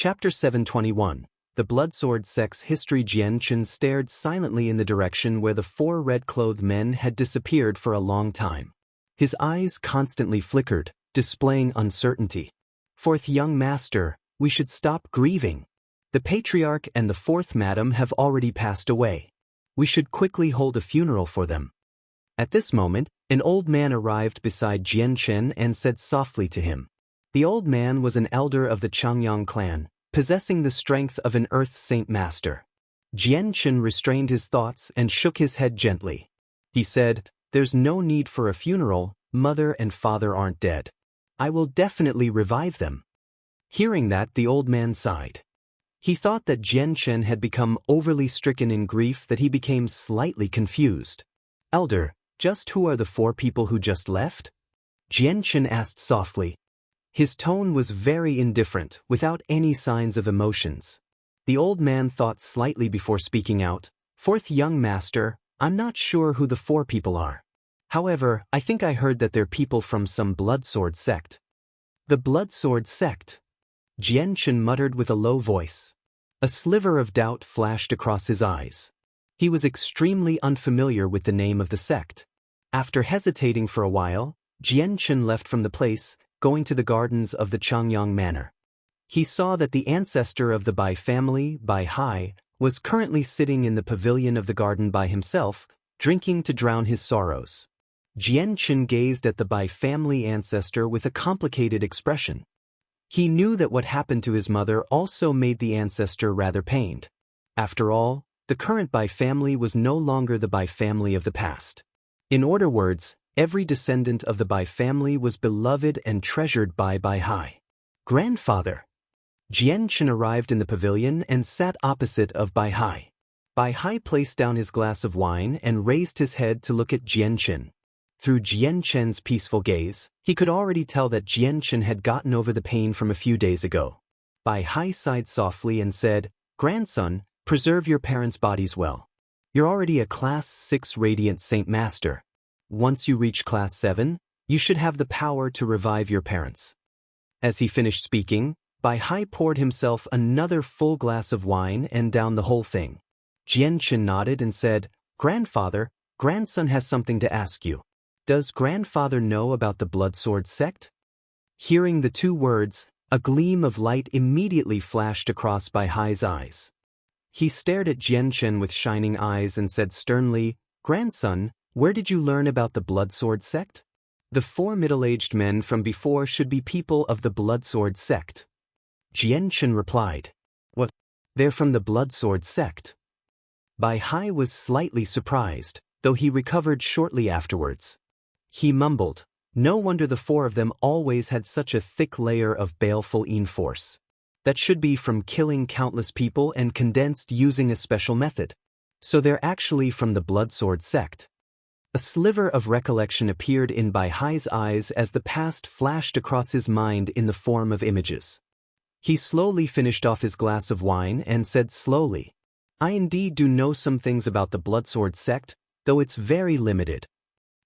Chapter 721. The Bloodsword Sect's History. Jian Chen stared silently in the direction where the four red-clothed men had disappeared for a long time. His eyes constantly flickered, displaying uncertainty. Fourth young master, we should stop grieving. The patriarch and the fourth madam have already passed away. We should quickly hold a funeral for them. At this moment, an old man arrived beside Jian Chen and said softly to him. The old man was an elder of the Changyang clan, possessing the strength of an Earth Saint Master. Jian Chen restrained his thoughts and shook his head gently. He said, "There's no need for a funeral, mother and father aren't dead. I will definitely revive them." Hearing that, the old man sighed. He thought that Jian Chen had become overly stricken in grief that he became slightly confused. "Elder, just who are the four people who just left?" Jian Chen asked softly. His tone was very indifferent, without any signs of emotions. The old man thought slightly before speaking out. "Fourth young master, I'm not sure who the four people are. However, I think I heard that they're people from some Bloodsword sect." "The Bloodsword sect?" Jian Chen muttered with a low voice. A sliver of doubt flashed across his eyes. He was extremely unfamiliar with the name of the sect. After hesitating for a while, Jian Chen left from the place, going to the gardens of the Changyang Manor. He saw that the ancestor of the Bai family, Bai Hai, was currently sitting in the pavilion of the garden by himself, drinking to drown his sorrows. Jian Chen gazed at the Bai family ancestor with a complicated expression. He knew that what happened to his mother also made the ancestor rather pained. After all, the current Bai family was no longer the Bai family of the past. In other words, every descendant of the Bai family was beloved and treasured by Bai Hai. "Grandfather." Jian Chen arrived in the pavilion and sat opposite of Bai Hai. Bai Hai placed down his glass of wine and raised his head to look at Jian Chen. Through Jian Chen's peaceful gaze, he could already tell that Jian Chen had gotten over the pain from a few days ago. Bai Hai sighed softly and said, "Grandson, preserve your parents' bodies well. You're already a Class 6 Radiant Saint Master. Once you reach Class 7, you should have the power to revive your parents." As he finished speaking, Bai Hai poured himself another full glass of wine and downed the whole thing. Jian Chen nodded and said, "Grandfather, grandson has something to ask you. Does grandfather know about the Bloodsword sect?" Hearing the two words, a gleam of light immediately flashed across Bai Hai's eyes. He stared at Jian Chen with shining eyes and said sternly, "Grandson, where did you learn about the Bloodsword sect?" "The four middle-aged men from before should be people of the Bloodsword sect." Jian Chen replied. "What? They're from the Bloodsword sect?" Bai Hai was slightly surprised, though he recovered shortly afterwards. He mumbled, "No wonder the four of them always had such a thick layer of baleful force. That should be from killing countless people and condensed using a special method. So they're actually from the Bloodsword sect." A sliver of recollection appeared in Bai Hai's eyes as the past flashed across his mind in the form of images. He slowly finished off his glass of wine and said slowly, "I indeed do know some things about the Bloodsword sect, though it's very limited.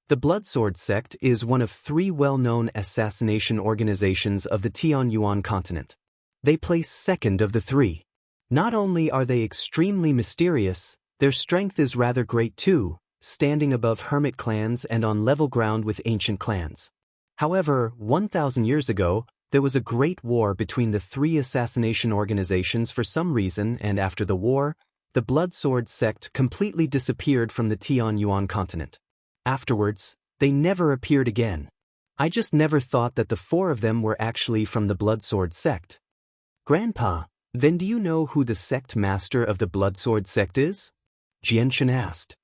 The Bloodsword sect is one of three well-known assassination organizations of the Tianyuan continent. They place second of the three. Not only are they extremely mysterious, their strength is rather great too, standing above hermit clans and on level ground with ancient clans. However, 1,000 years ago, there was a great war between the three assassination organizations for some reason, and after the war, the Bloodsword sect completely disappeared from the Tianyuan continent. Afterwards, they never appeared again. I just never thought that the four of them were actually from the Bloodsword sect." "Grandpa, then do you know who the sect master of the Bloodsword sect is?" Jian Chen asked.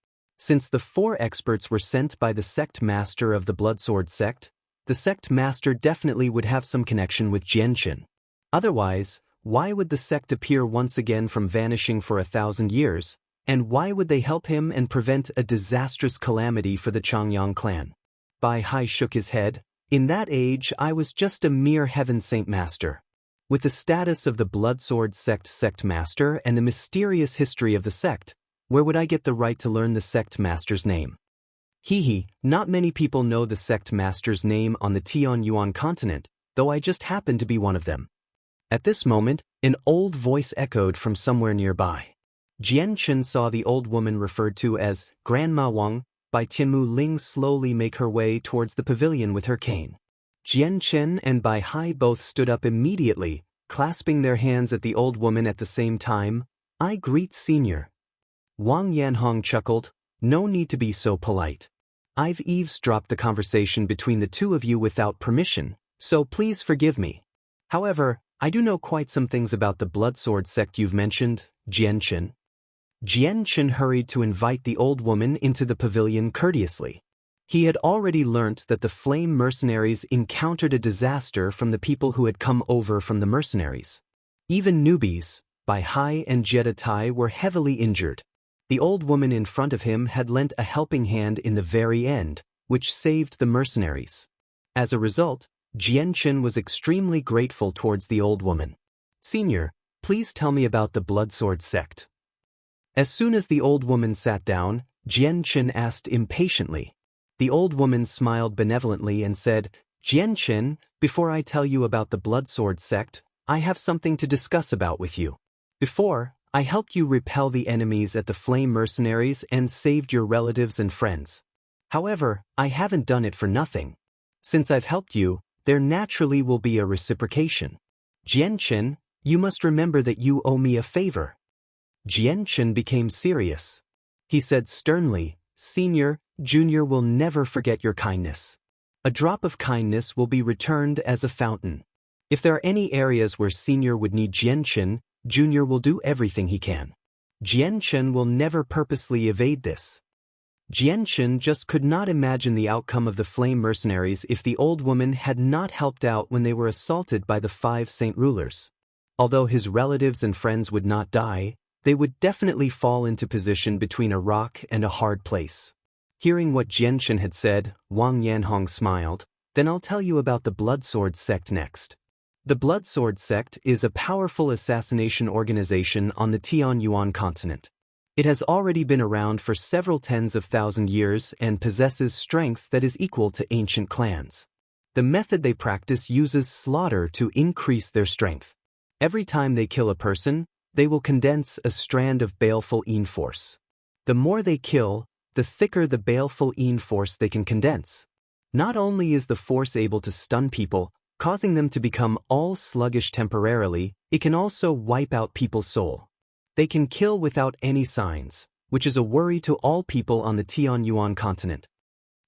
Since the four experts were sent by the sect master of the Bloodsword sect, the sect master definitely would have some connection with Jian Chen. Otherwise, why would the sect appear once again from vanishing for 1,000 years, and why would they help him and prevent a disastrous calamity for the Changyang clan? Bai Hai shook his head. "In that age, I was just a mere Heaven Saint Master. With the status of the Bloodsword sect master and the mysterious history of the sect, where would I get the right to learn the sect master's name? Not many people know the sect master's name on the Tianyuan continent, though I just happen to be one of them." At this moment, an old voice echoed from somewhere nearby. Jian Chen saw the old woman referred to as Grandma Wang by Tianmu Ling slowly make her way towards the pavilion with her cane. Jian Chen and Bai Hai both stood up immediately, clasping their hands at the old woman at the same time. "I greet Senior." Wang Yanhong chuckled, "No need to be so polite. I've eavesdropped the conversation between the two of you without permission, so please forgive me. However, I do know quite some things about the blood sword sect you've mentioned, Jian Chen." Jian Chen hurried to invite the old woman into the pavilion courteously. He had already learnt that the flame mercenaries encountered a disaster from the people who had come over from the mercenaries. Even newbies, Bai Hai and Jiedatai, were heavily injured. The old woman in front of him had lent a helping hand in the very end, which saved the mercenaries. As a result, Jian Chen was extremely grateful towards the old woman. "Senior, please tell me about the blood sword sect." As soon as the old woman sat down, Jian Chen asked impatiently. The old woman smiled benevolently and said, "Jian Chen, before I tell you about the blood sword sect, I have something to discuss about with you. Before, I helped you repel the enemies at the flame mercenaries and saved your relatives and friends. However, I haven't done it for nothing. Since I've helped you, there naturally will be a reciprocation. Jian Chen, you must remember that you owe me a favor." Jian Chen became serious. He said sternly, "Senior, Junior will never forget your kindness. A drop of kindness will be returned as a fountain. If there are any areas where Senior would need Jian Chen, Junior will do everything he can. Jian Chen will never purposely evade this." Jian Chen just could not imagine the outcome of the flame mercenaries if the old woman had not helped out when they were assaulted by the 5 saint rulers. Although his relatives and friends would not die, they would definitely fall into position between a rock and a hard place. Hearing what Jian Chen had said, Wang Yanhong smiled. "Then I'll tell you about the Blood Sword sect next." The Blood Sword sect is a powerful assassination organization on the Tianyuan continent. It has already been around for several tens of thousand years and possesses strength that is equal to ancient clans. The method they practice uses slaughter to increase their strength. Every time they kill a person, they will condense a strand of baleful Yin force. The more they kill, the thicker the baleful Yin force they can condense. Not only is the force able to stun people, causing them to become all sluggish temporarily, it can also wipe out people's soul. They can kill without any signs, which is a worry to all people on the Tianyuan continent.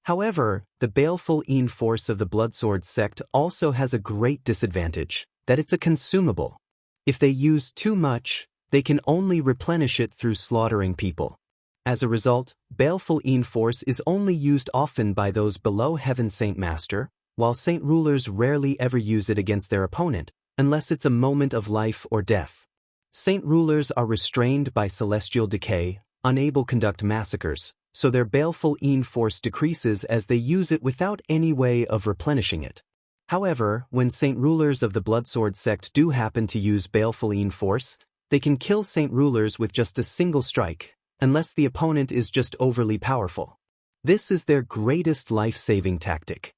However, the baleful Yin force of the Blood Sword sect also has a great disadvantage, that it's a consumable. If they use too much, they can only replenish it through slaughtering people. As a result, baleful Yin force is only used often by those below Heaven Saint Master, while Saint Rulers rarely ever use it against their opponent, unless it's a moment of life or death. Saint Rulers are restrained by celestial decay, unable to conduct massacres, so their baleful Yin force decreases as they use it without any way of replenishing it. However, when Saint Rulers of the Blood Sword sect do happen to use baleful Yin force, they can kill Saint Rulers with just a single strike, unless the opponent is just overly powerful. This is their greatest life-saving tactic.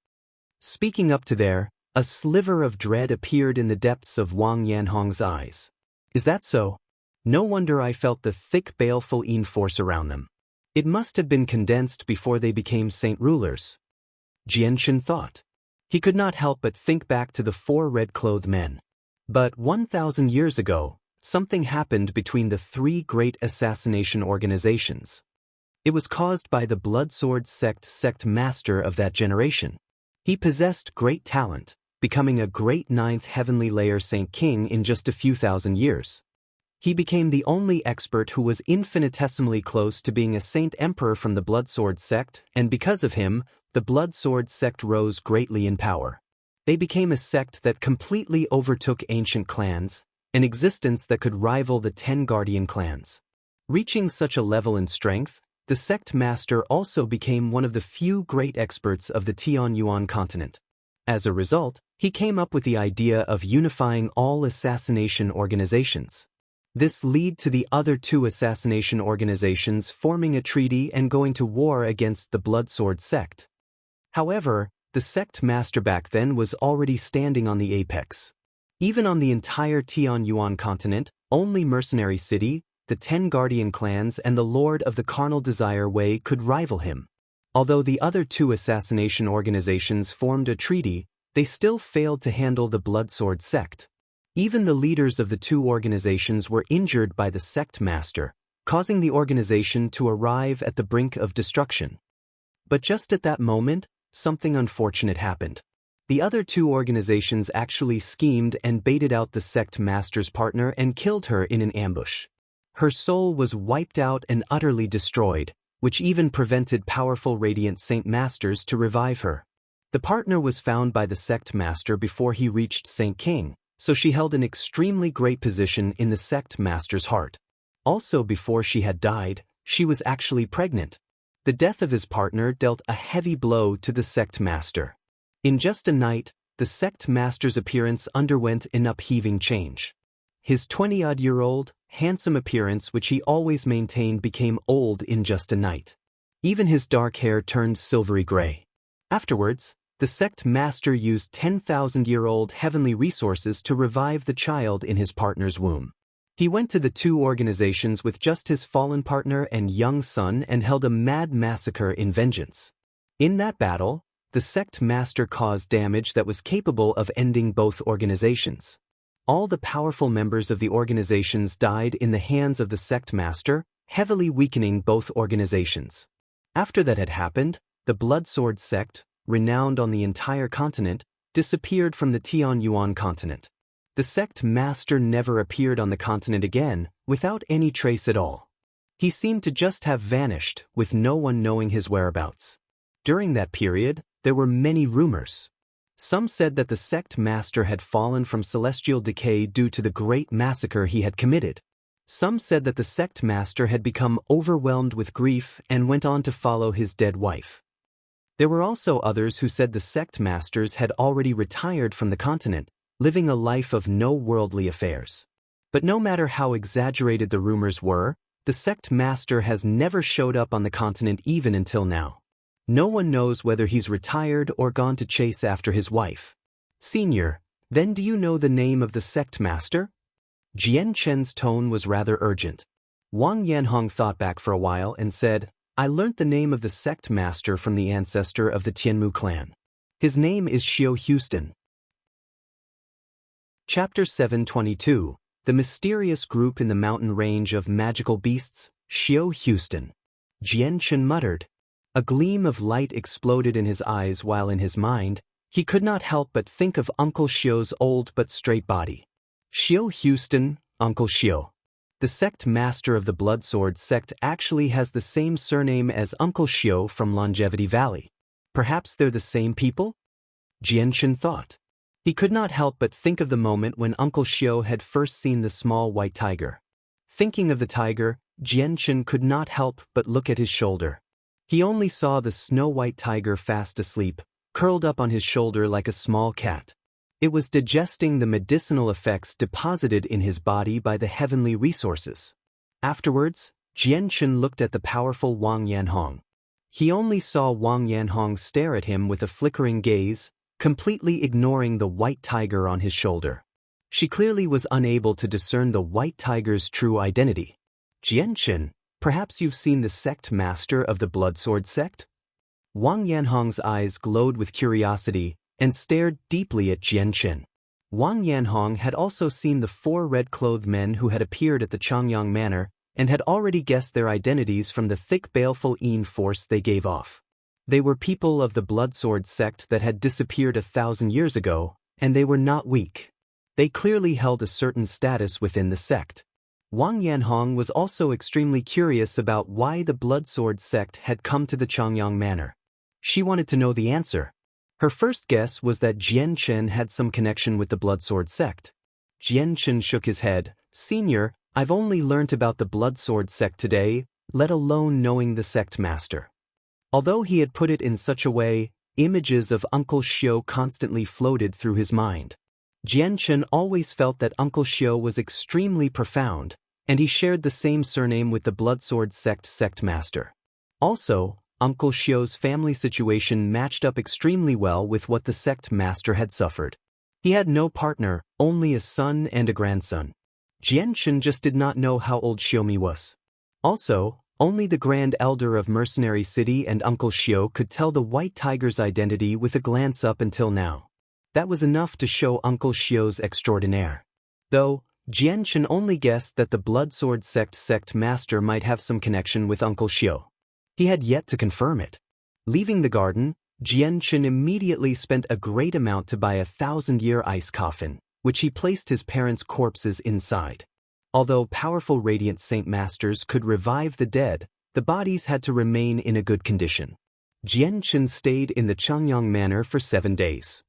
Speaking up to there, a sliver of dread appeared in the depths of Wang Yanhong's eyes. "Is that so? No wonder I felt the thick baleful Yin force around them. It must have been condensed before they became Saint Rulers." Jian Chen thought. He could not help but think back to the 4 red-clothed men. But 1,000 years ago, something happened between the 3 great assassination organizations. It was caused by the Blood Sword sect master of that generation. He possessed great talent, becoming a great 9th heavenly layer Saint King in just a few thousand years. He became the only expert who was infinitesimally close to being a Saint Emperor from the Blood Sword sect, and because of him, the Blood Sword sect rose greatly in power. They became a sect that completely overtook ancient clans, an existence that could rival the 10 guardian clans. Reaching such a level in strength, the sect master also became one of the few great experts of the Tianyuan continent. As a result, he came up with the idea of unifying all assassination organizations. This led to the other 2 assassination organizations forming a treaty and going to war against the Blood Sword sect. However, the sect master back then was already standing on the apex. Even on the entire Tianyuan continent, only Mercenary City, the 10 Guardian clans and the Lord of the Carnal Desire Way could rival him. Although the other 2 assassination organizations formed a treaty, they still failed to handle the Bloodsword sect. Even the leaders of the 2 organizations were injured by the sect master, causing the organization to arrive at the brink of destruction. But just at that moment, something unfortunate happened. The other 2 organizations actually schemed and baited out the sect master's partner and killed her in an ambush. Her soul was wiped out and utterly destroyed, which even prevented powerful Radiant Saint Masters to revive her. The partner was found by the sect master before he reached Saint King, so she held an extremely great position in the sect master's heart. Also, before she had died, she was actually pregnant. The death of his partner dealt a heavy blow to the sect master. In just a night, the sect master's appearance underwent an upheaving change. His 20-odd-year-old, handsome appearance which he always maintained became old in just a night. Even his dark hair turned silvery gray. Afterwards, the sect master used 10,000-year-old heavenly resources to revive the child in his partner's womb. He went to the 2 organizations with just his fallen partner and young son and held a mad massacre in vengeance. In that battle, the sect master caused damage that was capable of ending both organizations. All the powerful members of the organizations died in the hands of the sect master, heavily weakening both organizations. After that had happened, the Bloodsword sect, renowned on the entire continent, disappeared from the Tianyuan continent. The sect master never appeared on the continent again, without any trace at all. He seemed to just have vanished, with no one knowing his whereabouts. During that period, there were many rumors. Some said that the sect master had fallen from celestial decay due to the great massacre he had committed. Some said that the sect master had become overwhelmed with grief and went on to follow his dead wife. There were also others who said the sect masters had already retired from the continent, living a life of no worldly affairs. But no matter how exaggerated the rumors were, the sect master has never showed up on the continent even until now. No one knows whether he's retired or gone to chase after his wife. Senior, then do you know the name of the sect master? Jian Chen's tone was rather urgent. Wang Yanhong thought back for a while and said, I learnt the name of the sect master from the ancestor of the Tianmu clan. His name is Xiao Houston. Chapter 722, The Mysterious Group in the Mountain Range of Magical Beasts, Xiao Houston. Jian Chen muttered. A gleam of light exploded in his eyes while in his mind, he could not help but think of Uncle Xiao's old but straight body. Xiao Houston, Uncle Xiao. The sect master of the Bloodsword sect actually has the same surname as Uncle Xiao from Longevity Valley. Perhaps they're the same people? Jian Chen thought. He could not help but think of the moment when Uncle Xiao had first seen the small white tiger. Thinking of the tiger, Jian Chen could not help but look at his shoulder. He only saw the snow-white tiger fast asleep, curled up on his shoulder like a small cat. It was digesting the medicinal effects deposited in his body by the heavenly resources. Afterwards, Jian Chen looked at the powerful Wang Yanhong. He only saw Wang Yanhong stare at him with a flickering gaze, completely ignoring the white tiger on his shoulder. She clearly was unable to discern the white tiger's true identity. Jian Chen, perhaps you've seen the sect master of the Bloodsword sect? Wang Yanhong's eyes glowed with curiosity and stared deeply at Jian Chen. Wang Yanhong had also seen the 4 red-clothed men who had appeared at the Changyang Manor and had already guessed their identities from the thick baleful Yin force they gave off. They were people of the Bloodsword sect that had disappeared 1,000 years ago, and they were not weak. They clearly held a certain status within the sect. Wang Yanhong was also extremely curious about why the Bloodsword sect had come to the Changyang Manor. She wanted to know the answer. Her first guess was that Jian Chen had some connection with the Bloodsword sect. Jian Chen shook his head. Senior, I've only learnt about the Bloodsword sect today, let alone knowing the sect master. Although he had put it in such a way, images of Uncle Xiao constantly floated through his mind. Jian Chen always felt that Uncle Xiao was extremely profound, and he shared the same surname with the Bloodsword sect master. Also, Uncle Xiao's family situation matched up extremely well with what the sect master had suffered. He had no partner, only a son and a grandson. Jianchen just did not know how old Xiaomi was. Also, only the Grand Elder of Mercenary City and Uncle Xiao could tell the White Tiger's identity with a glance up until now. That was enough to show Uncle Xiao's extraordinaire. Though, Jianchen only guessed that the Bloodsword sect master might have some connection with Uncle Xiao. He had yet to confirm it. Leaving the garden, Jianchen immediately spent a great amount to buy a 1,000-year ice coffin, which he placed his parents' corpses inside. Although powerful radiant saint masters could revive the dead, the bodies had to remain in a good condition. Jianchen stayed in the Changyang Manor for 7 days.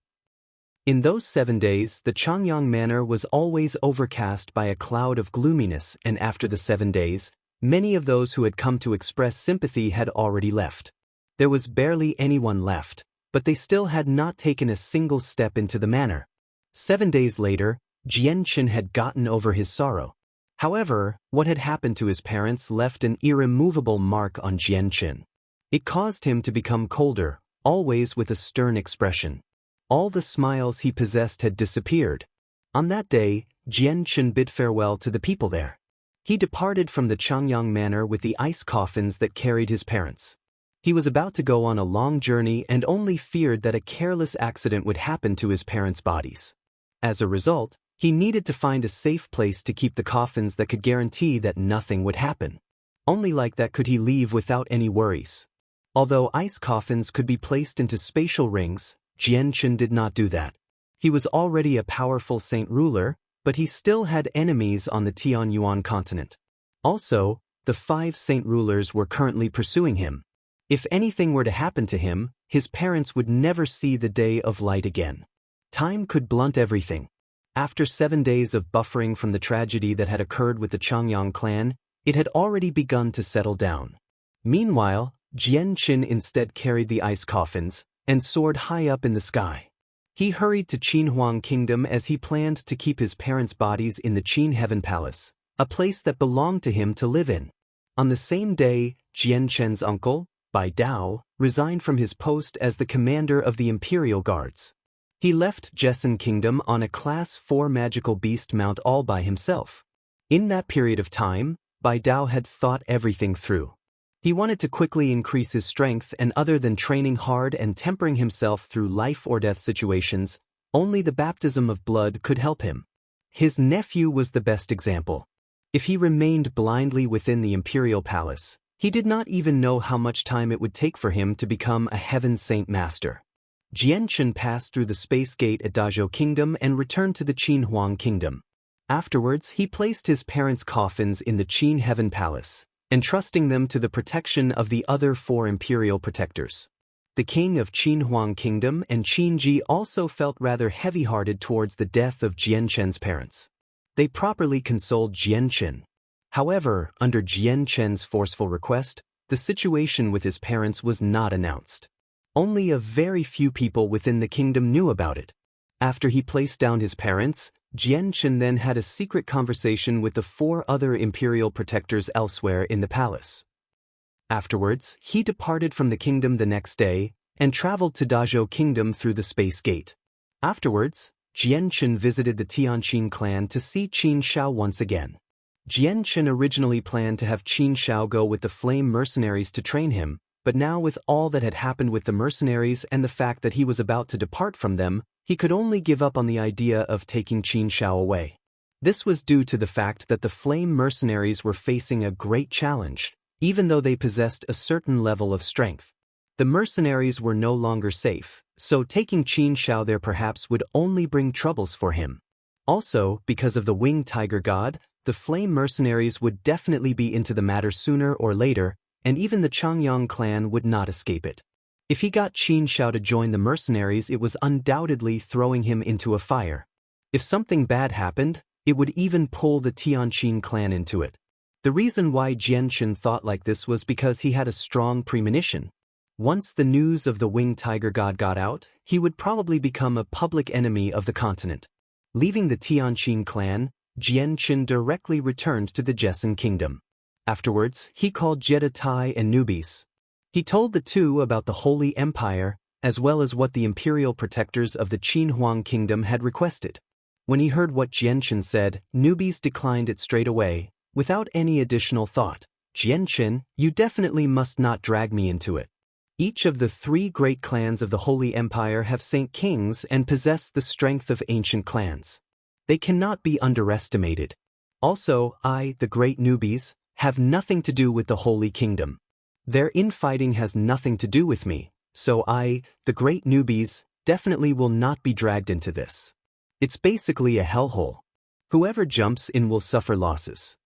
In those 7 days, the Changyang Manor was always overcast by a cloud of gloominess, and after the 7 days, many of those who had come to express sympathy had already left. There was barely anyone left, but they still had not taken a single step into the manor. 7 days later, Jianchen had gotten over his sorrow. However, what had happened to his parents left an irremovable mark on Jianchen. It caused him to become colder, always with a stern expression. All the smiles he possessed had disappeared. On that day, Jianchen bid farewell to the people there. He departed from the Changyang Manor with the ice coffins that carried his parents. He was about to go on a long journey and only feared that a careless accident would happen to his parents' bodies. As a result, he needed to find a safe place to keep the coffins that could guarantee that nothing would happen. Only like that could he leave without any worries. Although ice coffins could be placed into spatial rings, Jianchen did not do that. He was already a powerful saint ruler, but he still had enemies on the Tianyuan continent. Also, the 5 saint rulers were currently pursuing him. If anything were to happen to him, his parents would never see the day of light again. Time could blunt everything. After 7 days of buffering from the tragedy that had occurred with the Changyang clan, it had already begun to settle down. Meanwhile, Jianchen instead carried the ice coffins and soared high up in the sky. He hurried to Qinhuang Kingdom as he planned to keep his parents' bodies in the Qin Heaven Palace, a place that belonged to him to live in. On the same day, Jianchen's uncle, Bai Dao, resigned from his post as the commander of the Imperial Guards. He left Jessen Kingdom on a Class 4 magical beast mount all by himself. In that period of time, Bai Dao had thought everything through. He wanted to quickly increase his strength, and other than training hard and tempering himself through life or death situations, only the baptism of blood could help him. His nephew was the best example. If he remained blindly within the Imperial Palace, he did not even know how much time it would take for him to become a Heaven Saint Master. Jianchen passed through the Space Gate at Dazhou Kingdom and returned to the Qinhuang Kingdom. Afterwards, he placed his parents' coffins in the Qin Heaven Palace, entrusting them to the protection of the other 4 imperial protectors. The king of Qinhuang Kingdom and Qinji also felt rather heavy-hearted towards the death of Jianchen's parents. They properly consoled Jianchen. However, under Jianchen's forceful request, the situation with his parents was not announced. Only a very few people within the kingdom knew about it. After he placed down his parents, Jianchen then had a secret conversation with the 4 other imperial protectors elsewhere in the palace. Afterwards, he departed from the kingdom the next day and traveled to Dazhou Kingdom through the Space Gate. Afterwards, Jianchen visited the Tianqin clan to see Qin Shao once again. Jianchen originally planned to have Qin Shao go with the Flame Mercenaries to train him, but now with all that had happened with the mercenaries and the fact that he was about to depart from them, he could only give up on the idea of taking Qin Shao away. This was due to the fact that the Flame Mercenaries were facing a great challenge, even though they possessed a certain level of strength. The mercenaries were no longer safe, so taking Qin Shao there perhaps would only bring troubles for him. Also, because of the Winged Tiger God, the Flame Mercenaries would definitely be into the matter sooner or later, and even the Changyang clan would not escape it. If he got Qin Shao to join the mercenaries, it was undoubtedly throwing him into a fire. If something bad happened, it would even pull the Tianqin clan into it. The reason why Jianchen thought like this was because he had a strong premonition. Once the news of the Winged Tiger God got out, he would probably become a public enemy of the continent. Leaving the Tianqin clan, Jianchen directly returned to the Jessen Kingdom. Afterwards, he called Jeddah Tai and Nubis. He told the two about the Holy Empire as well as what the imperial protectors of the Qin Huang kingdom had requested. When he heard what Jianchen said, Newbies declined it straight away, without any additional thought. Jianchen, you definitely must not drag me into it. Each of the 3 great clans of the Holy Empire have Saint Kings and possess the strength of ancient clans. They cannot be underestimated. Also, I, the great Newbies, have nothing to do with the Holy Kingdom. Their infighting has nothing to do with me, so I, the great Newbies, definitely will not be dragged into this. It's basically a hellhole. Whoever jumps in will suffer losses.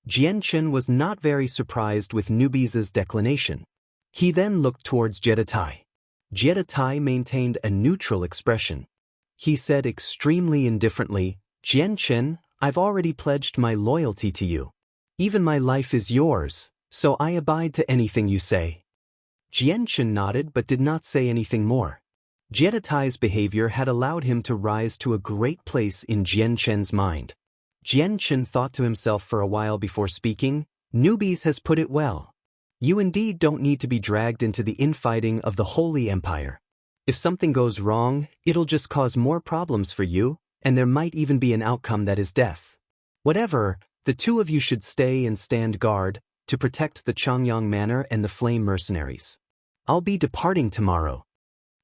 Jianchen was not very surprised with Newbies' declination. He then looked towards Jiedatai. Jiedatai maintained a neutral expression. He said extremely indifferently, Jianchen, I've already pledged my loyalty to you. Even my life is yours, so I abide to anything you say. Jianchen nodded but did not say anything more. Jiedatai's behavior had allowed him to rise to a great place in Jianchen's mind. Jianchen thought to himself for a while before speaking, Newbies has put it well. You indeed don't need to be dragged into the infighting of the Holy Empire. If something goes wrong, it'll just cause more problems for you, and there might even be an outcome that is death. Whatever, the 2 of you should stay and stand guard to protect the Changyang Manor and the Flame Mercenaries. I'll be departing tomorrow.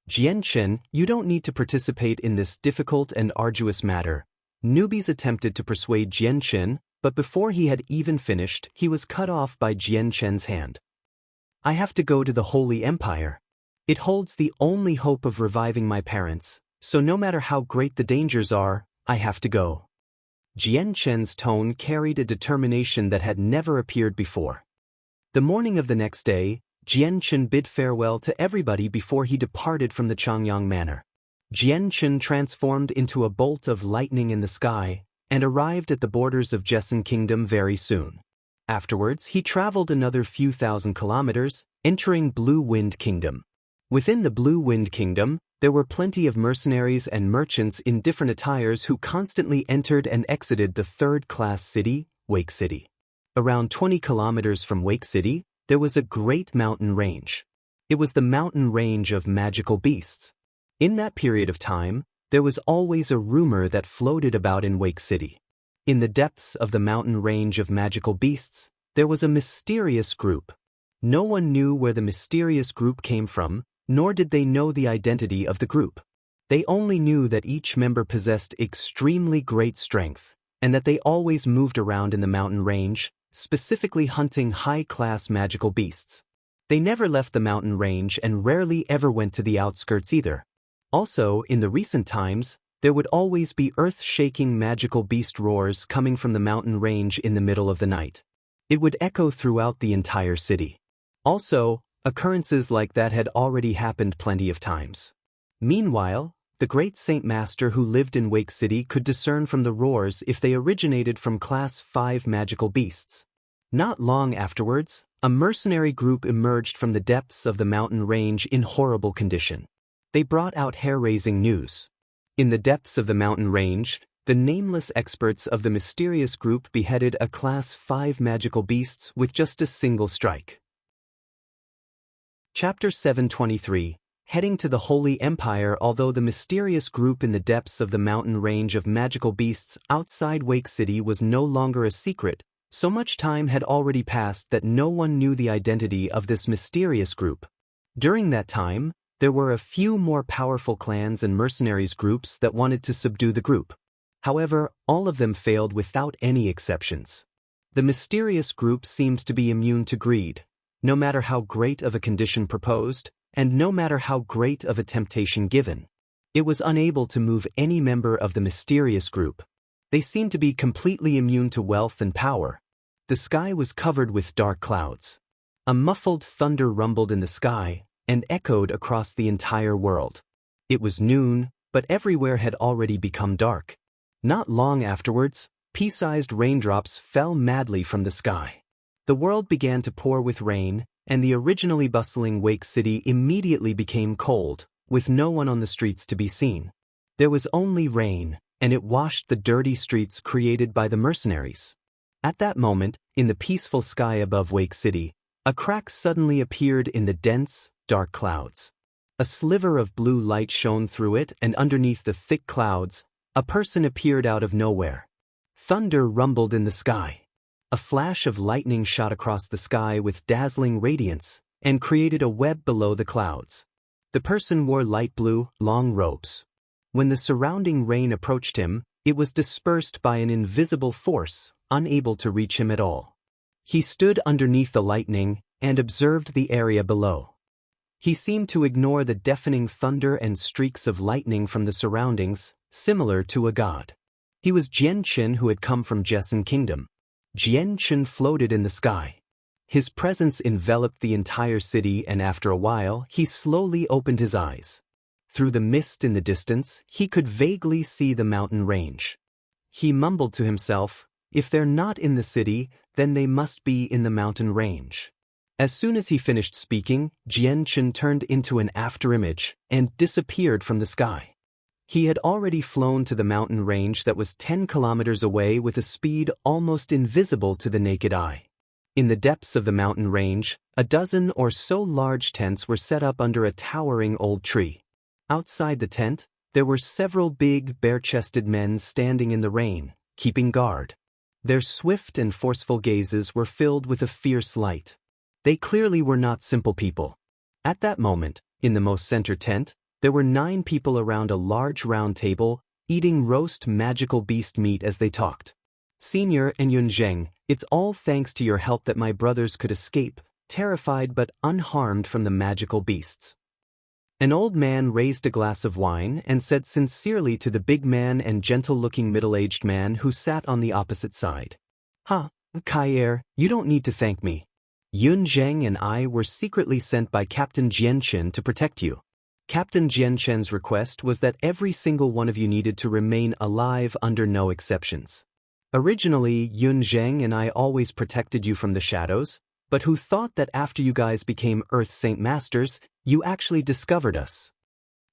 Jianchen, you don't need to participate in this difficult and arduous matter. Newbies attempted to persuade Jianchen, but before he had even finished, he was cut off by Jianchen's hand. I have to go to the Holy Empire. It holds the only hope of reviving my parents, so no matter how great the dangers are, I have to go. Jianchen's tone carried a determination that had never appeared before. The morning of the next day, Jianchen bid farewell to everybody before he departed from the Changyang Manor. Jianchen transformed into a bolt of lightning in the sky and arrived at the borders of Jessen Kingdom very soon. Afterwards, he traveled another few thousand kilometers, entering Blue Wind Kingdom. Within the Blue Wind Kingdom, there were plenty of mercenaries and merchants in different attires who constantly entered and exited the third-class city, Wake City. Around 20 kilometers from Wake City, there was a great mountain range. It was the mountain range of magical beasts. In that period of time, there was always a rumor that floated about in Wake City. In the depths of the mountain range of magical beasts, there was a mysterious group. No one knew where the mysterious group came from, nor did they know the identity of the group. They only knew that each member possessed extremely great strength, and that they always moved around in the mountain range, specifically hunting high-class magical beasts. They never left the mountain range and rarely ever went to the outskirts either. Also, in the recent times, there would always be earth-shaking magical beast roars coming from the mountain range in the middle of the night. It would echo throughout the entire city. Also, occurrences like that had already happened plenty of times. Meanwhile, the great Saint Master who lived in Wake City could discern from the roars if they originated from Class 5 magical beasts. Not long afterwards, a mercenary group emerged from the depths of the mountain range in horrible condition. They brought out hair-raising news. In the depths of the mountain range, the nameless experts of the mysterious group beheaded a Class 5 magical beasts with just a single strike. Chapter 723. Heading to the Holy Empire. Although the mysterious group in the depths of the mountain range of magical beasts outside Wake City was no longer a secret, so much time had already passed that no one knew the identity of this mysterious group. During that time, there were a few more powerful clans and mercenaries groups that wanted to subdue the group. However, all of them failed without any exceptions. The mysterious group seemed to be immune to greed, no matter how great of a condition proposed, and no matter how great of a temptation given. It was unable to move any member of the mysterious group. They seemed to be completely immune to wealth and power. The sky was covered with dark clouds. A muffled thunder rumbled in the sky and echoed across the entire world. It was noon, but everywhere had already become dark. Not long afterwards, pea-sized raindrops fell madly from the sky. The world began to pour with rain, and the originally bustling Wake City immediately became cold, with no one on the streets to be seen. There was only rain, and it washed the dirty streets created by the mercenaries. At that moment, in the peaceful sky above Wake City, a crack suddenly appeared in the dense, dark clouds. A sliver of blue light shone through it, and underneath the thick clouds, a person appeared out of nowhere. Thunder rumbled in the sky. A flash of lightning shot across the sky with dazzling radiance and created a web below the clouds. The person wore light blue, long robes. When the surrounding rain approached him, it was dispersed by an invisible force, unable to reach him at all. He stood underneath the lightning and observed the area below. He seemed to ignore the deafening thunder and streaks of lightning from the surroundings, similar to a god. He was Jian Qin, who had come from Jessen Kingdom. Jian Qin floated in the sky. His presence enveloped the entire city, and after a while, he slowly opened his eyes. Through the mist in the distance, he could vaguely see the mountain range. He mumbled to himself, "If they're not in the city, then they must be in the mountain range." As soon as he finished speaking, Jian Qin turned into an afterimage and disappeared from the sky. He had already flown to the mountain range that was 10 kilometers away with a speed almost invisible to the naked eye. In the depths of the mountain range, a dozen or so large tents were set up under a towering old tree. Outside the tent, there were several big, bare-chested men standing in the rain, keeping guard. Their swift and forceful gazes were filled with a fierce light. They clearly were not simple people. At that moment, in the most center tent, there were 9 people around a large round table, eating roast magical beast meat as they talked. "Senior and Yunzheng, it's all thanks to your help that my brothers could escape, terrified but unharmed from the magical beasts." An old man raised a glass of wine and said sincerely to the big man and gentle-looking middle-aged man who sat on the opposite side, Kaier, you don't need to thank me. Yunzheng and I were secretly sent by Captain Jian Qin to protect you. Captain Jian Qin's request was that every single one of you needed to remain alive under no exceptions. Originally, Yunzheng and I always protected you from the shadows, but who thought that after you guys became Earth Saint Masters, you actually discovered us.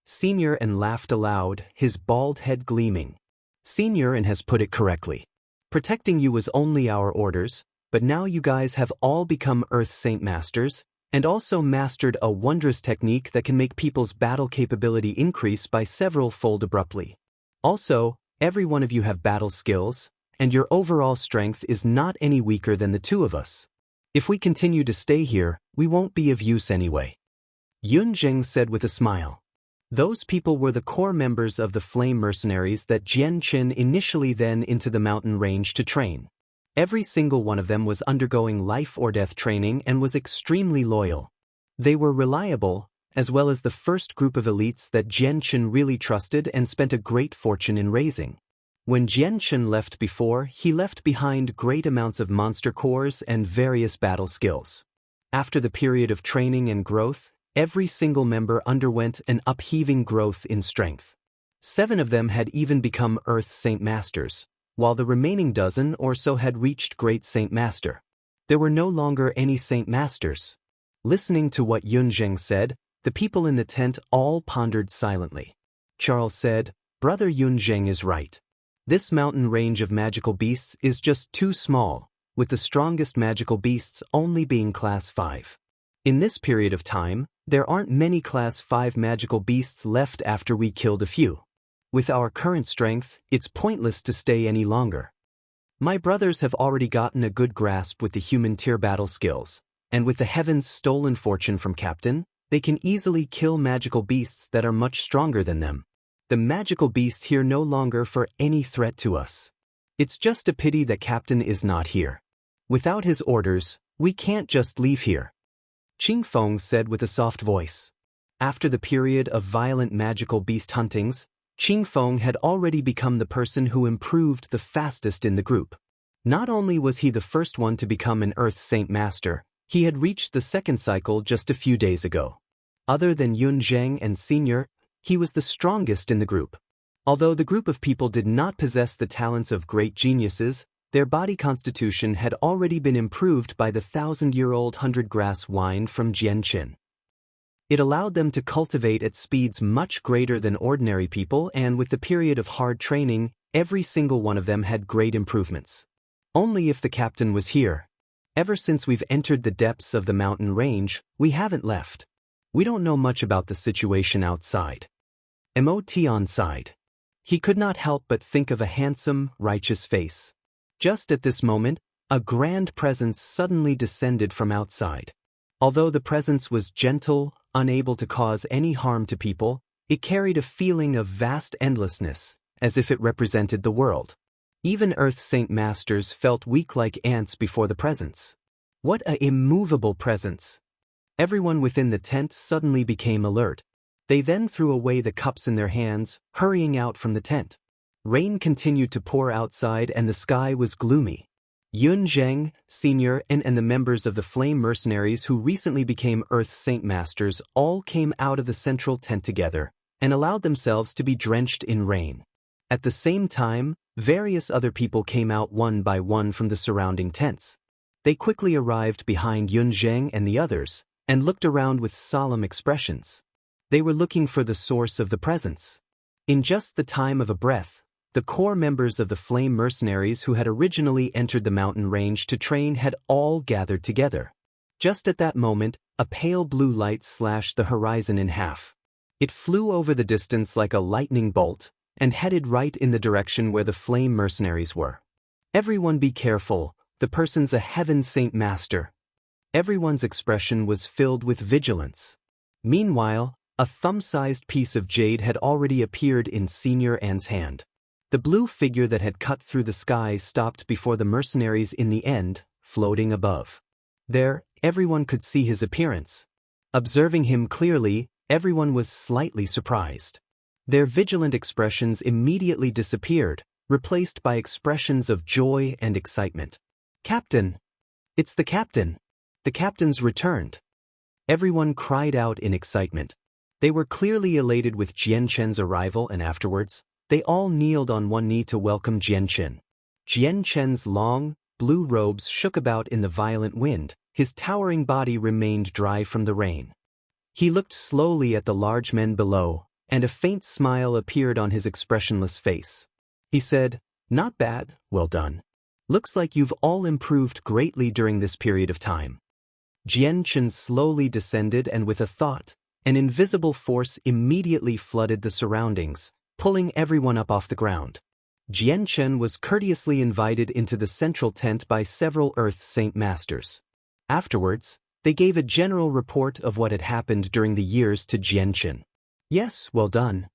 Senior and laughed aloud, his bald head gleaming. Senior and has put it correctly. Protecting you was only our orders, but now you guys have all become Earth Saint Masters, and also mastered a wondrous technique that can make people's battle capability increase by several-fold abruptly. Also, every one of you have battle skills, and your overall strength is not any weaker than the 2 of us. If we continue to stay here, we won't be of use anyway. Yunzheng said with a smile. Those people were the core members of the flame mercenaries that Jian Qin initially then into the mountain range to train. Every single one of them was undergoing life or death training and was extremely loyal. They were reliable, as well as the first group of elites that Jian Qin really trusted and spent a great fortune in raising. When Jian Qin left before, he left behind great amounts of monster cores and various battle skills. After the period of training and growth, every single member underwent an upheaving growth in strength. 7 of them had even become Earth Saint Masters, while the remaining dozen or so had reached Great Saint Master. There were no longer any Saint Masters. Listening to what Yunzheng said, the people in the tent all pondered silently. Charles said, "Brother Yunzheng is right. This mountain range of magical beasts is just too small, with the strongest magical beasts only being Class 5. In this period of time, there aren't many Class 5 magical beasts left after we killed a few. With our current strength, it's pointless to stay any longer. My brothers have already gotten a good grasp with the human tier battle skills, and with the heavens stolen fortune from Captain, they can easily kill magical beasts that are much stronger than them. The magical beasts here no longer for any threat to us. It's just a pity that Captain is not here. Without his orders, we can't just leave here." Qingfeng said with a soft voice. After the period of violent magical beast huntings, Qingfeng had already become the person who improved the fastest in the group. Not only was he the first one to become an Earth Saint Master, he had reached the 2nd cycle just a few days ago. Other than Yunzheng and Senior, he was the strongest in the group. Although the group of people did not possess the talents of great geniuses, their body constitution had already been improved by the 1,000-year-old 100-grass wine from Jian Qin. It allowed them to cultivate at speeds much greater than ordinary people, and with the period of hard training, every single one of them had great improvements. Only if the Captain was here. Ever since we've entered the depths of the mountain range, we haven't left. We don't know much about the situation outside. Mot on side. He could not help but think of a handsome, righteous face. Just at this moment, a grand presence suddenly descended from outside. Although the presence was gentle, unable to cause any harm to people, it carried a feeling of vast endlessness, as if it represented the world. Even Earth Saint Masters felt weak like ants before the presence. What an immovable presence! Everyone within the tent suddenly became alert. They then threw away the cups in their hands, hurrying out from the tent. Rain continued to pour outside and the sky was gloomy. Yun Zheng, Senior, and the members of the Flame Mercenaries who recently became Earth Saint Masters all came out of the central tent together and allowed themselves to be drenched in rain. At the same time, various other people came out one by one from the surrounding tents. They quickly arrived behind Yun Zheng and the others, and looked around with solemn expressions. They were looking for the source of the presence. In just the time of a breath, the core members of the Flame Mercenaries who had originally entered the mountain range to train had all gathered together. Just at that moment, a pale blue light slashed the horizon in half. It flew over the distance like a lightning bolt, and headed right in the direction where the Flame Mercenaries were. Everyone be careful, the person's a Heaven Saint Master. Everyone's expression was filled with vigilance. Meanwhile, a thumb-sized piece of jade had already appeared in Senior An's hand. The blue figure that had cut through the sky stopped before the mercenaries in the end, floating above. There, everyone could see his appearance. Observing him clearly, everyone was slightly surprised. Their vigilant expressions immediately disappeared, replaced by expressions of joy and excitement. "Captain! It's the captain! The captain's returned!" Everyone cried out in excitement. They were clearly elated with Jian Chen's arrival, and afterwards, they all kneeled on one knee to welcome Jian Chen. Jian Chen's long, blue robes shook about in the violent wind, his towering body remained dry from the rain. He looked slowly at the large men below, and a faint smile appeared on his expressionless face. He said, "Not bad, well done. Looks like you've all improved greatly during this period of time." Jian Chen slowly descended, and with a thought, an invisible force immediately flooded the surroundings, pulling everyone up off the ground. Jian Chen was courteously invited into the central tent by several Earth Saint Masters. Afterwards, they gave a general report of what had happened during the years to Jian Chen. "Yes, well done.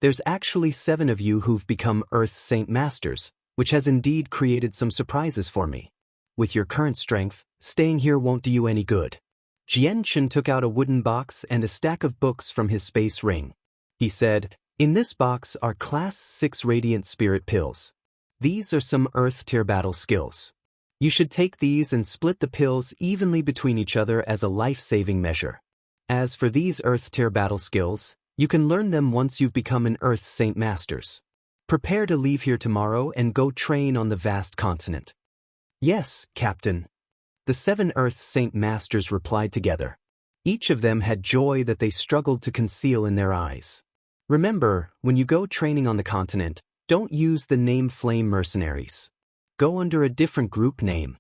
There's actually 7 of you who've become Earth Saint Masters, which has indeed created some surprises for me. With your current strength, staying here won't do you any good." Jian Chen took out a wooden box and a stack of books from his space ring. He said, "In this box are Class 6 Radiant Spirit Pills. These are some Earth Tier battle skills. You should take these and split the pills evenly between each other as a life-saving measure. As for these Earth Tier battle skills, you can learn them once you've become an Earth Saint Masters. Prepare to leave here tomorrow and go train on the vast continent." "Yes, Captain." The 7 Earth Saint Masters replied together. Each of them had joy that they struggled to conceal in their eyes. "Remember, when you go training on the continent, don't use the name Flame Mercenaries. Go under a different group name."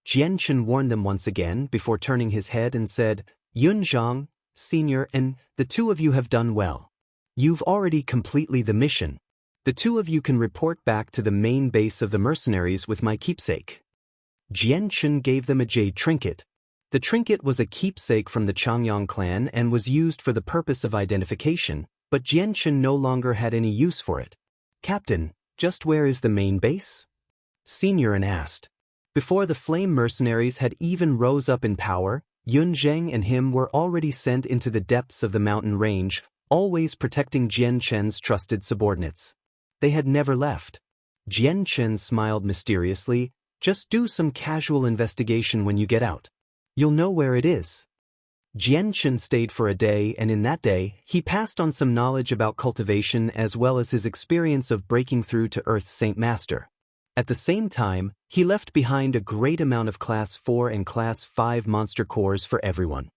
Jian Chen warned them once again before turning his head and said, "Yun Zhang, Senior, and the 2 of you have done well. You've already completed the mission. The 2 of you can report back to the main base of the mercenaries with my keepsake." Jian Chen gave them a jade trinket. The trinket was a keepsake from the Changyang clan and was used for the purpose of identification, but Jian Chen no longer had any use for it. "Captain, just where is the main base?" Senior asked. Before the Flame Mercenaries had even rose up in power, Yun Zheng and him were already sent into the depths of the mountain range, always protecting Jian Chen's trusted subordinates. They had never left. Jian Chen smiled mysteriously. "Just do some casual investigation when you get out. You'll know where it is." Jian Chen stayed for a day, and in that day, he passed on some knowledge about cultivation as well as his experience of breaking through to Earth Saint Master. At the same time, he left behind a great amount of Class 4 and Class 5 monster cores for everyone.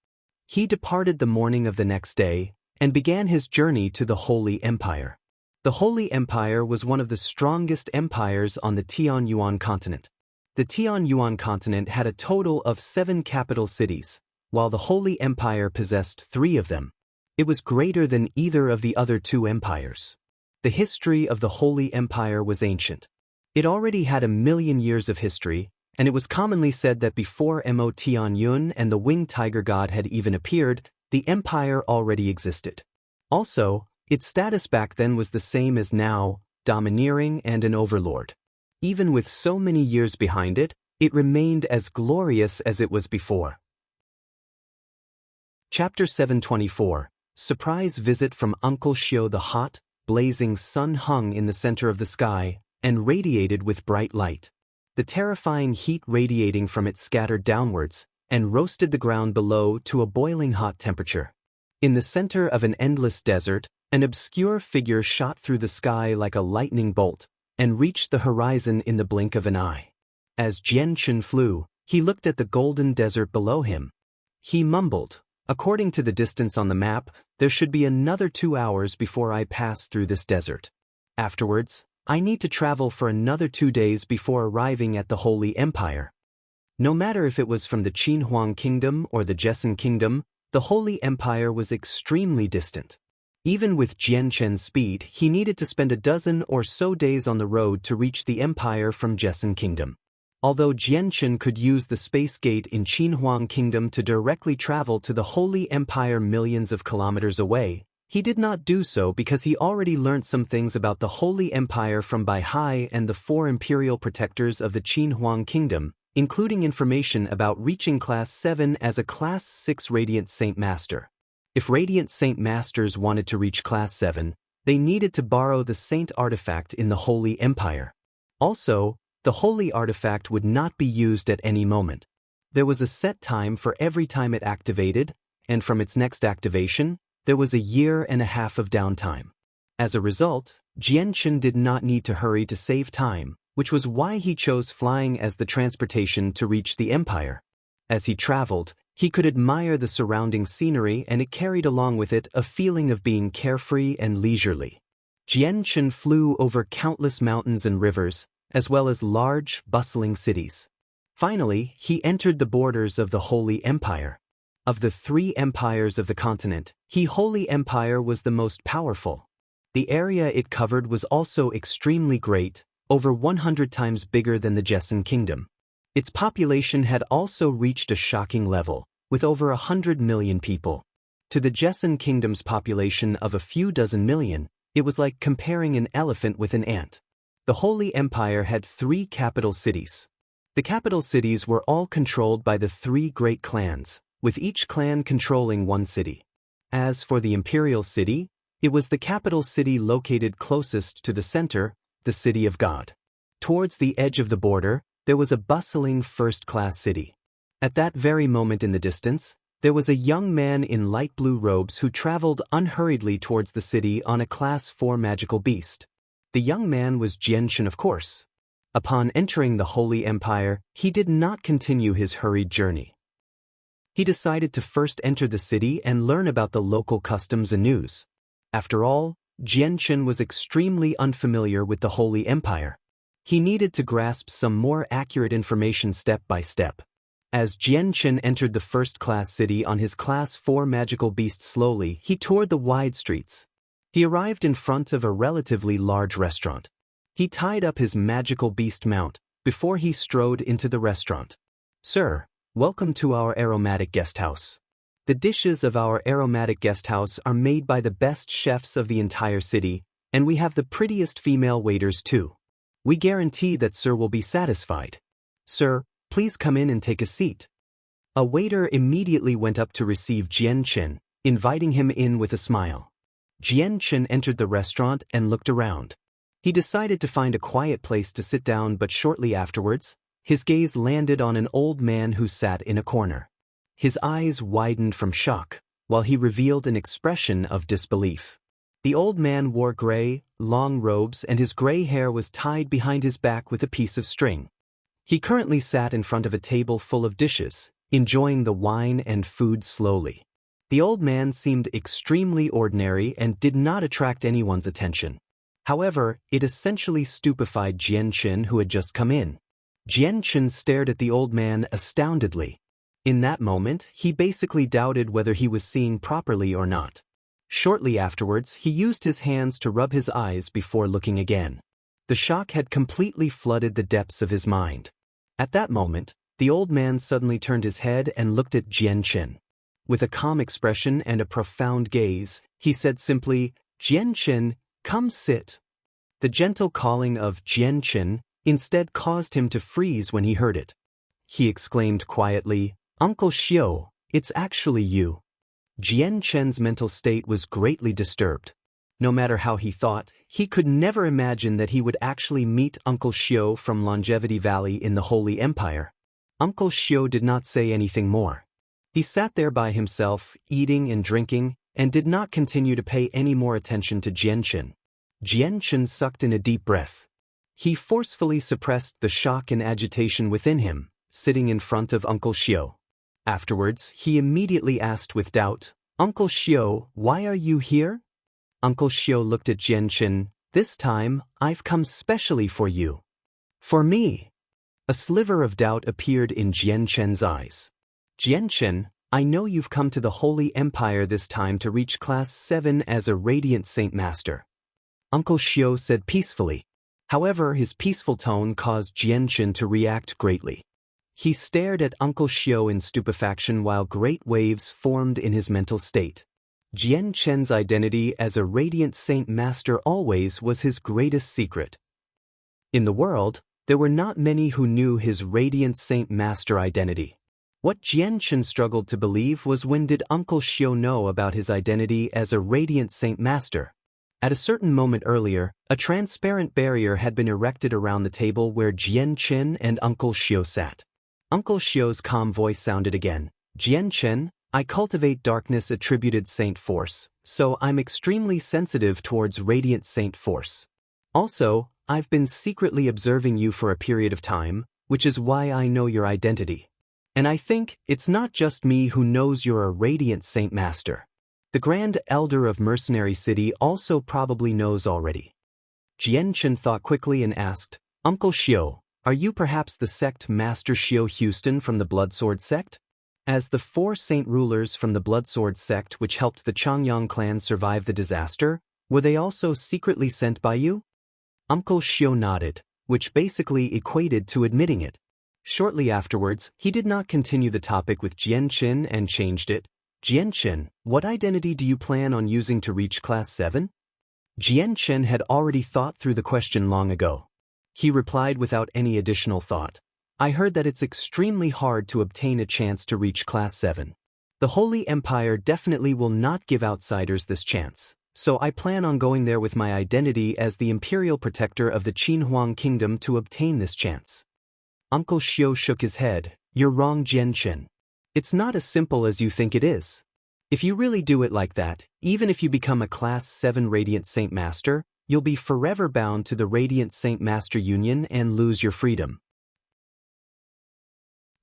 He departed the morning of the next day, and began his journey to the Holy Empire. The Holy Empire was one of the strongest empires on the Tianyuan continent. The Tianyuan continent had a total of 7 capital cities, while the Holy Empire possessed 3 of them. It was greater than either of the other 2 empires. The history of the Holy Empire was ancient. It already had 1,000,000 years of history, and it was commonly said that before Mo Tianyun and the winged tiger god had even appeared, the empire already existed. Also, its status back then was the same as now, domineering and an overlord. Even with so many years behind it, it remained as glorious as it was before. Chapter 724. Surprise visit from Uncle Xiao. The hot, blazing sun hung in the center of the sky and radiated with bright light. The terrifying heat radiating from it scattered downwards and roasted the ground below to a boiling hot temperature. In the center of an endless desert, an obscure figure shot through the sky like a lightning bolt and reached the horizon in the blink of an eye. As Jianchen flew, he looked at the golden desert below him. He mumbled, "According to the distance on the map, there should be another 2 hours before I pass through this desert. Afterwards, I need to travel for another 2 days before arriving at the Holy Empire." No matter if it was from the Qinhuang Kingdom or the Joseon Kingdom, the Holy Empire was extremely distant. Even with Jianchen's speed, he needed to spend a dozen or so days on the road to reach the empire from Joseon Kingdom. Although Jianchen could use the space gate in Qinhuang Kingdom to directly travel to the Holy Empire millions of kilometers away, he did not do so because he already learned some things about the Holy Empire from Bai Hai and the 4 imperial protectors of the Qinhuang Kingdom, including information about reaching Class 7 as a Class 6 Radiant Saint Master. If Radiant Saint Masters wanted to reach Class 7, they needed to borrow the Saint Artifact in the Holy Empire. Also, the Holy Artifact would not be used at any moment. There was a set time for every time it activated, and from its next activation, there was a 1.5 years of downtime. As a result, Jianchen did not need to hurry to save time, which was why he chose flying as the transportation to reach the Empire. As he traveled, he could admire the surrounding scenery, and it carried along with it a feeling of being carefree and leisurely. Jianchen flew over countless mountains and rivers, as well as large, bustling cities. Finally, he entered the borders of the Holy Empire. Of the 3 empires of the continent, the Holy Empire was the most powerful. The area it covered was also extremely great, over 100 times bigger than the Joseon Kingdom. Its population had also reached a shocking level, with over 100 million people. To the Joseon Kingdom's population of a few dozen million, it was like comparing an elephant with an ant. The Holy Empire had 3 capital cities. The capital cities were all controlled by the 3 great clans, with each clan controlling 1 city. As for the imperial city, it was the capital city located closest to the center, the City of God. Towards the edge of the border, there was a bustling first-class city. At that very moment in the distance, there was a young man in light blue robes who traveled unhurriedly towards the city on a Class 4 magical beast. The young man was Jianchen, of course. Upon entering the Holy Empire, he did not continue his hurried journey. He decided to first enter the city and learn about the local customs and news. After all, Jianchen was extremely unfamiliar with the Holy Empire. He needed to grasp some more accurate information step by step. As Jianchen entered the first-class city on his Class 4 magical beast slowly, he toured the wide streets. He arrived in front of a relatively large restaurant. He tied up his magical beast mount before he strode into the restaurant. "Sir, welcome to our aromatic guest house. The dishes of our aromatic guest house are made by the best chefs of the entire city, and we have the prettiest female waiters too. We guarantee that sir will be satisfied. Sir, please come in and take a seat." A waiter immediately went up to receive Jianchen, inviting him in with a smile. Jianchen entered the restaurant and looked around. He decided to find a quiet place to sit down, but shortly afterwards, his gaze landed on an old man who sat in a corner. His eyes widened from shock, while he revealed an expression of disbelief. The old man wore gray, long robes, and his gray hair was tied behind his back with a piece of string. He currently sat in front of a table full of dishes, enjoying the wine and food slowly. The old man seemed extremely ordinary and did not attract anyone's attention. However, it essentially stupefied Jianchen, who had just come in. Jianchen stared at the old man astoundedly. In that moment, he basically doubted whether he was seeing properly or not. Shortly afterwards, he used his hands to rub his eyes before looking again. The shock had completely flooded the depths of his mind. At that moment, the old man suddenly turned his head and looked at Jianchen. With a calm expression and a profound gaze, he said simply, "Jianchen, come sit." The gentle calling of Jianchen instead caused him to freeze when he heard it. He exclaimed quietly, "Uncle Xiu, it's actually you." Jianchen's mental state was greatly disturbed. No matter how he thought, he could never imagine that he would actually meet Uncle Xiu from Longevity Valley in the Holy Empire. Uncle Xiu did not say anything more. He sat there by himself, eating and drinking, and did not continue to pay any more attention to Jianchen. Jianchen sucked in a deep breath. He forcefully suppressed the shock and agitation within him, sitting in front of Uncle Xiu. Afterwards, he immediately asked with doubt, "Uncle Xiu, why are you here?" Uncle Xiu looked at Jianchen. "This time, I've come specially for you." "For me?" A sliver of doubt appeared in Jianchen's eyes. "Jianchen, I know you've come to the Holy Empire this time to reach Class 7 as a Radiant Saint Master," Uncle Xiu said peacefully. However, his peaceful tone caused Jianchen to react greatly. He stared at Uncle Xiu in stupefaction while great waves formed in his mental state. Jianchen's identity as a Radiant Saint Master always was his greatest secret. In the world, there were not many who knew his Radiant Saint Master identity. What Jianchen struggled to believe was, when did Uncle Xiu know about his identity as a Radiant Saint Master? At a certain moment earlier, a transparent barrier had been erected around the table where Jianchen and Uncle Xiu sat. Uncle Xiu's calm voice sounded again. "Jianchen, I cultivate darkness attributed Saint Force, so I'm extremely sensitive towards Radiant Saint Force. Also, I've been secretly observing you for a period of time, which is why I know your identity. And I think it's not just me who knows you're a Radiant Saint Master. The Grand Elder of Mercenary City also probably knows already." Jianchen thought quickly and asked, "Uncle Xiu, are you perhaps the sect Master Xiu Houston from the Bloodsword sect?" As the 4 saint rulers from the Bloodsword sect which helped the Changyang clan survive the disaster, were they also secretly sent by you? Uncle Xiu nodded, which basically equated to admitting it. Shortly afterwards, he did not continue the topic with Jianchen and changed it. "Jianchen, what identity do you plan on using to reach Class 7? Jianchen had already thought through the question long ago. He replied without any additional thought, "I heard that it's extremely hard to obtain a chance to reach Class 7. The Holy Empire definitely will not give outsiders this chance, so I plan on going there with my identity as the Imperial Protector of the Qinhuang Kingdom to obtain this chance." Uncle Xiu shook his head. "You're wrong, Jianchen. It's not as simple as you think it is. If you really do it like that, even if you become a Class 7 Radiant Saint Master, you'll be forever bound to the Radiant Saint Master Union and lose your freedom."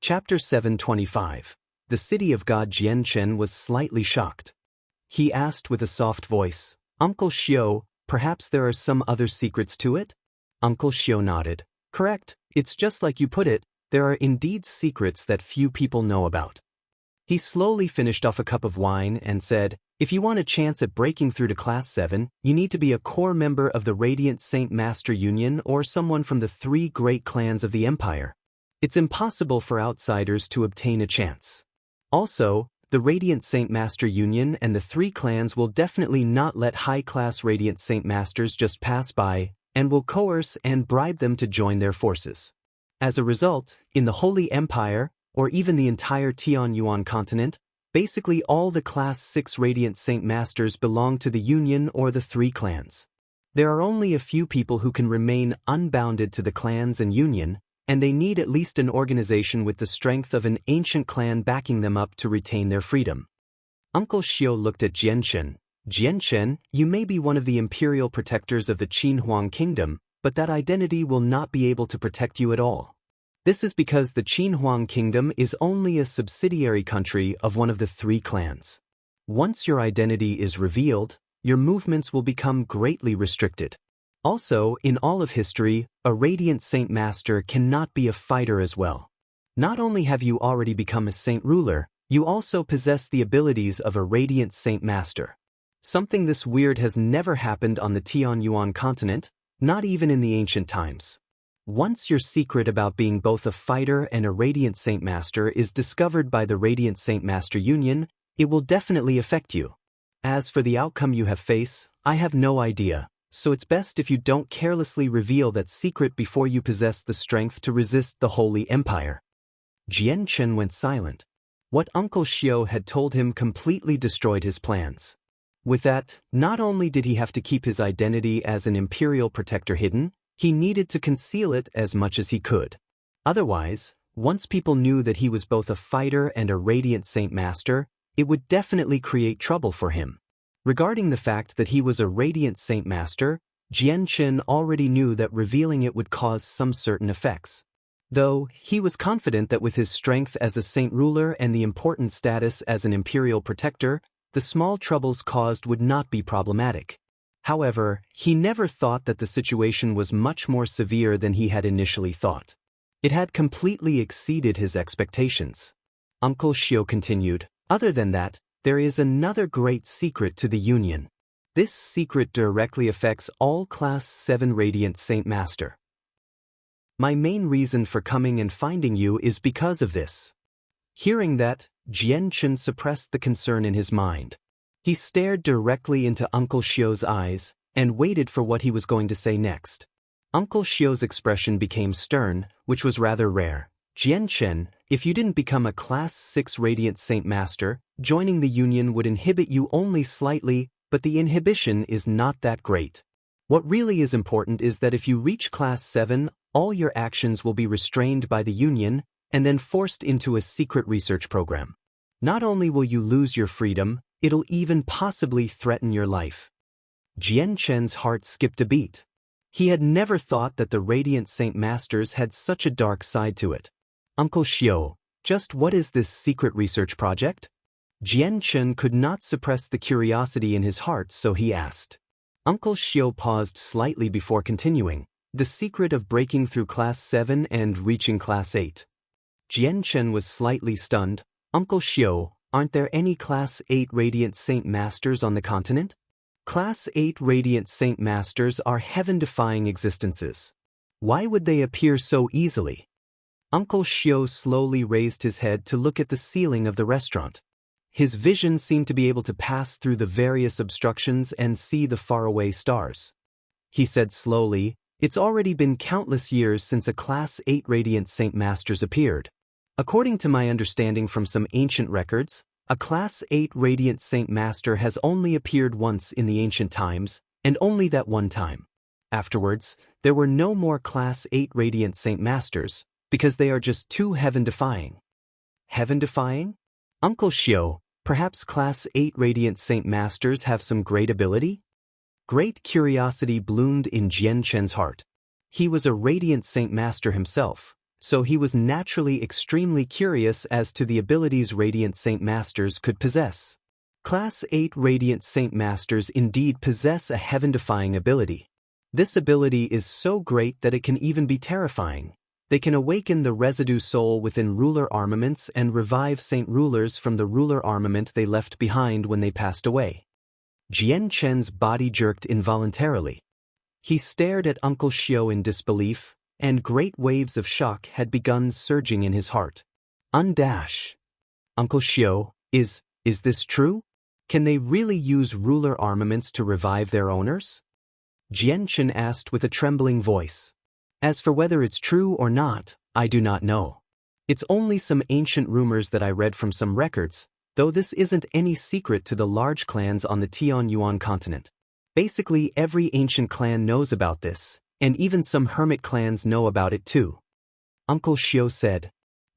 Chapter 725. The City of God. Jianchen was slightly shocked. He asked with a soft voice, "Uncle Xiu, perhaps there are some other secrets to it?" Uncle Xiu nodded. "Correct, it's just like you put it, there are indeed secrets that few people know about." He slowly finished off a cup of wine and said, "If you want a chance at breaking through to Class 7, you need to be a core member of the Radiant Saint Master Union or someone from the 3 great clans of the Empire. It's impossible for outsiders to obtain a chance. Also, the Radiant Saint Master Union and the 3 clans will definitely not let high-class Radiant Saint Masters just pass by, and will coerce and bribe them to join their forces. As a result, in the Holy Empire, or even the entire Tianyuan continent, basically all the Class 6 Radiant Saint Masters belong to the Union or the 3 clans. There are only a few people who can remain unbounded to the clans and Union, and they need at least an organization with the strength of an ancient clan backing them up to retain their freedom." Uncle Xiu looked at Jianchen. "Jianchen, you may be one of the imperial protectors of the Qinhuang Kingdom, but that identity will not be able to protect you at all. This is because the Qinhuang Kingdom is only a subsidiary country of one of the 3 clans. Once your identity is revealed, your movements will become greatly restricted. Also, in all of history, a Radiant Saint Master cannot be a fighter as well. Not only have you already become a saint ruler, you also possess the abilities of a radiant saint master. Something this weird has never happened on the Tianyuan continent, not even in the ancient times. Once your secret about being both a fighter and a radiant saint master is discovered by the Radiant Saint Master Union, it will definitely affect you. As for the outcome you have faced, I have no idea, so it's best if you don't carelessly reveal that secret before you possess the strength to resist the Holy Empire. Jian Chen went silent. What Uncle Xiao had told him completely destroyed his plans. With that, not only did he have to keep his identity as an imperial protector hidden, he needed to conceal it as much as he could. Otherwise, once people knew that he was both a fighter and a radiant saint master, it would definitely create trouble for him. Regarding the fact that he was a radiant saint master, Jian Chen already knew that revealing it would cause some certain effects. Though, he was confident that with his strength as a saint ruler and the important status as an imperial protector, the small troubles caused would not be problematic. However, he never thought that the situation was much more severe than he had initially thought. It had completely exceeded his expectations. Uncle Xiao continued, "Other than that, there is another great secret to the Union. This secret directly affects all Class 7 Radiant Saint Master. My main reason for coming and finding you is because of this." Hearing that, Jian Chen suppressed the concern in his mind. He stared directly into Uncle Xiao's eyes and waited for what he was going to say next. Uncle Xiao's expression became stern, which was rather rare. "Jian Chen, if you didn't become a Class 6 Radiant Saint Master, joining the Union would inhibit you only slightly, but the inhibition is not that great. What really is important is that if you reach Class 7, all your actions will be restrained by the Union and then forced into a secret research program. Not only will you lose your freedom, it'll even possibly threaten your life." Jian Chen's heart skipped a beat. He had never thought that the Radiant Saint Masters had such a dark side to it. "Uncle Xiao, just what is this secret research project?" Jian Chen could not suppress the curiosity in his heart, so he asked. Uncle Xiao paused slightly before continuing, "The secret of breaking through Class 7 and reaching Class 8. Jian Chen was slightly stunned. "Uncle Xiao, aren't there any Class 8 Radiant Saint Masters on the continent?" Class 8 Radiant Saint Masters are heaven-defying existences. Why would they appear so easily? Uncle Xiao slowly raised his head to look at the ceiling of the restaurant. His vision seemed to be able to pass through the various obstructions and see the faraway stars. He said slowly, "It's already been countless years since a Class 8 Radiant Saint Masters appeared. According to my understanding from some ancient records, a Class 8 Radiant Saint Master has only appeared once in the ancient times, and only that one time. Afterwards, there were no more Class 8 Radiant Saint Masters, because they are just too heaven-defying." Heaven-defying? Uncle Xiao, perhaps Class 8 Radiant Saint Masters have some great ability? Great curiosity bloomed in Jian Chen's heart. He was a Radiant Saint Master himself, so he was naturally extremely curious as to the abilities Radiant Saint Masters could possess. Class 8 Radiant Saint Masters indeed possess a heaven-defying ability. This ability is so great that it can even be terrifying. They can awaken the residue soul within ruler armaments and revive saint rulers from the ruler armament they left behind when they passed away. Jian Chen's body jerked involuntarily. He stared at Uncle Xiao in disbelief, and great waves of shock had begun surging in his heart. Undash. Uncle Xiao, is this true? Can they really use ruler armaments to revive their owners? Jian Chen asked with a trembling voice. As for whether it's true or not, I do not know. It's only some ancient rumors that I read from some records, though this isn't any secret to the large clans on the Tianyuan continent. Basically, every ancient clan knows about this, and even some hermit clans know about it too. Uncle Xiao said.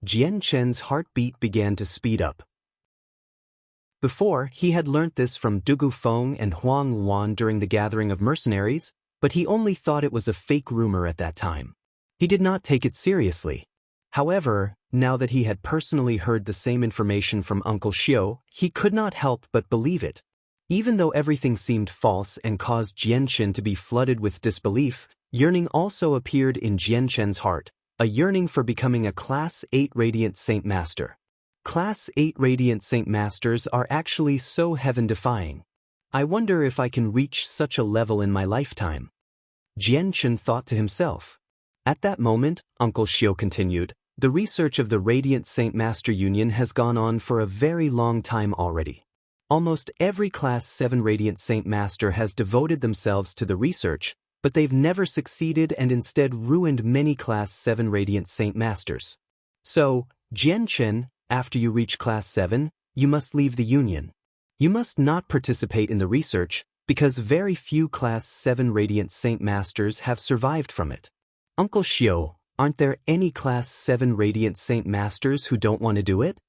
Jian Chen's heartbeat began to speed up. Before, he had learnt this from Dugu Feng and Huang Luan during the gathering of mercenaries, but he only thought it was a fake rumor at that time. He did not take it seriously. However, now that he had personally heard the same information from Uncle Xiao, he could not help but believe it. Even though everything seemed false and caused Jian Chen to be flooded with disbelief, yearning also appeared in Jian Chen's heart. a yearning for becoming a Class 8 Radiant Saint Master. Class 8 Radiant Saint Masters are actually so heaven-defying. I wonder if I can reach such a level in my lifetime. Jianchen thought to himself. At that moment, Uncle Xiao continued, the research of the Radiant Saint Master Union has gone on for a very long time already. Almost every Class 7 Radiant Saint Master has devoted themselves to the research, but they've never succeeded and instead ruined many Class 7 Radiant Saint Masters. So, Jianchen, after you reach Class 7, you must leave the Union. You must not participate in the research, because very few Class 7 Radiant Saint Masters have survived from it. Uncle Xiao, aren't there any Class 7 Radiant Saint Masters who don't want to do it?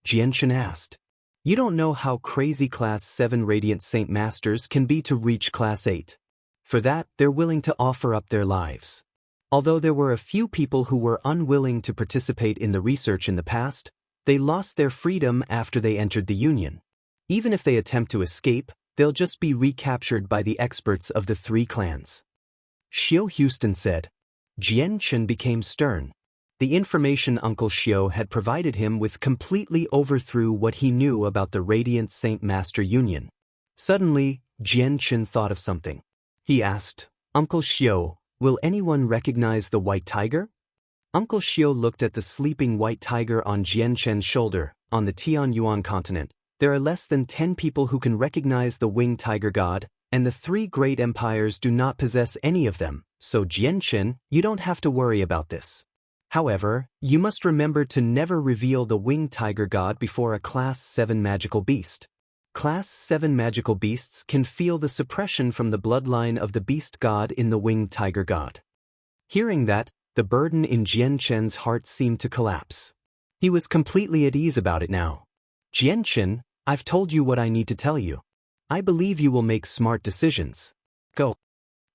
Jianchen asked. You don't know how crazy Class 7 Radiant Saint Masters can be to reach Class 8. For that, they're willing to offer up their lives. Although there were a few people who were unwilling to participate in the research in the past, they lost their freedom after they entered the Union. Even if they attempt to escape, they'll just be recaptured by the experts of the 3 clans. Xiao Houston said. Jianchen became stern. The information Uncle Xiao had provided him with completely overthrew what he knew about the Radiant Saint Master Union. Suddenly, Jianchen thought of something. He asked, Uncle Xiao, will anyone recognize the white tiger? Uncle Xiao looked at the sleeping white tiger on Jianchen's shoulder. On the Tianyuan continent, there are less than 10 people who can recognize the winged tiger god, and the 3 great empires do not possess any of them, so Jianchen, you don't have to worry about this. However, you must remember to never reveal the winged tiger god before a Class 7 magical beast. Class 7 magical beasts can feel the suppression from the bloodline of the beast god in the winged tiger god. Hearing that, the burden in Jianchen's heart seemed to collapse. He was completely at ease about it now. Jianchen, I've told you what I need to tell you. I believe you will make smart decisions. Go.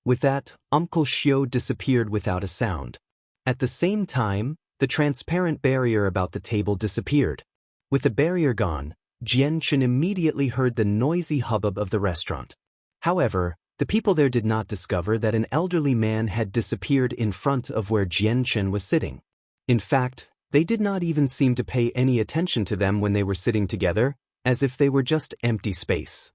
With that, Uncle Xiao disappeared without a sound. At the same time, the transparent barrier about the table disappeared. With the barrier gone, Jianchen immediately heard the noisy hubbub of the restaurant. However, the people there did not discover that an elderly man had disappeared in front of where Jianchen was sitting. In fact, they did not even seem to pay any attention to them when they were sitting together, as if they were just empty space.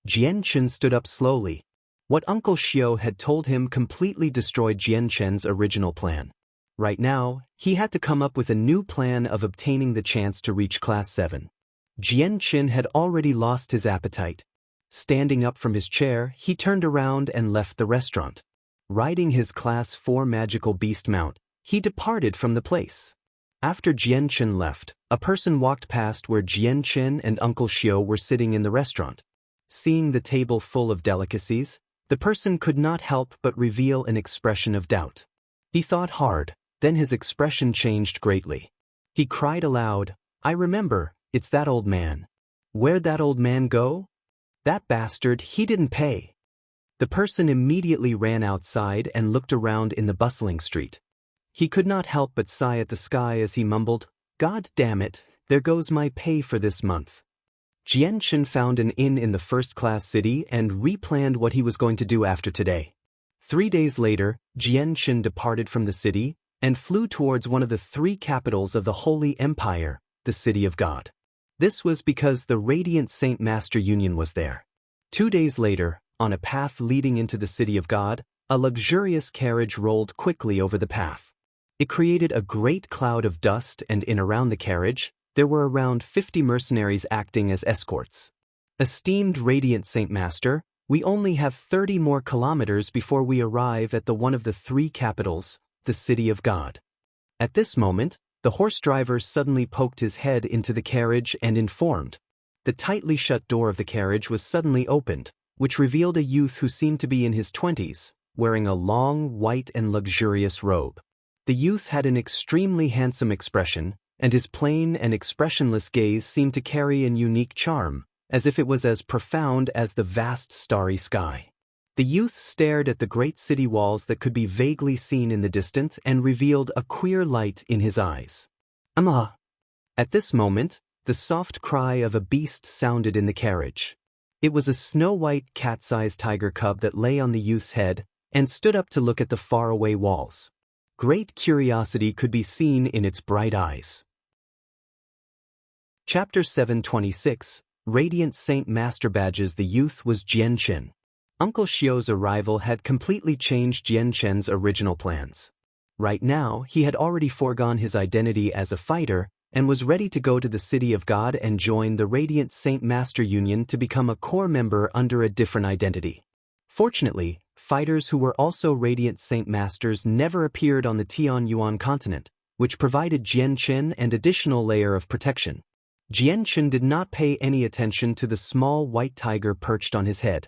Jianchen stood up slowly. What Uncle Xiao had told him completely destroyed Jianchen's original plan. Right now, he had to come up with a new plan of obtaining the chance to reach Class 7. Jianchen had already lost his appetite. Standing up from his chair, he turned around and left the restaurant. Riding his Class 4 magical beast mount, he departed from the place. After Jianchen left, a person walked past where Jianchen and Uncle Xiao were sitting in the restaurant. Seeing the table full of delicacies, the person could not help but reveal an expression of doubt. He thought hard, then his expression changed greatly. He cried aloud, I remember, it's that old man. Where'd that old man go? That bastard, he didn't pay. The person immediately ran outside and looked around in the bustling street. He could not help but sigh at the sky as he mumbled, God damn it, there goes my pay for this month. Jianchen found an inn in the first-class city and replanned what he was going to do after today. 3 days later, Jianchen departed from the city and flew towards one of the 3 capitals of the Holy Empire, the City of God. This was because the Radiant Saint Master Union was there. 2 days later, on a path leading into the City of God, a luxurious carriage rolled quickly over the path. It created a great cloud of dust, and in around the carriage, there were around 50 mercenaries acting as escorts. Esteemed Radiant Saint Master, we only have 30 more kilometers before we arrive at one of the 3 capitals, the City of God. At this moment, the horse driver suddenly poked his head into the carriage and informed. The tightly shut door of the carriage was suddenly opened, which revealed a youth who seemed to be in his 20s, wearing a long, white and luxurious robe. The youth had an extremely handsome expression, and his plain and expressionless gaze seemed to carry an unique charm, as if it was as profound as the vast starry sky. The youth stared at the great city walls that could be vaguely seen in the distance and revealed a queer light in his eyes. At this moment, the soft cry of a beast sounded in the carriage. It was a snow-white cat-sized tiger cub that lay on the youth's head and stood up to look at the faraway walls. Great curiosity could be seen in its bright eyes. Chapter 726, Radiant Saint Master Badges. The youth was Jianchen. Uncle Xiu's arrival had completely changed Jianchen's original plans. Right now, he had already foregone his identity as a fighter and was ready to go to the City of God and join the Radiant Saint Master Union to become a core member under a different identity. Fortunately, fighters who were also Radiant Saint Masters never appeared on the Tianyuan continent, which provided Jianchen an additional layer of protection. Jianchen did not pay any attention to the small white tiger perched on his head.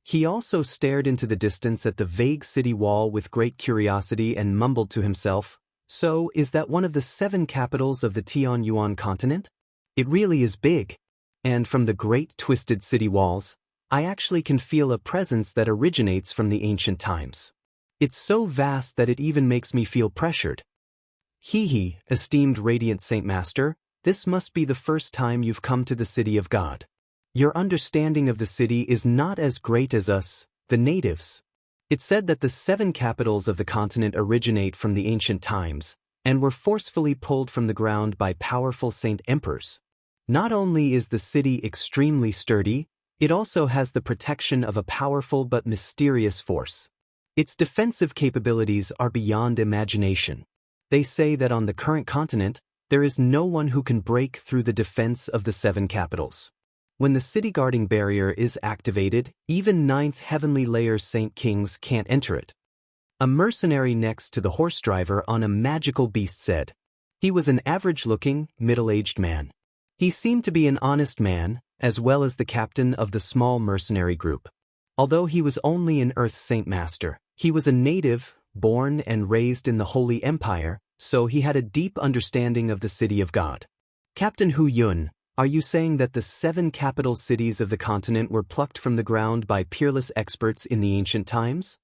He also stared into the distance at the vague city wall with great curiosity and mumbled to himself, "So, is that one of the 7 capitals of the Tianyuan continent? It really is big. And from the great twisted city walls, I actually can feel a presence that originates from the ancient times. It's so vast that it even makes me feel pressured." "Hee, esteemed Radiant Saint Master, this must be the first time you've come to the City of God. Your understanding of the city is not as great as us, the natives. It's said that the 7 capitals of the continent originate from the ancient times and were forcefully pulled from the ground by powerful saint emperors. Not only is the city extremely sturdy, it also has the protection of a powerful but mysterious force. Its defensive capabilities are beyond imagination. They say that on the current continent, there is no one who can break through the defense of the 7 capitals. When the city guarding barrier is activated, even 9th heavenly layer saint kings can't enter it." A mercenary next to the horse driver on a magical beast said. He was an average-looking, middle-aged man. He seemed to be an honest man, as well as the captain of the small mercenary group. Although he was only an Earth Saint Master, he was a native, born and raised in the Holy Empire, so he had a deep understanding of the City of God. "Captain Hu Yun, are you saying that the 7 capital cities of the continent were plucked from the ground by peerless experts in the ancient times?"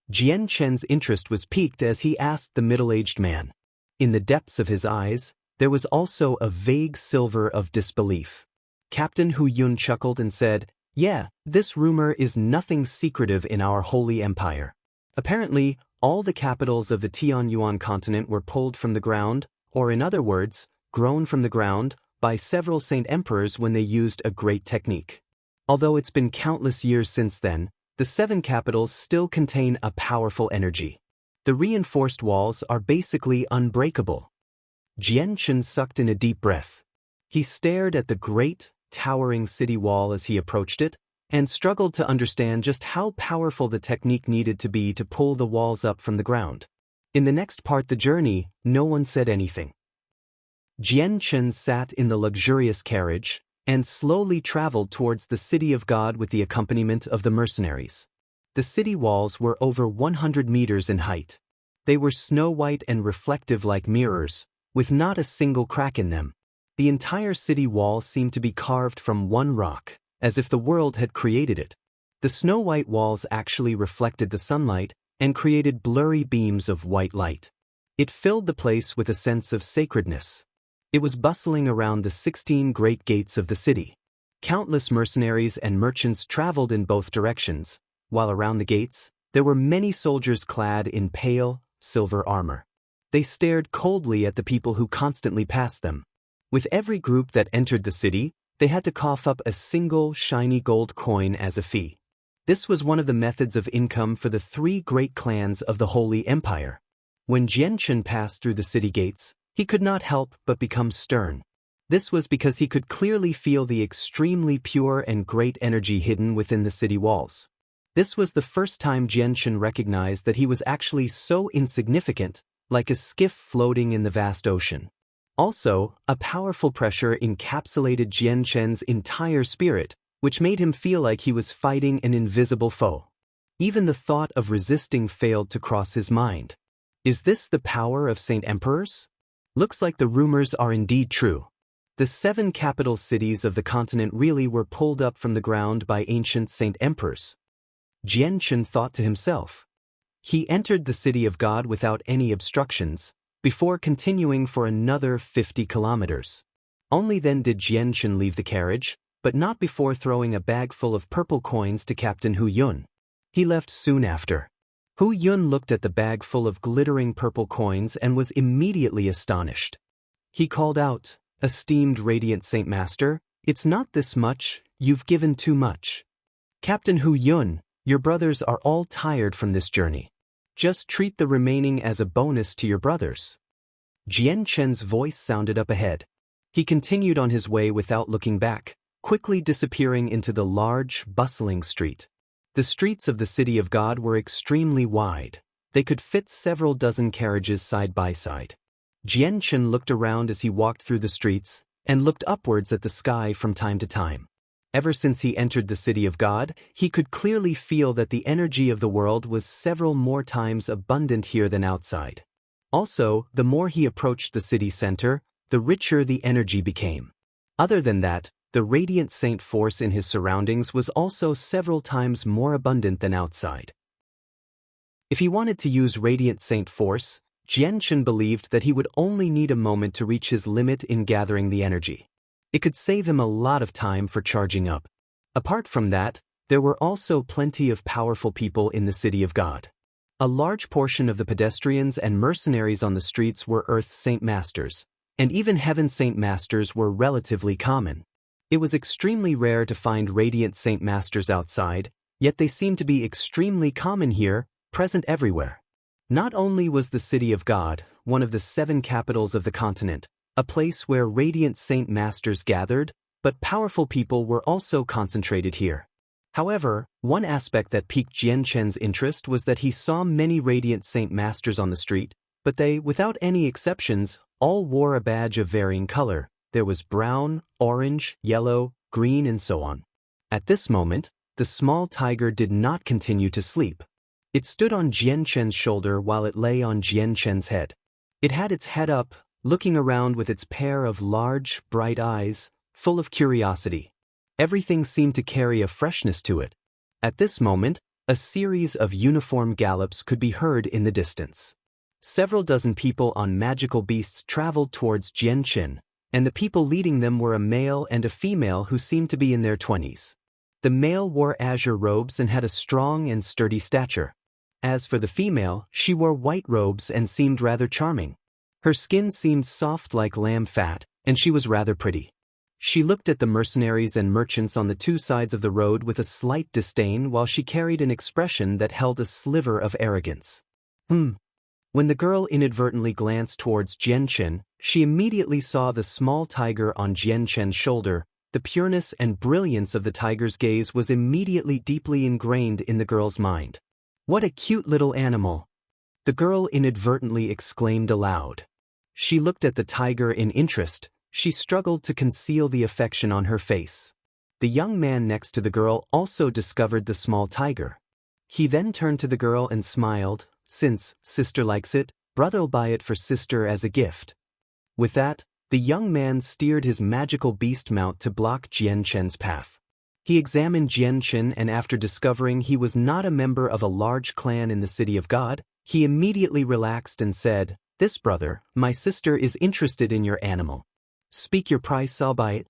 Jianchen's interest was piqued as he asked the middle-aged man. In the depths of his eyes, there was also a vague silver of disbelief. Captain Hu Yun chuckled and said, "Yeah, this rumor is nothing secretive in our Holy Empire. Apparently, all the capitals of the Tianyuan continent were pulled from the ground, or in other words, grown from the ground, by several saint emperors when they used a great technique. Although it's been countless years since then, the 7 capitals still contain a powerful energy. The reinforced walls are basically unbreakable." Jianchen sucked in a deep breath. He stared at the great, towering city wall as he approached it, and struggled to understand just how powerful the technique needed to be to pull the walls up from the ground. In the next part of the journey, no one said anything. Jianchen sat in the luxurious carriage and slowly traveled towards the City of God with the accompaniment of the mercenaries. The city walls were over 100 meters in height. They were snow-white and reflective like mirrors, with not a single crack in them. The entire city wall seemed to be carved from one rock, as if the world had created it. The snow-white walls actually reflected the sunlight and created blurry beams of white light. It filled the place with a sense of sacredness. It was bustling around the 16 great gates of the city. Countless mercenaries and merchants traveled in both directions, while around the gates, there were many soldiers clad in pale, silver armor. They stared coldly at the people who constantly passed them. With every group that entered the city, they had to cough up a single shiny gold coin as a fee. This was one of the methods of income for the 3 great clans of the Holy Empire. When Jianchen passed through the city gates, he could not help but become stern. This was because he could clearly feel the extremely pure and great energy hidden within the city walls. This was the first time Jianchen recognized that he was actually so insignificant, like a skiff floating in the vast ocean. Also, a powerful pressure encapsulated Jianchen's entire spirit, which made him feel like he was fighting an invisible foe. Even the thought of resisting failed to cross his mind. Is this the power of Saint Emperors? Looks like the rumors are indeed true. The 7 capital cities of the continent really were pulled up from the ground by ancient Saint Emperors. Jianchen thought to himself. He entered the City of God without any obstructions, before continuing for another 50 kilometers. Only then did Jianchen leave the carriage, but not before throwing a bag full of purple coins to Captain Hu Yun. He left soon after. Hu Yun looked at the bag full of glittering purple coins and was immediately astonished. He called out, "Esteemed Radiant Saint Master, it's not this much, you've given too much. Captain Hu Yun, your brothers are all tired from this journey. Just treat the remaining as a bonus to your brothers." Jian Chen's voice sounded up ahead. He continued on his way without looking back, quickly disappearing into the large, bustling street. The streets of the City of God were extremely wide. They could fit several dozen carriages side by side. Jian Chen looked around as he walked through the streets, and looked upwards at the sky from time to time. Ever since he entered the City of God, he could clearly feel that the energy of the world was several more times abundant here than outside. Also, the more he approached the city center, the richer the energy became. Other than that, the Radiant Saint force in his surroundings was also several times more abundant than outside. If he wanted to use Radiant Saint force, Jian Chen believed that he would only need a moment to reach his limit in gathering the energy. It could save him a lot of time for charging up. Apart from that, there were also plenty of powerful people in the City of God. A large portion of the pedestrians and mercenaries on the streets were Earth Saint Masters, and even Heaven Saint Masters were relatively common. It was extremely rare to find Radiant Saint Masters outside, yet they seemed to be extremely common here, present everywhere. Not only was the City of God, one of the 7 capitals of the continent, a place where Radiant Saint Masters gathered, but powerful people were also concentrated here. However, one aspect that piqued Jian Chen's interest was that he saw many Radiant Saint Masters on the street, but they, without any exceptions, all wore a badge of varying color. There was brown, orange, yellow, green, and so on. At this moment, the small tiger did not continue to sleep. It stood on Jian Chen's shoulder while it lay on Jian Chen's head. It had its head up, looking around with its pair of large, bright eyes, full of curiosity. Everything seemed to carry a freshness to it. At this moment, a series of uniform gallops could be heard in the distance. Several dozen people on magical beasts traveled towards Jian Chen, and the people leading them were a male and a female who seemed to be in their 20s. The male wore azure robes and had a strong and sturdy stature. As for the female, she wore white robes and seemed rather charming. Her skin seemed soft like lamb fat, and she was rather pretty. She looked at the mercenaries and merchants on the 2 sides of the road with a slight disdain while she carried an expression that held a sliver of arrogance. When the girl inadvertently glanced towards Jian Chen, she immediately saw the small tiger on Jian Chen's shoulder. The pureness and brilliance of the tiger's gaze was immediately deeply ingrained in the girl's mind. "What a cute little animal!" the girl inadvertently exclaimed aloud. She looked at the tiger in interest. She struggled to conceal the affection on her face. The young man next to the girl also discovered the small tiger. He then turned to the girl and smiled. "Since sister likes it, brother'll buy it for sister as a gift." With that, the young man steered his magical beast mount to block Jian Chen's path. He examined Jian Chen, and after discovering he was not a member of a large clan in the City of God, he immediately relaxed and said, "This brother, my sister is interested in your animal. Speak your price, I'll buy it."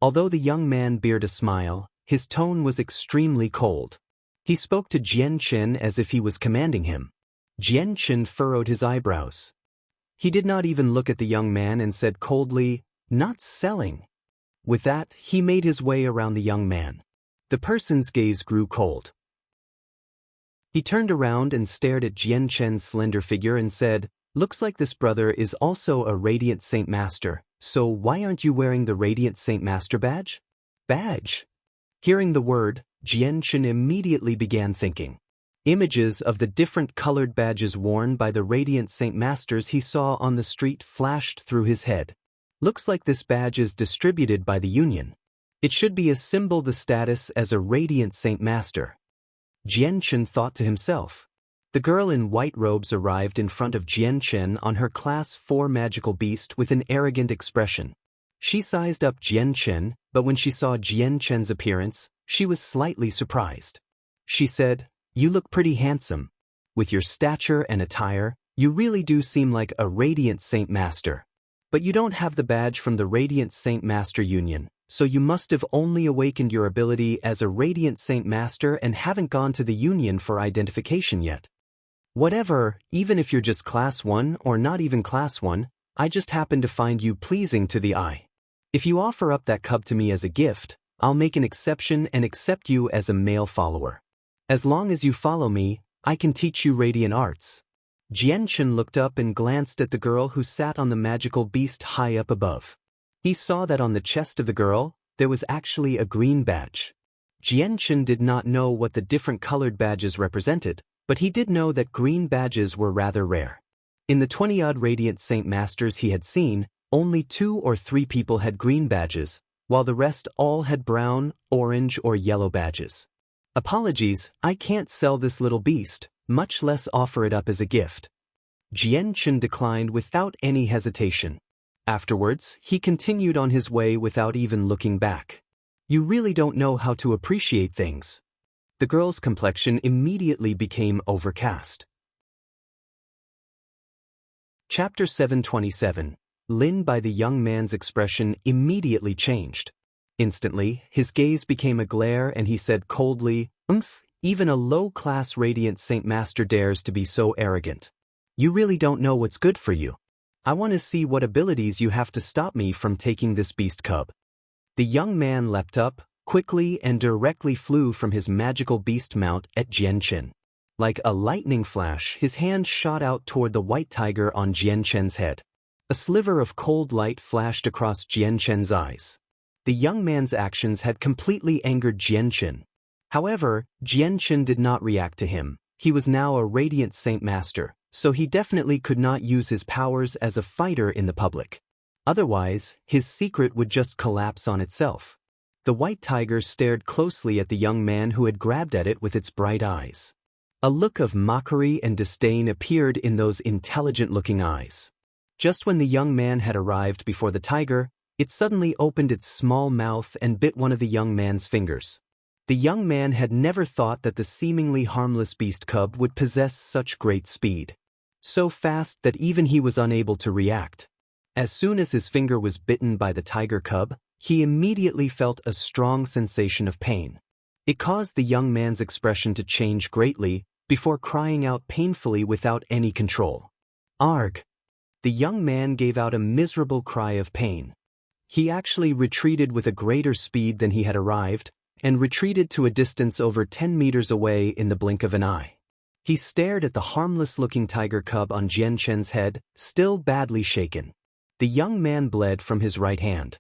Although the young man bared a smile, his tone was extremely cold. He spoke to Jian Chen as if he was commanding him. Jian Chen furrowed his eyebrows. He did not even look at the young man and said coldly, "Not selling." With that, he made his way around the young man. The person's gaze grew cold. He turned around and stared at Jian Chen's slender figure and said, "Looks like this brother is also a Radiant Saint Master, so why aren't you wearing the Radiant Saint Master badge?" Badge? Hearing the word, Jian Chen immediately began thinking. Images of the different colored badges worn by the Radiant Saint Masters he saw on the street flashed through his head. Looks like this badge is distributed by the Union. It should be a symbol the status as a Radiant Saint Master. Jian Chen thought to himself. The girl in white robes arrived in front of Jian Chen on her Class 4 magical beast with an arrogant expression. She sized up Jian Chen, but when she saw Jian Chen's appearance, she was slightly surprised. She said, "You look pretty handsome. With your stature and attire, you really do seem like a Radiant Saint Master. But you don't have the badge from the Radiant Saint Master Union, so you must have only awakened your ability as a Radiant Saint Master and haven't gone to the Union for identification yet. Whatever, even if you're just class 1 or not even class 1, I just happen to find you pleasing to the eye. If you offer up that cub to me as a gift, I'll make an exception and accept you as a male follower. As long as you follow me, I can teach you radiant arts. Jianchen looked up and glanced at the girl who sat on the magical beast high up above. He saw that on the chest of the girl, there was actually a green badge. Jianchen did not know what the different colored badges represented, but he did know that green badges were rather rare. In the 20-odd Radiant Saint Masters he had seen, only 2 or 3 people had green badges, while the rest all had brown, orange, or yellow badges. Apologies, I can't sell this little beast, much less offer it up as a gift. Jianchen declined without any hesitation. Afterwards, he continued on his way without even looking back. You really don't know how to appreciate things. The girl's complexion immediately became overcast. Chapter 727. Lin. By the young man's expression immediately changed. Instantly, his gaze became a glare and he said coldly, even a low-class Radiant Saint Master dares to be so arrogant. You really don't know what's good for you. I want to see what abilities you have to stop me from taking this beast cub. The young man leapt up, quickly and directly flew from his magical beast mount at Jianchen. Like a lightning flash, his hand shot out toward the white tiger on Jianchen's head. A sliver of cold light flashed across Jianchen's eyes. The young man's actions had completely angered Jianchen. However, Jianchen did not react to him. He was now a Radiant Saint Master, so he definitely could not use his powers as a fighter in the public. Otherwise, his secret would just collapse on itself. The white tiger stared closely at the young man who had grabbed at it with its bright eyes. A look of mockery and disdain appeared in those intelligent-looking eyes. Just when the young man had arrived before the tiger, it suddenly opened its small mouth and bit one of the young man's fingers. The young man had never thought that the seemingly harmless beast cub would possess such great speed. So fast that even he was unable to react. As soon as his finger was bitten by the tiger cub, he immediately felt a strong sensation of pain. It caused the young man's expression to change greatly, before crying out painfully without any control. Arg! The young man gave out a miserable cry of pain. He actually retreated with a greater speed than he had arrived, and retreated to a distance over 10 meters away in the blink of an eye. He stared at the harmless-looking tiger cub on Jianchen's head, still badly shaken. The young man bled from his right hand.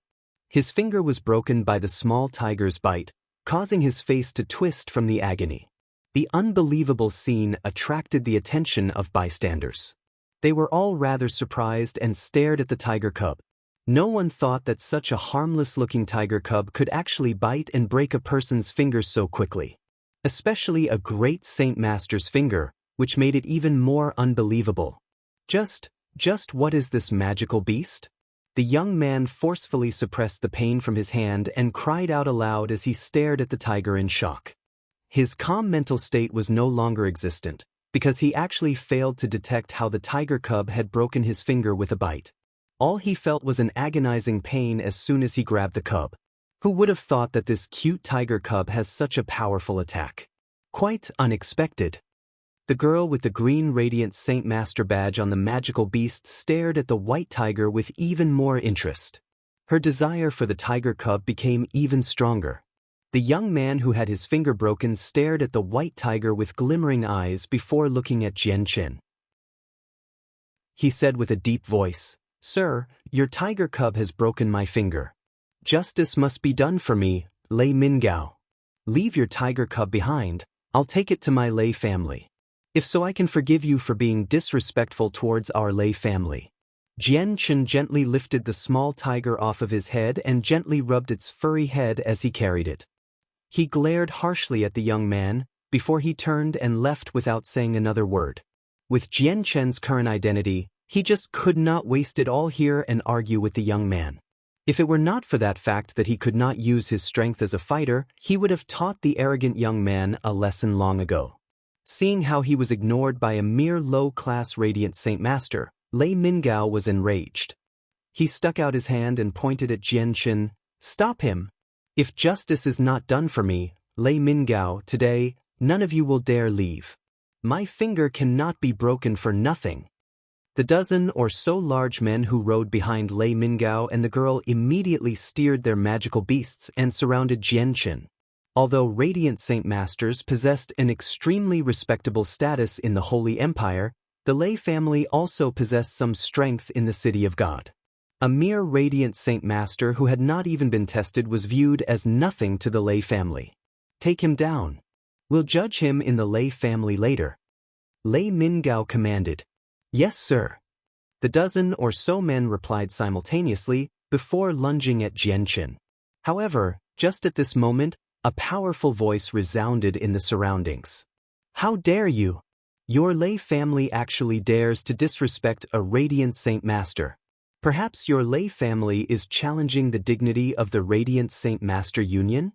His finger was broken by the small tiger's bite, causing his face to twist from the agony. The unbelievable scene attracted the attention of bystanders. They were all rather surprised and stared at the tiger cub. No one thought that such a harmless-looking tiger cub could actually bite and break a person's fingers so quickly. Especially a great Saint Master's finger, which made it even more unbelievable. Just what is this magical beast? The young man forcefully suppressed the pain from his hand and cried out aloud as he stared at the tiger in shock. His calm mental state was no longer existent, because he actually failed to detect how the tiger cub had broken his finger with a bite. All he felt was an agonizing pain as soon as he grabbed the cub. Who would have thought that this cute tiger cub has such a powerful attack? Quite unexpected. The girl with the green Radiant Saint Master badge on the magical beast stared at the white tiger with even more interest. Her desire for the tiger cub became even stronger. The young man who had his finger broken stared at the white tiger with glimmering eyes before looking at Jianchen. He said with a deep voice, "Sir, your tiger cub has broken my finger. Justice must be done for me, Lei Mingao. Leave your tiger cub behind, I'll take it to my Lei family. If so, I can forgive you for being disrespectful towards our Lei family." Jianchen gently lifted the small tiger off of his head and gently rubbed its furry head as he carried it. He glared harshly at the young man, before he turned and left without saying another word. With Jianchen's current identity, he just could not waste it all here and argue with the young man. If it were not for that fact that he could not use his strength as a fighter, he would have taught the arrogant young man a lesson long ago. Seeing how he was ignored by a mere low-class Radiant Saint Master, Lei Mingao was enraged. He stuck out his hand and pointed at Jianchen. "Stop him! If justice is not done for me, Lei Mingao, today, none of you will dare leave." My finger cannot be broken for nothing. The dozen or so large men who rode behind Lei Mingao and the girl immediately steered their magical beasts and surrounded Jianqin. Although Radiant Saint Masters possessed an extremely respectable status in the Holy Empire, the Lei family also possessed some strength in the City of God. A mere Radiant Saint Master who had not even been tested was viewed as nothing to the Lei family. Take him down. We'll judge him in the Lei family later. Lei Mingao commanded. Yes, sir. The dozen or so men replied simultaneously before lunging at Jianqin. However, just at this moment, a powerful voice resounded in the surroundings. How dare you? Your Lei family actually dares to disrespect a Radiant Saint Master. Perhaps your Lei family is challenging the dignity of the Radiant Saint Master Union?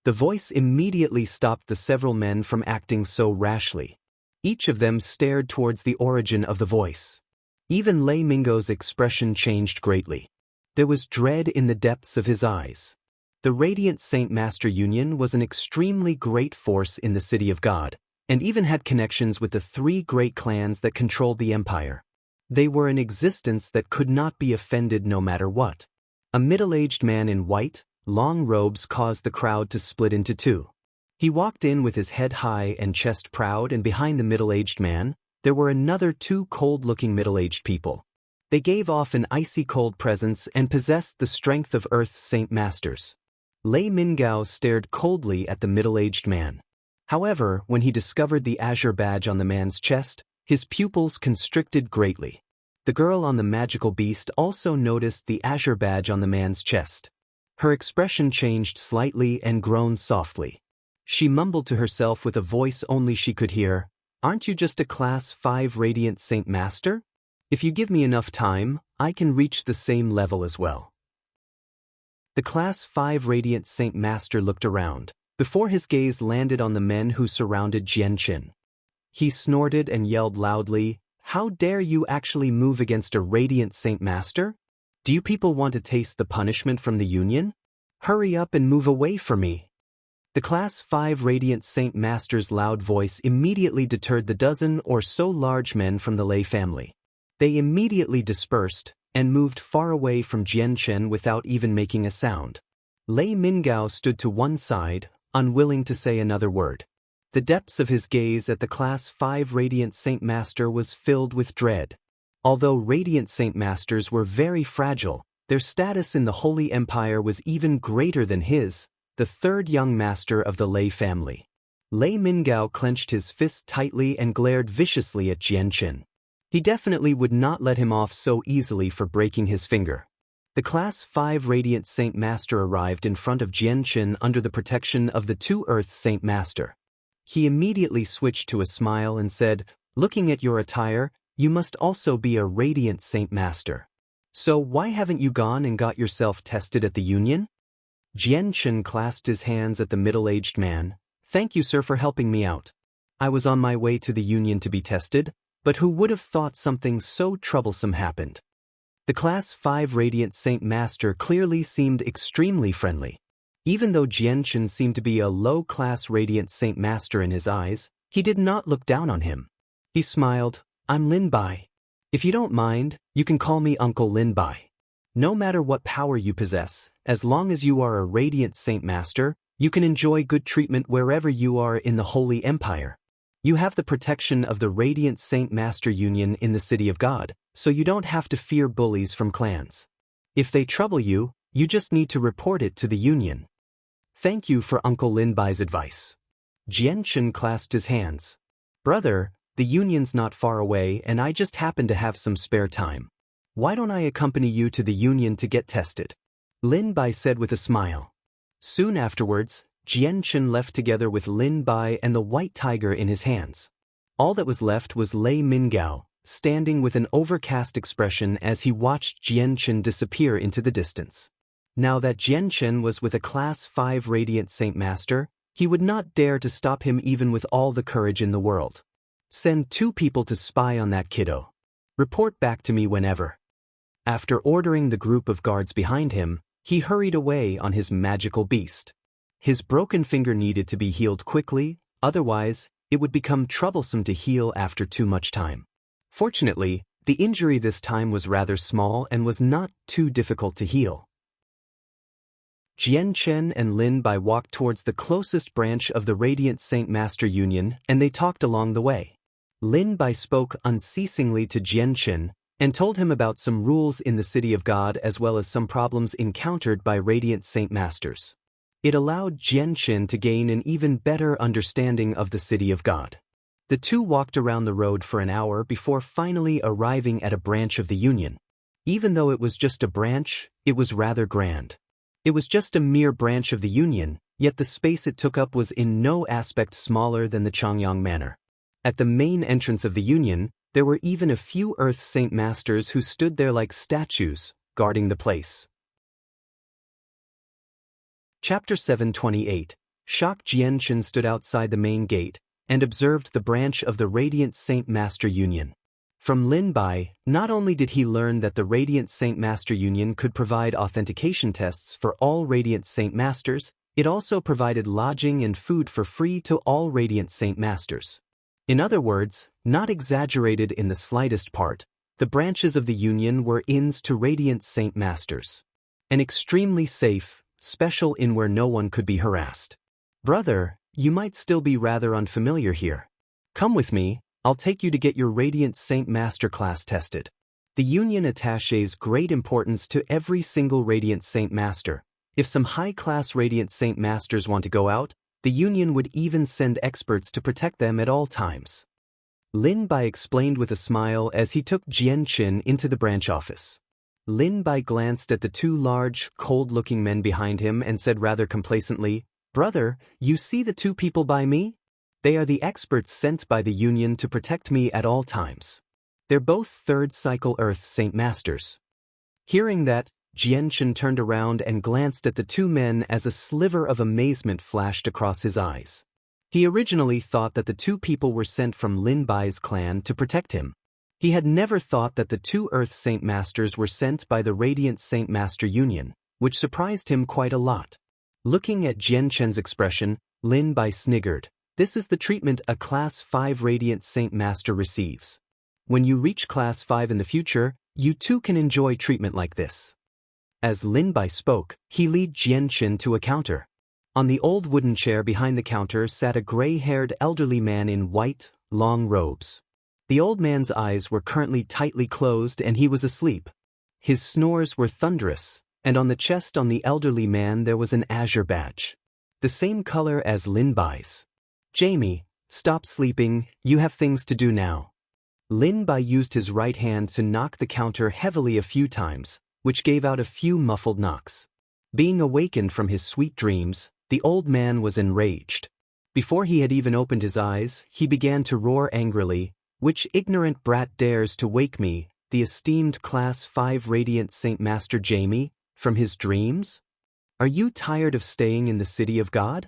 The voice immediately stopped the several men from acting so rashly. Each of them stared towards the origin of the voice. Even Lei Mingo's expression changed greatly. There was dread in the depths of his eyes. The Radiant Saint Master Union was an extremely great force in the City of God, and even had connections with the three great clans that controlled the empire. They were an existence that could not be offended no matter what. A middle-aged man in white, long robes caused the crowd to split into two. He walked in with his head high and chest proud, and behind the middle-aged man, there were another two cold-looking middle-aged people. They gave off an icy cold presence and possessed the strength of Earth's Saint Masters. Lei Mingao stared coldly at the middle-aged man. However, when he discovered the azure badge on the man's chest, his pupils constricted greatly. The girl on the magical beast also noticed the azure badge on the man's chest. Her expression changed slightly and groaned softly. She mumbled to herself with a voice only she could hear, "Aren't you just a Class 5 Radiant Saint Master? If you give me enough time, I can reach the same level as well." The Class 5 Radiant Saint Master looked around, before his gaze landed on the men who surrounded Jianqin. He snorted and yelled loudly, "How dare you actually move against a Radiant Saint Master? Do you people want to taste the punishment from the Union? Hurry up and move away from me." The Class 5 Radiant Saint Master's loud voice immediately deterred the dozen or so large men from the Lei family. They immediately dispersed and moved far away from Jianqin without even making a sound. Lei Mingao stood to one side, unwilling to say another word. The depths of his gaze at the Class 5 Radiant Saint Master was filled with dread. Although Radiant Saint Masters were very fragile, their status in the Holy Empire was even greater than his, the third young master of the Lei family. Lei Mingao clenched his fist tightly and glared viciously at Jianqin. He definitely would not let him off so easily for breaking his finger. The Class 5 Radiant Saint Master arrived in front of Jianqin under the protection of the two Earth Saint Master. He immediately switched to a smile and said, "Looking at your attire, you must also be a Radiant Saint Master. So why haven't you gone and got yourself tested at the Union?" Jianqin clasped his hands at the middle-aged man. "Thank you, sir, for helping me out. I was on my way to the Union to be tested, but who would have thought something so troublesome happened?" The Class 5 Radiant Saint Master clearly seemed extremely friendly. Even though Jianqin seemed to be a low-class Radiant Saint Master in his eyes, he did not look down on him. He smiled, "I'm Lin Bai. If you don't mind, you can call me Uncle Lin Bai. No matter what power you possess, as long as you are a Radiant Saint Master, you can enjoy good treatment wherever you are in the Holy Empire. You have the protection of the Radiant Saint Master Union in the City of God, so you don't have to fear bullies from clans. If they trouble you, you just need to report it to the Union." "Thank you for Uncle Lin Bai's advice." Jianqin clasped his hands. "Brother, the Union's not far away and I just happen to have some spare time. Why don't I accompany you to the Union to get tested?" Lin Bai said with a smile. Soon afterwards, Jianqin left together with Lin Bai and the white tiger in his hands. All that was left was Lei Mingao, standing with an overcast expression as he watched Jianqin disappear into the distance. Now that Jianqin was with a Class 5 Radiant Saint Master, he would not dare to stop him even with all the courage in the world. "Send 2 people to spy on that kiddo. Report back to me whenever." After ordering the group of guards behind him, he hurried away on his magical beast. His broken finger needed to be healed quickly, otherwise, it would become troublesome to heal after too much time. Fortunately, the injury this time was rather small and was not too difficult to heal. Jian Chen and Lin Bai walked towards the closest branch of the Radiant Saint Master Union, and they talked along the way. Lin Bai spoke unceasingly to Jian Chen and told him about some rules in the City of God as well as some problems encountered by Radiant Saint Masters. It allowed Jian Chen to gain an even better understanding of the City of God. The two walked around the road for an hour before finally arriving at a branch of the Union. Even though it was just a branch, it was rather grand. It was just a mere branch of the Union, yet the space it took up was in no aspect smaller than the Changyang Manor. At the main entrance of the Union, there were even a few Earth Saint Masters who stood there like statues, guarding the place. Chapter 728. Shocked Jian Chen stood outside the main gate and observed the branch of the Radiant Saint Master Union. From Lin Bai, not only did he learn that the Radiant Saint Master Union could provide authentication tests for all Radiant Saint Masters, it also provided lodging and food for free to all Radiant Saint Masters. In other words, not exaggerated in the slightest part, the branches of the Union were inns to Radiant Saint Masters. And extremely safe, special in where no one could be harassed. Brother, you might still be rather unfamiliar here. Come with me, I'll take you to get your Radiant Saint Master class tested. The Union attaches great importance to every single Radiant Saint Master. If some high-class Radiant Saint Masters want to go out, the Union would even send experts to protect them at all times. Lin Bai explained with a smile as he took Jian Chen into the branch office. Lin Bai glanced at the two large, cold-looking men behind him and said rather complacently, "Brother, you see the two people by me? They are the experts sent by the Union to protect me at all times. They're both third cycle Earth Saint Masters." Hearing that, Jian Chen turned around and glanced at the two men as a sliver of amazement flashed across his eyes. He originally thought that the two people were sent from Lin Bai's clan to protect him. He had never thought that the two Earth Saint Masters were sent by the Radiant Saint Master Union, which surprised him quite a lot. Looking at Jian Chen's expression, Lin Bai sniggered. This is the treatment a Class 5 Radiant Saint Master receives. When you reach Class 5 in the future, you too can enjoy treatment like this. As Lin Bai spoke, he led Jian Chen to a counter. On the old wooden chair behind the counter sat a gray-haired elderly man in white, long robes. The old man's eyes were currently tightly closed and he was asleep. His snores were thunderous, and on the chest on the elderly man there was an azure badge. The same color as Lin Bai's. "Jamie, stop sleeping, you have things to do now." Lin Bai used his right hand to knock the counter heavily a few times, which gave out a few muffled knocks. Being awakened from his sweet dreams, the old man was enraged. Before he had even opened his eyes, he began to roar angrily, "Which ignorant brat dares to wake me, the esteemed Class 5 Radiant Saint Master Jamie, from his dreams? Are you tired of staying in the City of God?"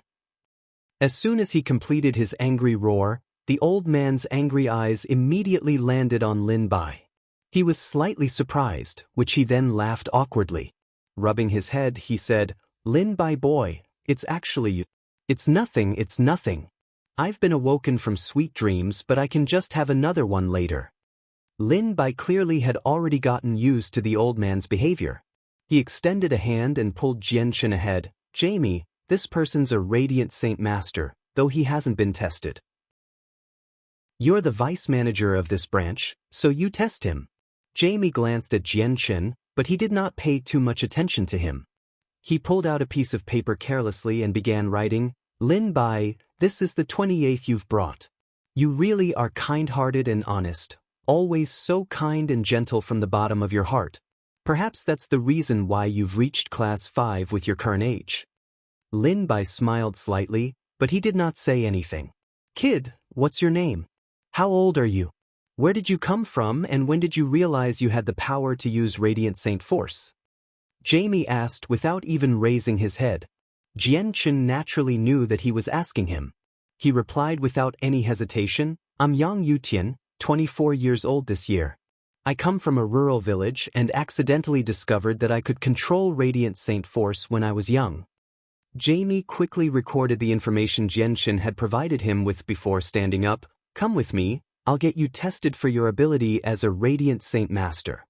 As soon as he completed his angry roar, the old man's angry eyes immediately landed on Lin Bai. He was slightly surprised, which he then laughed awkwardly. Rubbing his head, he said, "Lin Bai boy, it's actually you. It's nothing, it's nothing. I've been awoken from sweet dreams, but I can just have another one later." Lin Bai clearly had already gotten used to the old man's behavior. He extended a hand and pulled Jian Chen ahead. "Jamie, this person's a Radiant Saint Master, though he hasn't been tested. You're the vice manager of this branch, so you test him." Jamie glanced at Jian Chen, but he did not pay too much attention to him. He pulled out a piece of paper carelessly and began writing, "Lin Bai, this is the 28th you've brought. You really are kind-hearted and honest, always so kind and gentle from the bottom of your heart. Perhaps that's the reason why you've reached Class 5 with your current age." Lin Bai smiled slightly, but he did not say anything. "Kid, what's your name? How old are you? Where did you come from and when did you realize you had the power to use Radiant Saint Force?" Jamie asked without even raising his head. Jian Chen naturally knew that he was asking him. He replied without any hesitation, "I'm Yang Yutian, 24 years old this year. I come from a rural village and accidentally discovered that I could control Radiant Saint Force when I was young." Jamie quickly recorded the information Jianchen had provided him with before standing up. "Come with me, I'll get you tested for your ability as a Radiant Saint Master."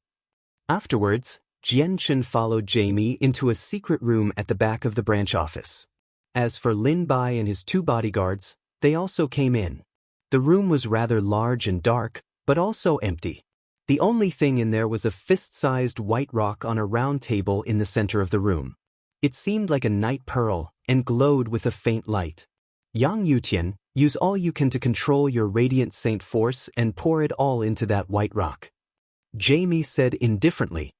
Afterwards, Jianchen followed Jamie into a secret room at the back of the branch office. As for Lin Bai and his 2 bodyguards, they also came in. The room was rather large and dark, but also empty. The only thing in there was a fist-sized white rock on a round table in the center of the room. It seemed like a night pearl and glowed with a faint light. "Yang Yutian, use all you can to control your Radiant Saint force and pour it all into that white rock," Jamie said indifferently.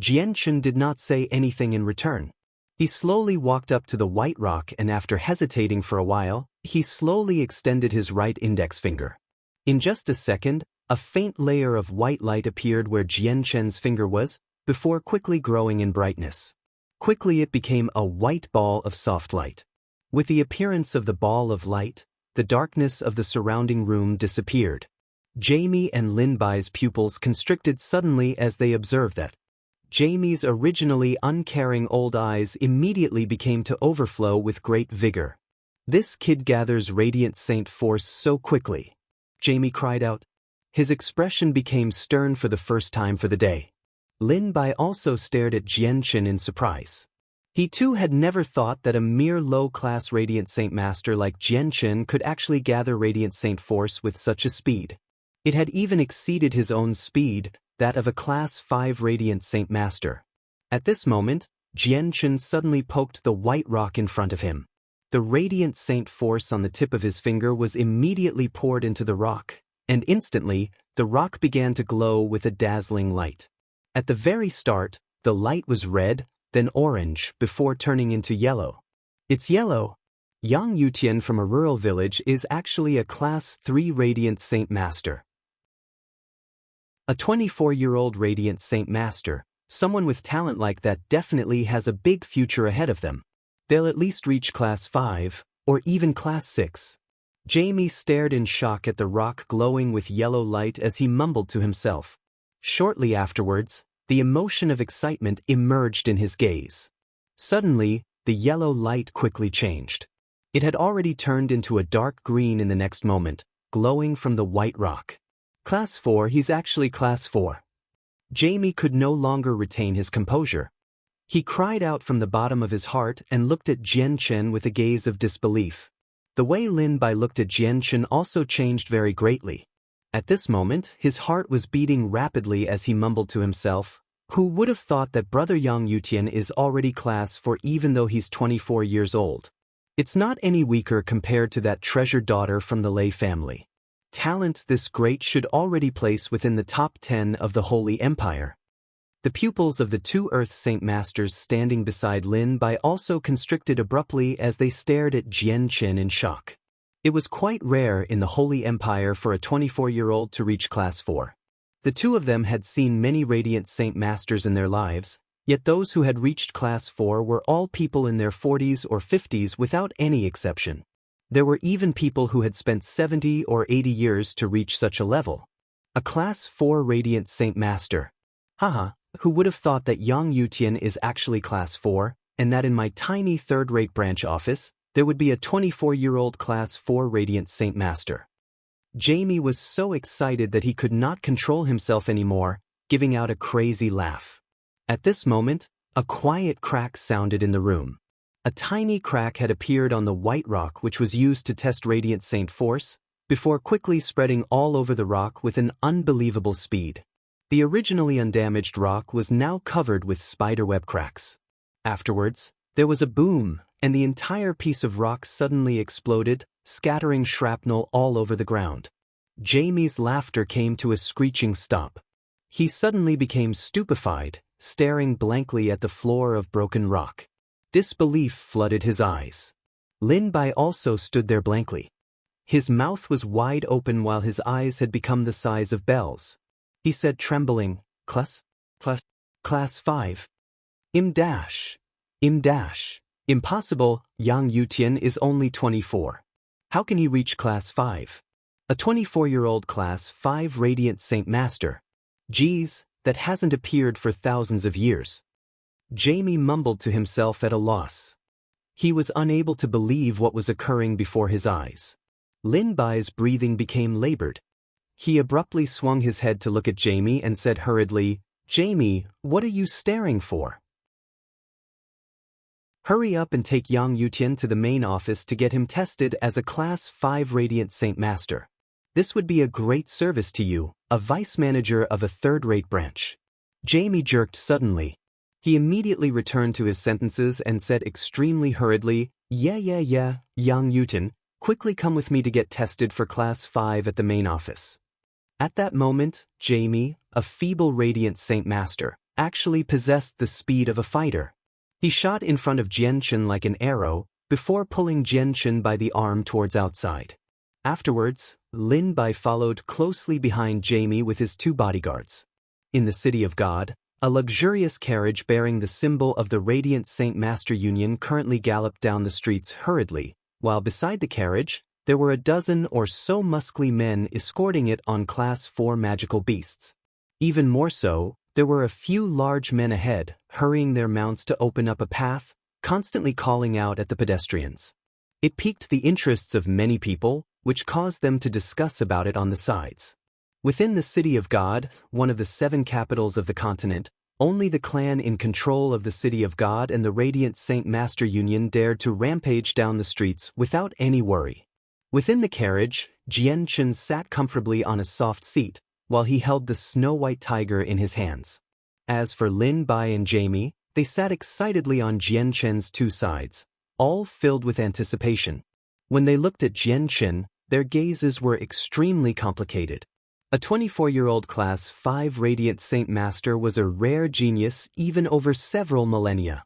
Jianchen did not say anything in return. He slowly walked up to the white rock and after hesitating for a while, he slowly extended his right index finger. In just a second, a faint layer of white light appeared where Jianchen's finger was, before quickly growing in brightness. Quickly it became a white ball of soft light. With the appearance of the ball of light, the darkness of the surrounding room disappeared. Jamie and Lin Bai's pupils constricted suddenly as they observed that. Jamie's originally uncaring old eyes immediately became to overflow with great vigor. "This kid gathers Radiant Saint force so quickly," Jamie cried out. His expression became stern for the first time for the day. Lin Bai also stared at Jianchen in surprise. He too had never thought that a mere low-class Radiant Saint Master like Jianchen could actually gather Radiant Saint force with such a speed. It had even exceeded his own speed, that of a Class 5 Radiant Saint Master. At this moment, Jianchen suddenly poked the white rock in front of him. The Radiant Saint force on the tip of his finger was immediately poured into the rock, and instantly, the rock began to glow with a dazzling light. At the very start, the light was red, then orange, before turning into yellow. "It's yellow." Yang Yutian from a rural village is actually a Class 3 Radiant Saint Master. A 24-year-old Radiant Saint Master, someone with talent like that definitely has a big future ahead of them. They'll at least reach Class 5, or even Class 6. Jamie stared in shock at the rock glowing with yellow light as he mumbled to himself. Shortly afterwards, the emotion of excitement emerged in his gaze. Suddenly, the yellow light quickly changed. It had already turned into a dark green in the next moment, glowing from the white rock. "Class 4, he's actually Class 4. Jamie could no longer retain his composure. He cried out from the bottom of his heart and looked at Jianchen with a gaze of disbelief. The way Lin Bai looked at Jianchen also changed very greatly. At this moment, his heart was beating rapidly as he mumbled to himself, "Who would have thought that Brother Yang Yutian is already Class 4 even though he's 24 years old? It's not any weaker compared to that treasured daughter from the Lei family. Talent this great should already place within the top 10 of the Holy Empire." The pupils of the 2 Earth Saint Masters standing beside Lin Bai also constricted abruptly as they stared at Jianchen in shock. It was quite rare in the Holy Empire for a 24-year-old to reach Class 4. The 2 of them had seen many Radiant Saint Masters in their lives, yet those who had reached Class 4 were all people in their 40s or 50s without any exception. There were even people who had spent 70 or 80 years to reach such a level. A Class 4 Radiant Saint Master. Haha, who would have thought that Yang Yutian is actually Class 4, and that in my tiny third-rate branch office, there would be a 24-year-old Class 4 Radiant Saint Master. Jamie was so excited that he could not control himself anymore, giving out a crazy laugh. At this moment, a quiet crack sounded in the room. A tiny crack had appeared on the white rock which was used to test Radiant Saint force, before quickly spreading all over the rock with an unbelievable speed. The originally undamaged rock was now covered with spiderweb cracks. Afterwards, there was a boom, and the entire piece of rock suddenly exploded, scattering shrapnel all over the ground. Jamie's laughter came to a screeching stop. He suddenly became stupefied, staring blankly at the floor of broken rock. Disbelief flooded his eyes. Lin Bai also stood there blankly. His mouth was wide open while his eyes had become the size of bells. He said trembling, Class 5. Impossible, Yang Yutian is only 24. How can he reach Class 5? A 24-year-old Class 5 Radiant Saint Master. Geez, that hasn't appeared for thousands of years. Jamie mumbled to himself at a loss. He was unable to believe what was occurring before his eyes. Lin Bai's breathing became labored. He abruptly swung his head to look at Jamie and said hurriedly, "Jamie, what are you staring for? Hurry up and take Yang Yutian to the main office to get him tested as a Class 5 Radiant Saint Master. This would be a great service to you, a vice manager of a third-rate branch." Jamie jerked suddenly. He immediately returned to his sentences and said extremely hurriedly, Yeah, Yang Yutian, quickly come with me to get tested for Class 5 at the main office." At that moment, Jamie, a feeble Radiant Saint Master, actually possessed the speed of a fighter. He shot in front of Jianchen like an arrow, before pulling Jianchen by the arm towards outside. Afterwards, Lin Bai followed closely behind Jamie with his 2 bodyguards. In the City of God, a luxurious carriage bearing the symbol of the Radiant Saint Master Union currently galloped down the streets hurriedly, while beside the carriage, there were a dozen or so muscly men escorting it on Class 4 magical beasts. Even more so, there were a few large men ahead, hurrying their mounts to open up a path, constantly calling out at the pedestrians. It piqued the interests of many people, which caused them to discuss about it on the sides. Within the City of God, one of the 7 capitals of the continent, only the clan in control of the City of God and the Radiant Saint Master Union dared to rampage down the streets without any worry. Within the carriage, Jianchen sat comfortably on a soft seat, while he held the snow-white tiger in his hands. As for Lin Bai and Jamie, they sat excitedly on Jianchen's 2 sides, all filled with anticipation. When they looked at Jianchen, their gazes were extremely complicated. A 24-year-old Class 5 Radiant Saint Master was a rare genius even over several millennia.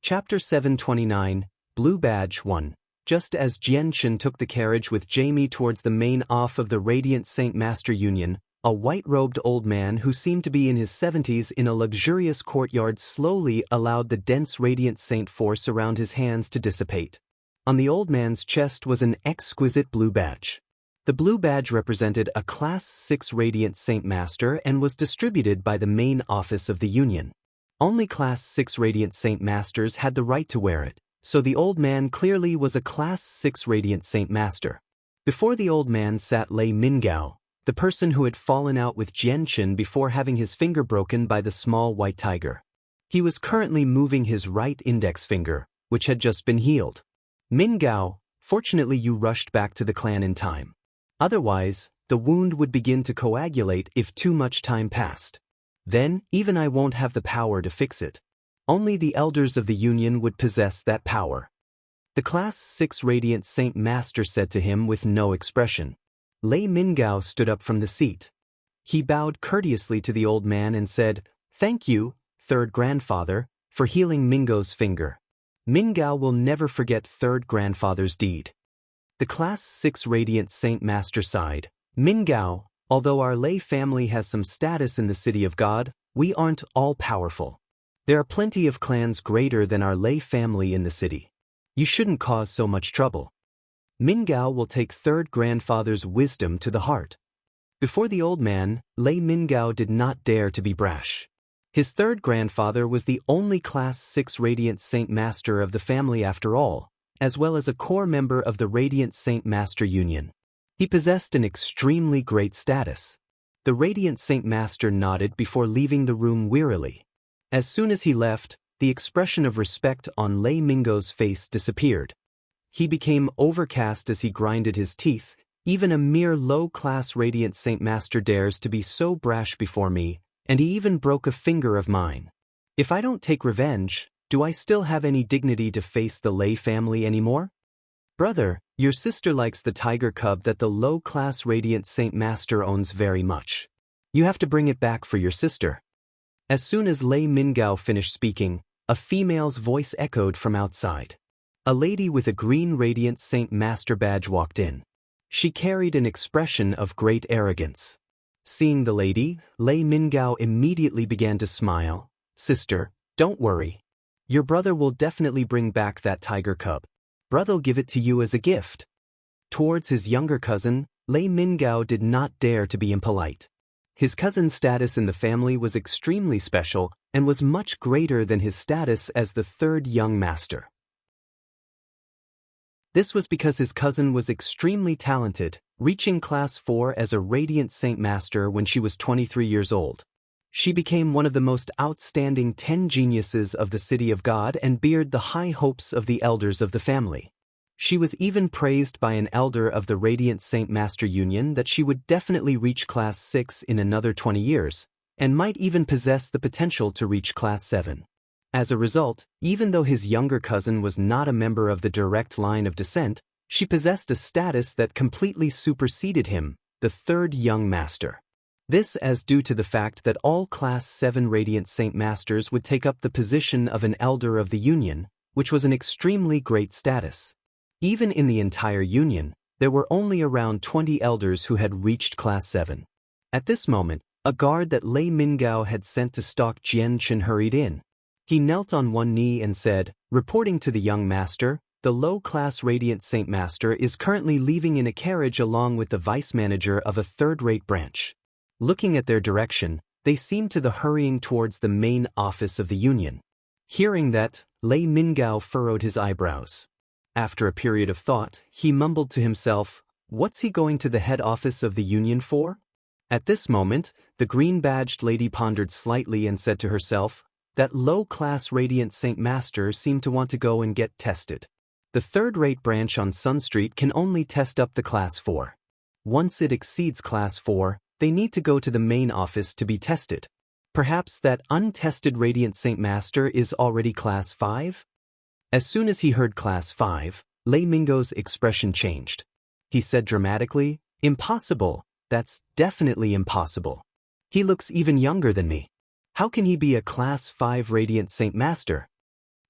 Chapter 729, Blue Badge 1. Just as Jianchen took the carriage with Jamie towards the main off of the Radiant Saint Master Union, a white-robed old man who seemed to be in his 70s in a luxurious courtyard slowly allowed the dense Radiant Saint force around his hands to dissipate. On the old man's chest was an exquisite blue badge. The blue badge represented a Class 6 Radiant Saint Master and was distributed by the main office of the Union. Only Class 6 Radiant Saint Masters had the right to wear it, so the old man clearly was a Class 6 Radiant Saint Master. Before the old man sat Lei Mingao, the person who had fallen out with Jianchen before having his finger broken by the small white tiger. He was currently moving his right index finger, which had just been healed. Mingao, fortunately you rushed back to the clan in time. Otherwise, the wound would begin to coagulate if too much time passed. Then, even I won't have the power to fix it. Only the elders of the Union would possess that power. The Class 6 Radiant Saint Master said to him with no expression. Lei Mingao stood up from the seat. He bowed courteously to the old man and said, "Thank you, third grandfather, for healing Mingo's finger. Mingao will never forget third grandfather's deed." The Class 6 Radiant Saint Master sighed. "Mingao, although our Lei family has some status in the City of God, we aren't all-powerful. There are plenty of clans greater than our Lei family in the city. You shouldn't cause so much trouble. Mingao will take third grandfather's wisdom to the heart." Before the old man, Lei Mingao did not dare to be brash. His third grandfather was the only Class 6 Radiant Saint Master of the family after all, as well as a core member of the Radiant Saint Master Union. He possessed an extremely great status. The Radiant Saint Master nodded before leaving the room wearily. As soon as he left, the expression of respect on Lei Mingo's face disappeared. He became overcast as he grinded his teeth. "Even a mere low-class Radiant Saint Master dares to be so brash before me, and he even broke a finger of mine. If I don't take revenge, do I still have any dignity to face the Lei family anymore? Brother, your sister likes the tiger cub that the low-class Radiant Saint Master owns very much. You have to bring it back for your sister." As soon as Lei Mingao finished speaking, a female's voice echoed from outside. A lady with a green Radiant Saint Master badge walked in. She carried an expression of great arrogance. Seeing the lady, Lei Mingao immediately began to smile. "Sister, don't worry. Your brother will definitely bring back that tiger cub. Brother'll give it to you as a gift." Towards his younger cousin, Lei Mingao did not dare to be impolite. His cousin's status in the family was extremely special, and was much greater than his status as the third young master. This was because his cousin was extremely talented, reaching Class 4 as a Radiant Saint Master when she was 23 years old. She became one of the most outstanding 10 geniuses of the City of God and bared the high hopes of the elders of the family. She was even praised by an elder of the Radiant Saint Master Union that she would definitely reach Class 6 in another 20 years, and might even possess the potential to reach Class 7. As a result, even though his younger cousin was not a member of the direct line of descent, she possessed a status that completely superseded him, the third young master. This as due to the fact that all Class 7 Radiant Saint Masters would take up the position of an elder of the Union, which was an extremely great status. Even in the entire Union, there were only around 20 elders who had reached Class 7. At this moment, a guard that Lei Mingao had sent to stalk Jian Chen hurried in. He knelt on one knee and said, reporting to the young master, the low-class Radiant Saint Master is currently leaving in a carriage along with the vice manager of a third-rate branch. Looking at their direction, they seemed to be hurrying towards the main office of the Union. Hearing that, Lei Mingao furrowed his eyebrows. After a period of thought, he mumbled to himself, what's he going to the head office of the Union for? At this moment, the green-badged lady pondered slightly and said to herself, that low-class Radiant Saint Master seemed to want to go and get tested. The third-rate branch on Sun Street can only test up the Class 4. Once it exceeds Class 4, they need to go to the main office to be tested. Perhaps that untested Radiant Saint Master is already Class 5? As soon as he heard Class 5, Lei Mingao's expression changed. He said dramatically, impossible, that's definitely impossible. He looks even younger than me. How can he be a Class 5 Radiant Saint Master?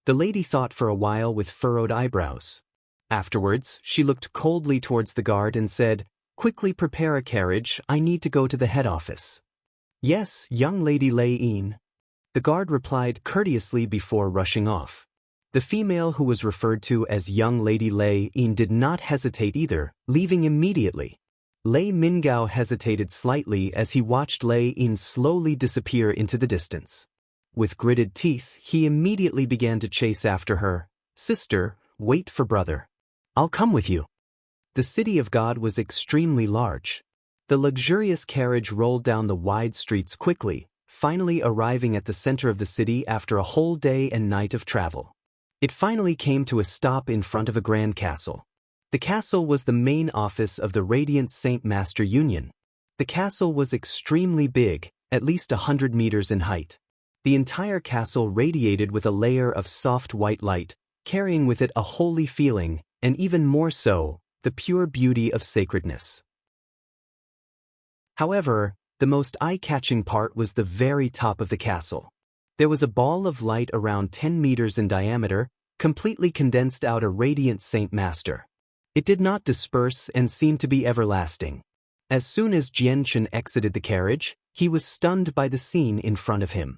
The lady thought for a while with furrowed eyebrows. Afterwards, she looked coldly towards the guard and said, quickly prepare a carriage, I need to go to the head office. Yes, young Lady Lei Yin. The guard replied courteously before rushing off. The female who was referred to as young Lady Lei Yin did not hesitate either, leaving immediately. Lei Mingao hesitated slightly as he watched Lei Yin slowly disappear into the distance. With gritted teeth, he immediately began to chase after her. Sister, wait for brother. I'll come with you. The City of God was extremely large. The luxurious carriage rolled down the wide streets quickly, finally arriving at the center of the city after a whole day and night of travel. It finally came to a stop in front of a grand castle. The castle was the main office of the Radiant Saint Master Union. The castle was extremely big, at least 100 meters in height. The entire castle radiated with a layer of soft white light, carrying with it a holy feeling, and even more so, the pure beauty of sacredness. However, the most eye-catching part was the very top of the castle. There was a ball of light around 10 meters in diameter, completely condensed out a Radiant Saint Master. It did not disperse and seemed to be everlasting. As soon as Jian Chen exited the carriage, he was stunned by the scene in front of him.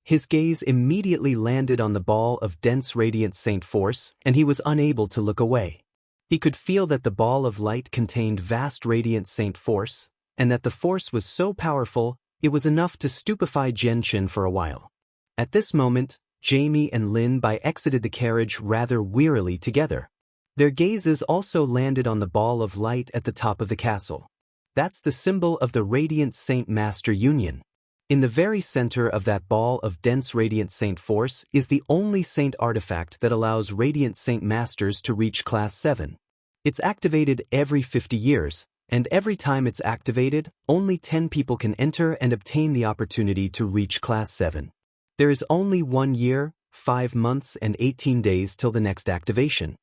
His gaze immediately landed on the ball of dense Radiant Saint Force, and he was unable to look away. He could feel that the ball of light contained vast Radiant Saint Force, and that the force was so powerful, it was enough to stupefy Jian Chen for a while. At this moment, Jamie and Lin Bai exited the carriage rather wearily together. Their gazes also landed on the ball of light at the top of the castle. That's the symbol of the Radiant Saint Master Union. In the very center of that ball of dense Radiant Saint Force is the only Saint artifact that allows Radiant Saint Masters to reach Class 7. It's activated every 50 years, and every time it's activated, only 10 people can enter and obtain the opportunity to reach Class 7. There is only 1 year, 5 months and 18 days till the next activation.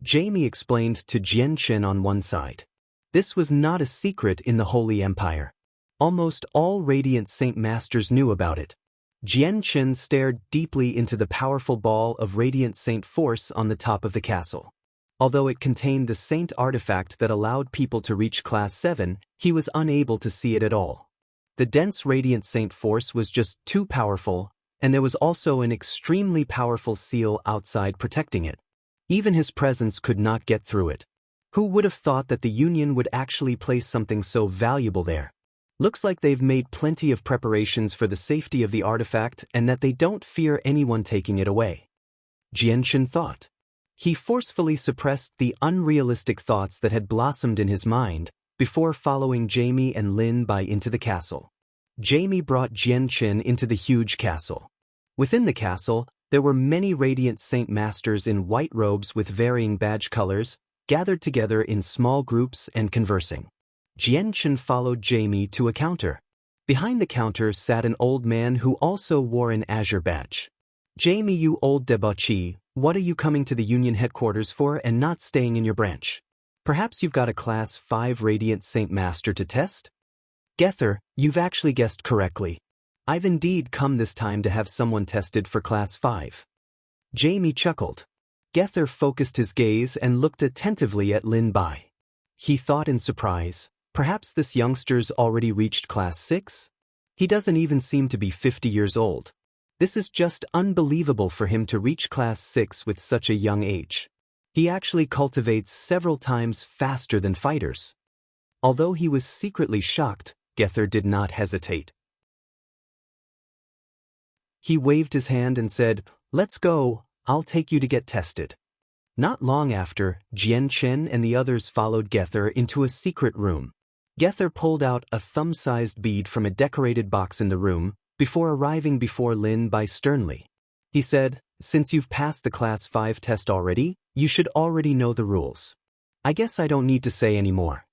Jamie explained to Jian Chen on one side. This was not a secret in the Holy Empire. Almost all Radiant Saint Masters knew about it. Jian Chen stared deeply into the powerful ball of Radiant Saint Force on the top of the castle. Although it contained the Saint artifact that allowed people to reach Class 7, he was unable to see it at all. The dense Radiant Saint Force was just too powerful, and there was also an extremely powerful seal outside protecting it. Even his presence could not get through it. Who would have thought that the Union would actually place something so valuable there? Looks like they've made plenty of preparations for the safety of the artifact and that they don't fear anyone taking it away. Jianchen thought. He forcefully suppressed the unrealistic thoughts that had blossomed in his mind before following Jamie and Lin Bai into the castle. Jamie brought Jianchen into the huge castle. Within the castle, there were many radiant Saint Masters in white robes with varying badge colors, gathered together in small groups and conversing. Jianchen followed Jamie to a counter. Behind the counter sat an old man who also wore an azure badge. Jamie, you old debauchee, what are you coming to the Union headquarters for and not staying in your branch? Perhaps you've got a Class 5 Radiant Saint Master to test? Gether, you've actually guessed correctly. I've indeed come this time to have someone tested for Class 5. Jamie chuckled. Gether focused his gaze and looked attentively at Lin Bai. He thought in surprise, perhaps this youngster's already reached Class 6? He doesn't even seem to be 50 years old. This is just unbelievable for him to reach Class 6 with such a young age. He actually cultivates several times faster than fighters. Although he was secretly shocked, Gether did not hesitate. He waved his hand and said, "Let's go, I'll take you to get tested." Not long after, Jianchen and the others followed Gether into a secret room. Gether pulled out a thumb-sized bead from a decorated box in the room, before arriving before Lin Bai sternly. He said, "Since you've passed the Class 5 test already, you should already know the rules. I guess I don't need to say any more."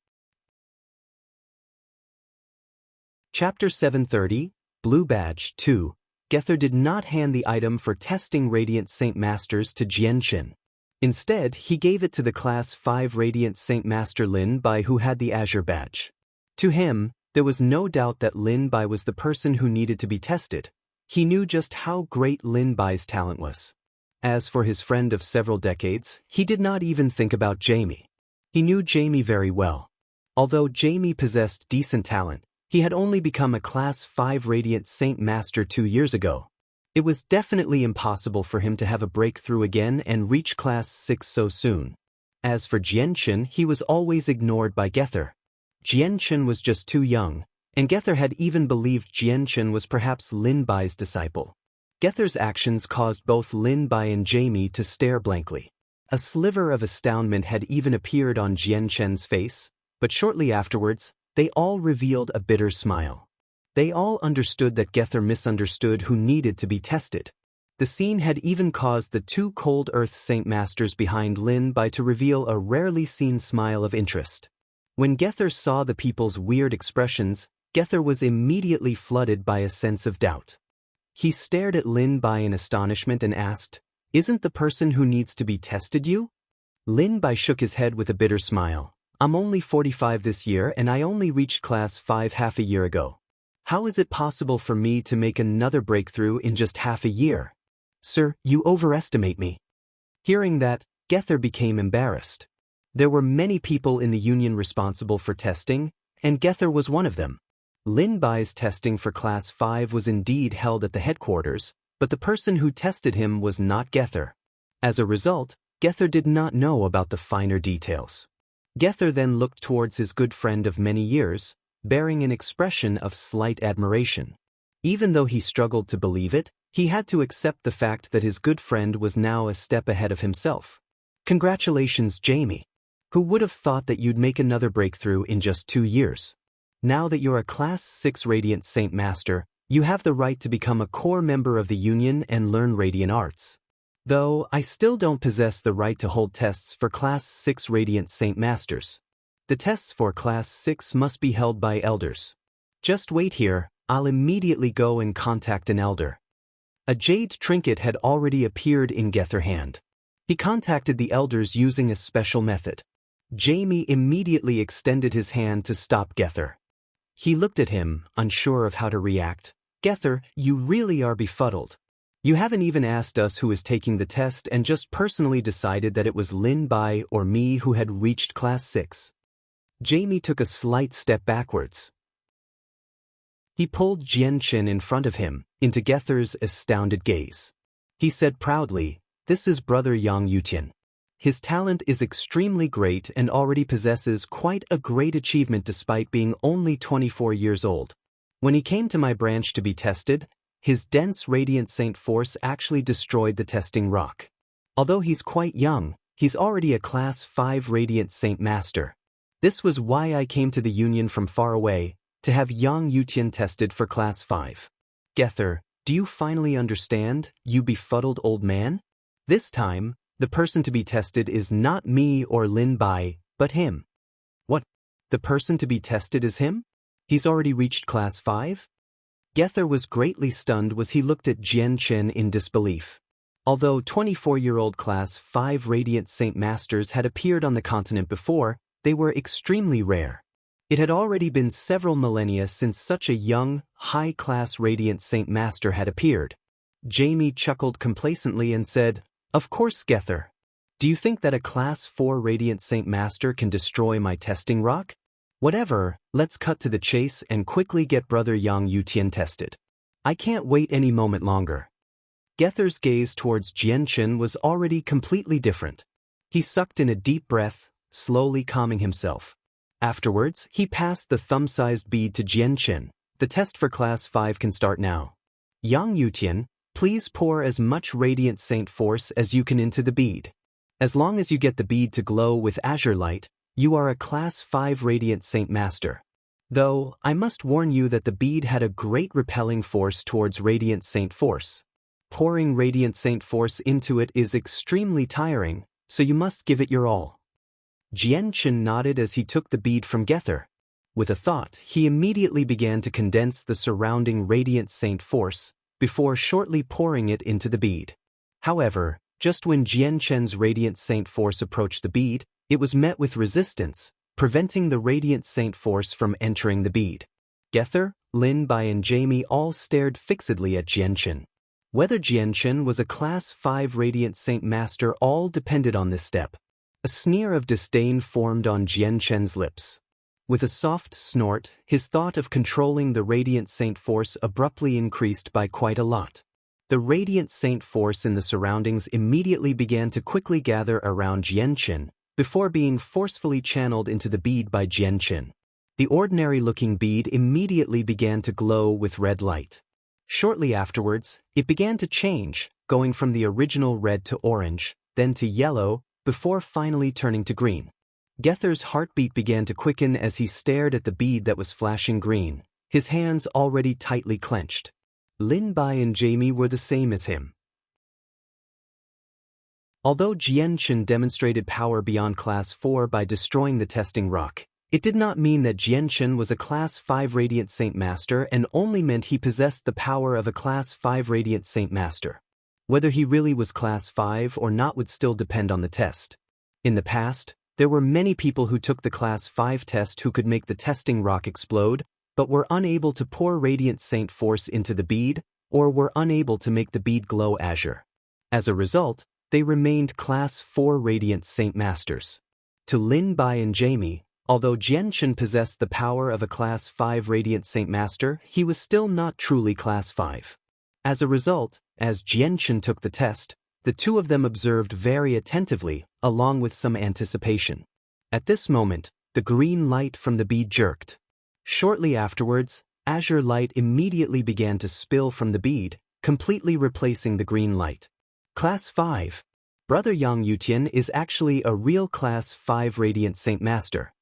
Chapter 730, Blue Badge 2. Gether did not hand the item for testing Radiant Saint Masters to Jianchen. Instead, he gave it to the Class 5 Radiant Saint Master Lin Bai, who had the Azure Badge. To him, there was no doubt that Lin Bai was the person who needed to be tested. He knew just how great Lin Bai's talent was. As for his friend of several decades, he did not even think about Jamie. He knew Jamie very well. Although Jamie possessed decent talent, he had only become a Class 5 Radiant Saint Master 2 years ago. It was definitely impossible for him to have a breakthrough again and reach Class 6 so soon. As for Jianchen, he was always ignored by Gether. Jianchen was just too young, and Gether had even believed Jianchen was perhaps Lin Bai's disciple. Gether's actions caused both Lin Bai and Jamie to stare blankly. A sliver of astoundment had even appeared on Jianchen's face, but shortly afterwards, they all revealed a bitter smile. They all understood that Gether misunderstood who needed to be tested. The scene had even caused the two Cold Earth Saint Masters behind Lin Bai to reveal a rarely seen smile of interest. When Gether saw the people's weird expressions, Gether was immediately flooded by a sense of doubt. He stared at Lin Bai in astonishment and asked, "Isn't the person who needs to be tested you?" Lin Bai shook his head with a bitter smile. "I'm only 45 this year and I only reached Class 5 half a year ago. How is it possible for me to make another breakthrough in just half a year? Sir, you overestimate me." Hearing that, Gether became embarrassed. There were many people in the Union responsible for testing, and Gether was one of them. Lin Bai's testing for Class 5 was indeed held at the headquarters, but the person who tested him was not Gether. As a result, Gether did not know about the finer details. Gether then looked towards his good friend of many years, bearing an expression of slight admiration. Even though he struggled to believe it, he had to accept the fact that his good friend was now a step ahead of himself. "Congratulations, Jamie. Who would have thought that you'd make another breakthrough in just 2 years? Now that you're a Class 6 Radiant Saint Master, you have the right to become a core member of the Union and learn Radiant Arts. Though, I still don't possess the right to hold tests for Class 6 Radiant Saint Masters. The tests for Class 6 must be held by elders. Just wait here, I'll immediately go and contact an elder." A jade trinket had already appeared in Gether's hand. He contacted the elders using a special method. Jamie immediately extended his hand to stop Gether. He looked at him, unsure of how to react. "Gether, you really are befuddled. You haven't even asked us who is taking the test and just personally decided that it was Lin Bai or me who had reached Class 6. Jamie took a slight step backwards. He pulled Jianchen in front of him, into Gether's astounded gaze. He said proudly, "This is Brother Yang Yutian." his talent is extremely great and already possesses quite a great achievement despite being only 24 years old. When he came to my branch to be tested, his dense radiant saint force actually destroyed the testing rock. Although he's quite young, he's already a Class 5 Radiant Saint Master. This was why I came to the Union from far away, to have Yang Yutian tested for Class 5. Gether, do you finally understand, you befuddled old man? This time, the person to be tested is not me or Lin Bai, but him. What? The person to be tested is him? He's already reached Class 5? Gether was greatly stunned as he looked at Jian Chen in disbelief. Although 24-year-old Class 5 Radiant Saint Masters had appeared on the continent before, they were extremely rare. It had already been several millennia since such a young, high-class Radiant Saint Master had appeared. Jamie chuckled complacently and said, "Of course, Gether. Do you think that a Class 4 Radiant Saint Master can destroy my testing rock? Whatever, let's cut to the chase and quickly get Brother Yang Yutian tested. I can't wait any moment longer." Gether's gaze towards Jian Chen was already completely different. He sucked in a deep breath, slowly calming himself. Afterwards, he passed the thumb-sized bead to Jian Chen. "The test for Class 5 can start now. Yang Yutian, please pour as much Radiant Saint Force as you can into the bead. As long as you get the bead to glow with azure light, you are a Class 5 Radiant Saint Master. Though, I must warn you that the bead had a great repelling force towards Radiant Saint Force. Pouring Radiant Saint Force into it is extremely tiring, so you must give it your all." Jian Chen nodded as he took the bead from Gether. With a thought, he immediately began to condense the surrounding Radiant Saint Force, before shortly pouring it into the bead. However, just when Jian Chen's Radiant Saint Force approached the bead, it was met with resistance, preventing the Radiant Saint Force from entering the bead. Gether, Lin Bai and Jamie all stared fixedly at Jian Chen. Whether Jian Chen was a Class 5 Radiant Saint Master all depended on this step. A sneer of disdain formed on Jian Chen's lips. With a soft snort, his thought of controlling the Radiant Saint Force abruptly increased by quite a lot. The Radiant Saint Force in the surroundings immediately began to quickly gather around Jian Chen, before being forcefully channeled into the bead by Jian Chen. The ordinary-looking bead immediately began to glow with red light. Shortly afterwards, it began to change, going from the original red to orange, then to yellow, before finally turning to green. Gether's heartbeat began to quicken as he stared at the bead that was flashing green, his hands already tightly clenched. Lin Bai and Jamie were the same as him. Although Jian Chen demonstrated power beyond Class 4 by destroying the testing rock, it did not mean that Jian Chen was a Class 5 Radiant Saint Master and only meant he possessed the power of a Class 5 Radiant Saint Master. Whether he really was Class 5 or not would still depend on the test. In the past, there were many people who took the Class 5 test who could make the testing rock explode, but were unable to pour Radiant Saint Force into the bead, or were unable to make the bead glow azure. As a result, they remained Class 4 Radiant Saint Masters. To Lin Bai and Jamie, although Jian Chen possessed the power of a Class 5 Radiant Saint Master, he was still not truly Class 5. As a result, as Jian Chen took the test, the two of them observed very attentively, along with some anticipation. At this moment, the green light from the bead jerked. Shortly afterwards, azure light immediately began to spill from the bead, completely replacing the green light. Class 5. Brother Yang Yutian is actually a real Class 5 Radiant Saint Master.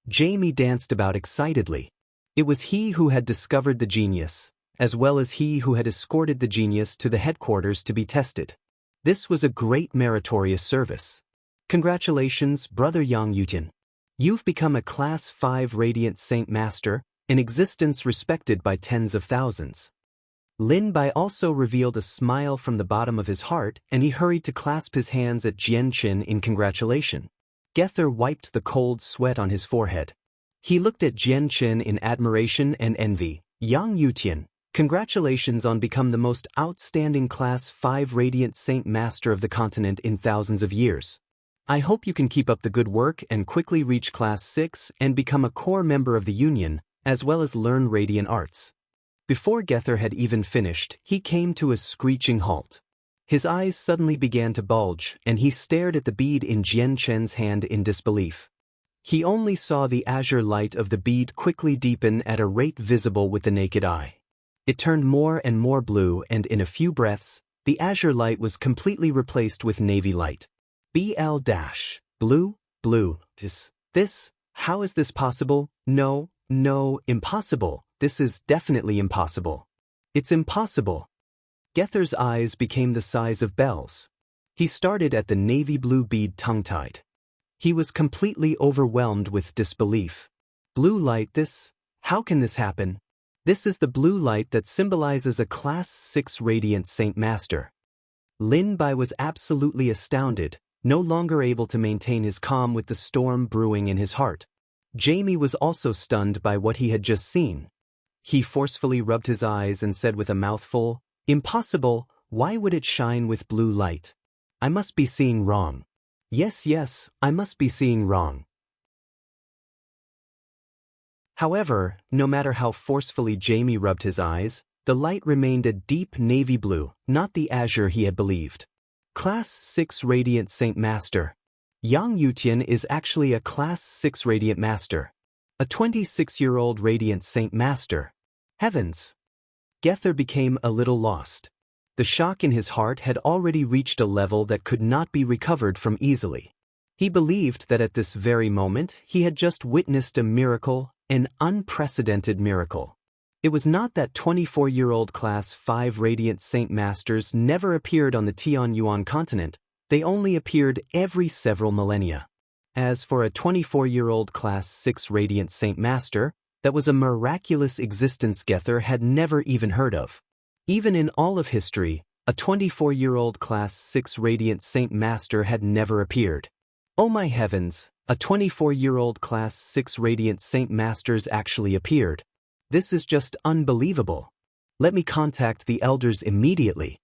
Jamie danced about excitedly. It was he who had discovered the genius, as well as he who had escorted the genius to the headquarters to be tested. This was a great meritorious service. Congratulations, Brother Yang Yutian. You've become a Class 5 Radiant Saint Master, an existence respected by tens of thousands. Lin Bai also revealed a smile from the bottom of his heart, and he hurried to clasp his hands at Jian Chen in congratulation. Gether wiped the cold sweat on his forehead. He looked at Jian Chen in admiration and envy. Yang Yutian, congratulations on becoming the most outstanding Class 5 Radiant Saint Master of the continent in thousands of years. I hope you can keep up the good work and quickly reach Class 6 and become a core member of the Union, as well as learn Radiant Arts. Before Gether had even finished, he came to a screeching halt. His eyes suddenly began to bulge, and he stared at the bead in Jian Chen's hand in disbelief. He only saw the azure light of the bead quickly deepen at a rate visible with the naked eye. It turned more and more blue, and in a few breaths, the azure light was completely replaced with navy light. Blue, blue, how is this possible? No, impossible. This is definitely impossible. It's impossible. Gether's eyes became the size of bells. He started at the navy blue bead tongue-tied. He was completely overwhelmed with disbelief. Blue light, how can this happen? This is the blue light that symbolizes a Class 6 Radiant Saint Master. Lin Bai was absolutely astounded, no longer able to maintain his calm with the storm brewing in his heart. Jamie was also stunned by what he had just seen. He forcefully rubbed his eyes and said with a mouthful, "Impossible, why would it shine with blue light? I must be seeing wrong. Yes, I must be seeing wrong." However, no matter how forcefully Jamie rubbed his eyes, the light remained a deep navy blue, not the azure he had believed. Class 6 Radiant Saint Master. Yang Yutian is actually a Class 6 Radiant Master. A 26-year-old Radiant Saint Master. Heavens! Gether became a little lost. The shock in his heart had already reached a level that could not be recovered from easily. He believed that at this very moment he had just witnessed a miracle, an unprecedented miracle. It was not that 24-year-old Class 5 Radiant Saint Masters never appeared on the Tianyuan continent, they only appeared every several millennia. As for a 24-year-old Class 6 Radiant Saint Master, that was a miraculous existence Gether had never even heard of. Even in all of history, a 24-year-old Class 6 Radiant Saint Master had never appeared. Oh my heavens, a 24-year-old Class 6 Radiant Saint Masters actually appeared. This is just unbelievable. Let me contact the elders immediately.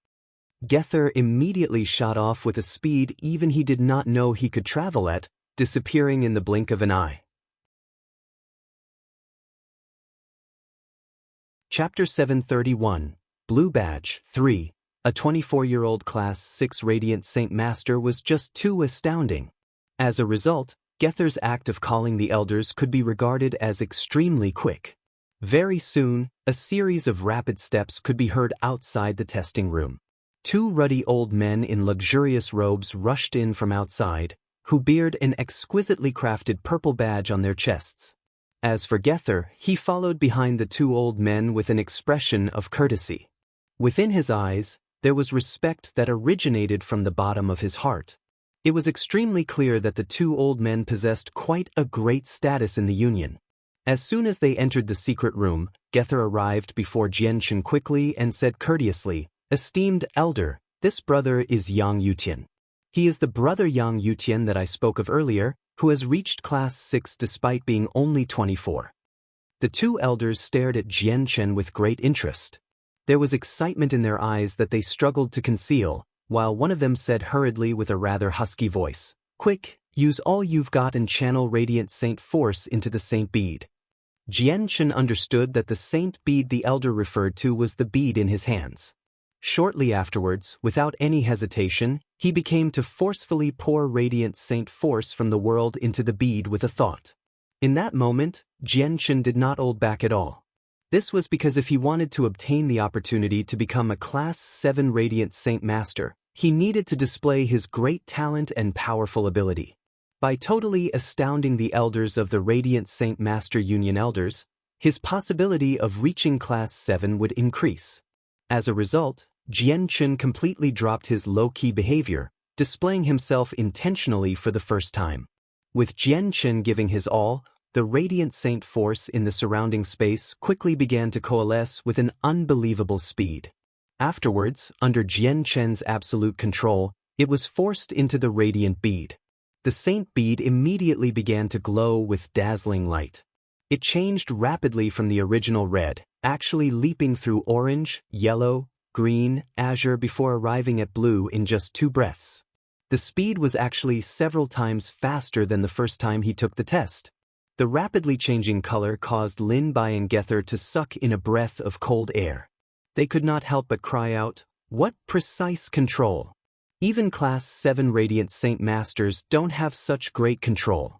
Gether immediately shot off with a speed even he did not know he could travel at, disappearing in the blink of an eye. Chapter 731, Blue Badge 3. A 24-year-old Class 6 Radiant Saint Master was just too astounding. As a result, Gether's act of calling the elders could be regarded as extremely quick. Very soon, a series of rapid steps could be heard outside the testing room. Two ruddy old men in luxurious robes rushed in from outside, who beared an exquisitely crafted purple badge on their chests. As for Gether, he followed behind the two old men with an expression of courtesy. Within his eyes, there was respect that originated from the bottom of his heart. It was extremely clear that the two old men possessed quite a great status in the Union. As soon as they entered the secret room, Gether arrived before Jian Chen quickly and said courteously, "Esteemed elder, this brother is Yang Yutian. He is the brother Yang Yutian that I spoke of earlier, who has reached Class 6 despite being only 24. The two elders stared at Jian Chen with great interest. There was excitement in their eyes that they struggled to conceal, while one of them said hurriedly with a rather husky voice, "Quick, use all you've got and channel Radiant Saint Force into the Saint Bead." Jian Chen understood that the Saint Bead the elder referred to was the bead in his hands. Shortly afterwards, without any hesitation, he became to forcefully pour Radiant Saint Force from the world into the bead with a thought. In that moment, Jian Chen did not hold back at all. This was because if he wanted to obtain the opportunity to become a Class 7 Radiant Saint Master, he needed to display his great talent and powerful ability. By totally astounding the elders of the Radiant Saint Master Union elders, his possibility of reaching Class 7 would increase. As a result, Jian Chen completely dropped his low-key behavior, displaying himself intentionally for the first time. With Jian Chen giving his all, the Radiant Saint Force in the surrounding space quickly began to coalesce with an unbelievable speed. Afterwards, under Jian Chen's absolute control, it was forced into the Radiant Bead. The Saint Bead immediately began to glow with dazzling light. It changed rapidly from the original red, actually leaping through orange, yellow, green, azure before arriving at blue in just 2 breaths. The speed was actually several times faster than the first time he took the test. The rapidly changing color caused Lin Bai and Gether to suck in a breath of cold air. They could not help but cry out, What precise control! Even Class 7 Radiant Saint Masters don't have such great control.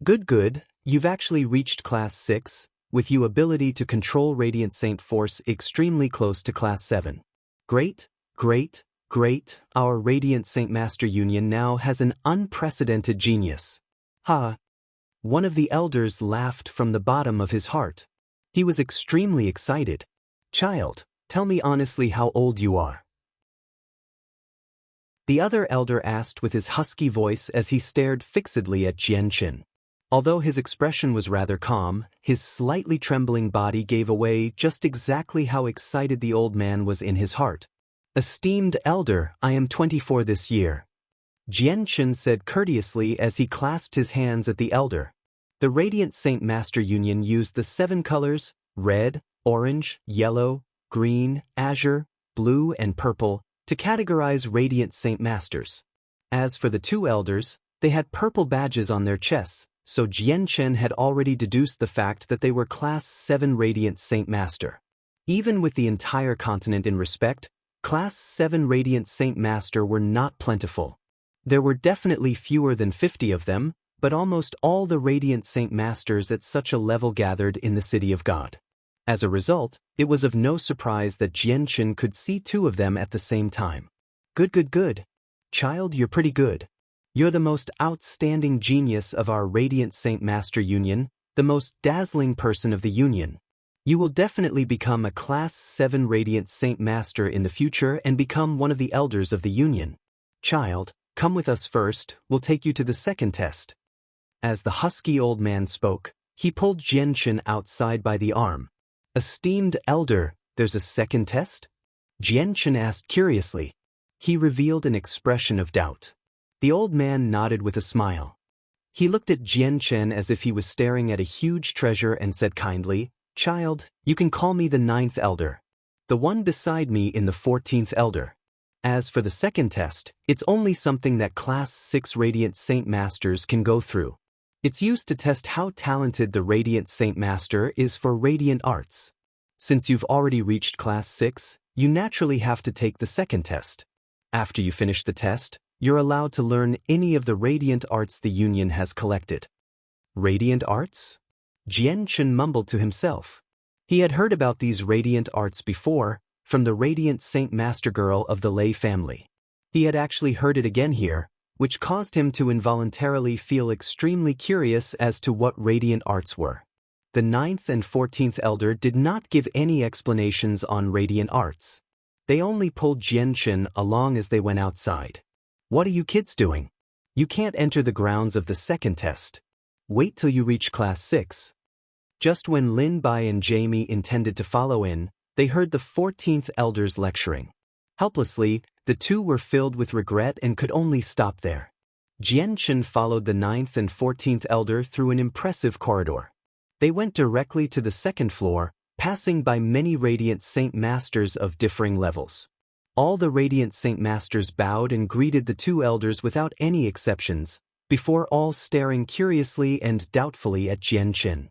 Good, you've actually reached Class 6, with your ability to control Radiant Saint Force extremely close to Class 7. Great, our Radiant Saint Master Union now has an unprecedented genius. Ha! One of the elders laughed from the bottom of his heart. He was extremely excited. Child, tell me honestly how old you are. The other elder asked with his husky voice as he stared fixedly at Jianchen. Although his expression was rather calm, his slightly trembling body gave away just exactly how excited the old man was in his heart. Esteemed elder, I am 24 this year. Jianchen said courteously as he clasped his hands at the elder. The Radiant Saint Master Union used the 7 colors, red, orange, yellow, green, azure, blue and purple, to categorize Radiant Saint Masters. As for the 2 elders, they had purple badges on their chests, so Jianchen had already deduced the fact that they were Class 7 Radiant Saint Master. Even with the entire continent in respect, Class 7 Radiant Saint Master were not plentiful. There were definitely fewer than 50 of them, but almost all the Radiant Saint Masters at such a level gathered in the City of God. As a result, it was of no surprise that Jianchen could see 2 of them at the same time. Good. Child, you're pretty good. You're the most outstanding genius of our Radiant Saint Master Union, the most dazzling person of the Union. You will definitely become a Class 7 Radiant Saint Master in the future and become one of the elders of the Union. Child, come with us first, we'll take you to the second test. As the husky old man spoke, he pulled Jianchen outside by the arm. Esteemed elder, there's a second test? Jianchen asked curiously. He revealed an expression of doubt. The old man nodded with a smile. He looked at Jianchen as if he was staring at a huge treasure and said kindly, Child, you can call me the 9th elder. The one beside me in the 14th elder. As for the second test, it's only something that Class 6 Radiant Saint Masters can go through. It's used to test how talented the Radiant Saint Master is for Radiant Arts. Since you've already reached Class 6, you naturally have to take the second test. After you finish the test, you're allowed to learn any of the Radiant Arts the Union has collected. Radiant Arts? Jianchen mumbled to himself. He had heard about these Radiant Arts before, from the Radiant Saint Master Girl of the Lei family. He had actually heard it again here, which caused him to involuntarily feel extremely curious as to what Radiant Arts were. The 9th and 14th elder did not give any explanations on Radiant Arts. They only pulled Jianchen along as they went outside. What are you kids doing? You can't enter the grounds of the second test. Wait till you reach Class 6. Just when Lin Bai and Jamie intended to follow in, they heard the 14th elders lecturing. Helplessly, the 2 were filled with regret and could only stop there. Jianchen followed the 9th and 14th elder through an impressive corridor. They went directly to the second floor, passing by many Radiant Saint Masters of differing levels. All the Radiant Saint Masters bowed and greeted the 2 elders without any exceptions, before all staring curiously and doubtfully at Jianchen.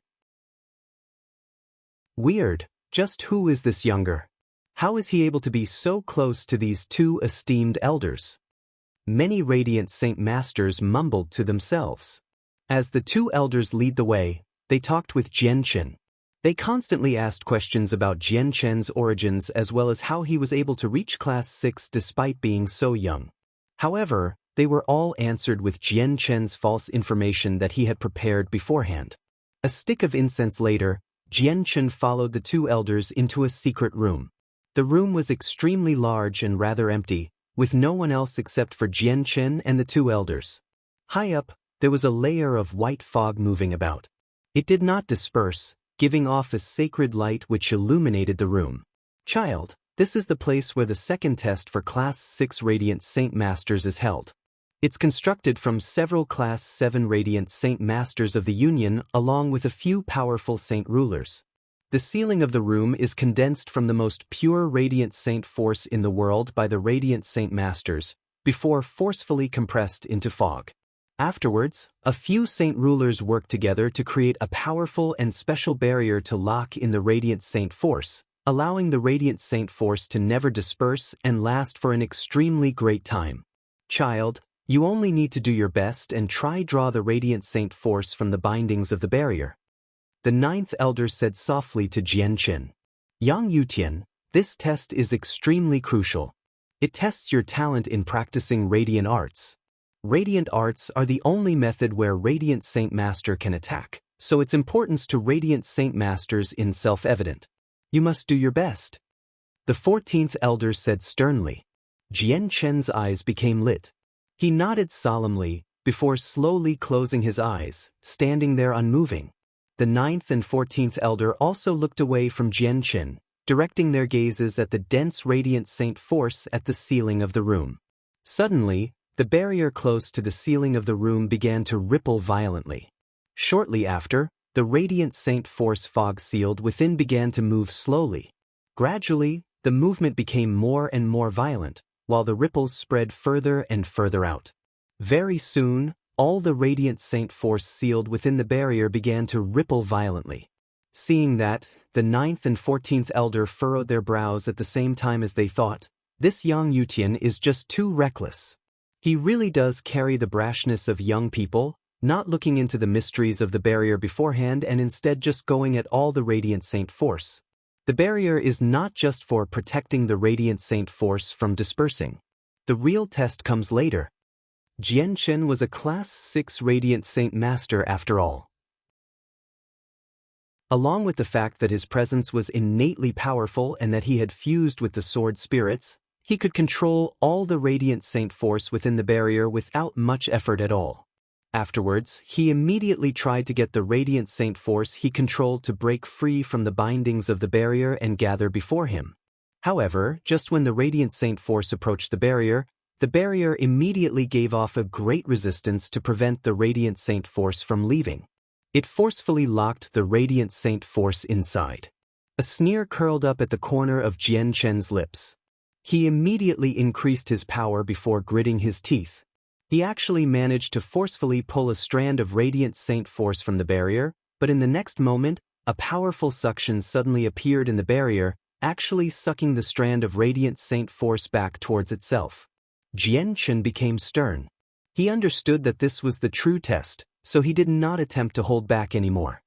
Weird, just who is this younger? How is he able to be so close to these 2 esteemed elders? Many Radiant Saint Masters mumbled to themselves. As the 2 elders lead the way, they talked with Jianchen. They constantly asked questions about Jianchen's origins as well as how he was able to reach Class 6 despite being so young. However, they were all answered with Jianchen's false information that he had prepared beforehand. A stick of incense later, Jianchen followed the 2 elders into a secret room. The room was extremely large and rather empty, with no one else except for Jianchen and the 2 elders. High up, there was a layer of white fog moving about. It did not disperse, giving off a sacred light which illuminated the room. Child, this is the place where the second test for Class 6 Radiant Saint Masters is held. It's constructed from several Class 7 Radiant Saint Masters of the Union along with a few powerful Saint Rulers. The ceiling of the room is condensed from the most pure Radiant Saint force in the world by the Radiant Saint Masters, before forcefully compressed into fog. Afterwards, a few Saint Rulers work together to create a powerful and special barrier to lock in the Radiant Saint force, allowing the radiant saint force to never disperse and last for an extremely great time. Child, you only need to do your best and try draw the radiant saint force from the bindings of the barrier. The ninth elder said softly to Jianqin. Yang Yutian, this test is extremely crucial. It tests your talent in practicing radiant arts. Radiant arts are the only method where Radiant Saint Master can attack, so its importance to Radiant Saint Masters is self-evident. You must do your best. The 14th elder said sternly. Jian Chen's eyes became lit. He nodded solemnly, before slowly closing his eyes, standing there unmoving. The 9th and 14th elder also looked away from Jian Chen, directing their gazes at the dense radiant saint force at the ceiling of the room. Suddenly, the barrier close to the ceiling of the room began to ripple violently. Shortly after, the radiant saint force fog sealed within began to move slowly. Gradually, the movement became more and more violent, while the ripples spread further and further out. Very soon, all the radiant saint force sealed within the barrier began to ripple violently. Seeing that, the 9th and 14th elder furrowed their brows at the same time as they thought, this Yang Yutian is just too reckless. He really does carry the brashness of young people, not looking into the mysteries of the barrier beforehand and instead just going at all the radiant saint force. The barrier is not just for protecting the radiant saint force from dispersing. The real test comes later. Jian Chen was a Class 6 Radiant Saint Master after all. Along with the fact that his presence was innately powerful and that he had fused with the sword spirits, he could control all the Radiant Saint force within the barrier without much effort at all. Afterwards, he immediately tried to get the Radiant Saint force he controlled to break free from the bindings of the barrier and gather before him. However, just when the Radiant Saint force approached the barrier immediately gave off a great resistance to prevent the Radiant Saint force from leaving. It forcefully locked the Radiant Saint force inside. A sneer curled up at the corner of Jian Chen's lips. He immediately increased his power before gritting his teeth. He actually managed to forcefully pull a strand of Radiant Saint force from the barrier, but in the next moment, a powerful suction suddenly appeared in the barrier, actually sucking the strand of Radiant Saint force back towards itself. Jian Chen became stern. He understood that this was the true test, so he did not attempt to hold back anymore.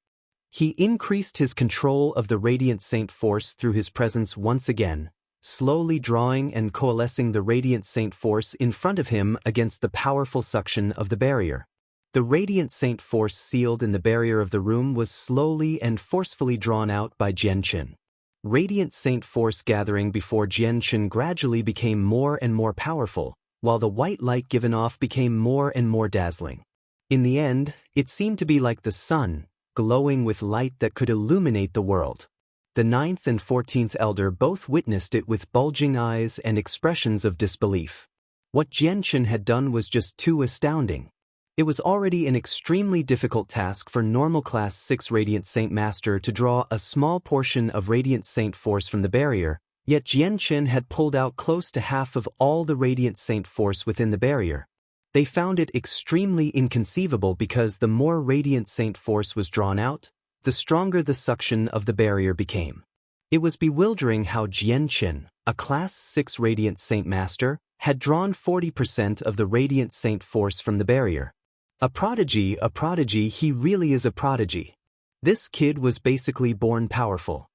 He increased his control of the Radiant Saint force through his presence once again, slowly drawing and coalescing the Radiant Saint force in front of him against the powerful suction of the barrier. The Radiant Saint force sealed in the barrier of the room was slowly and forcefully drawn out by Jian Chen. Radiant Saint force gathering before Jian Chen gradually became more and more powerful, while the white light given off became more and more dazzling. In the end, it seemed to be like the sun, glowing with light that could illuminate the world. The 9th and 14th elder both witnessed it with bulging eyes and expressions of disbelief. What Jian Chen had done was just too astounding. It was already an extremely difficult task for normal Class 6 Radiant Saint Master to draw a small portion of Radiant Saint force from the barrier, yet Jian Chen had pulled out close to half of all the Radiant Saint force within the barrier. They found it extremely inconceivable because the more Radiant Saint force was drawn out, the stronger the suction of the barrier became. It was bewildering how Jian Chen, a Class 6 Radiant Saint Master, had drawn 40% of the Radiant Saint force from the barrier. A prodigy, he really is a prodigy. This kid was basically born powerful.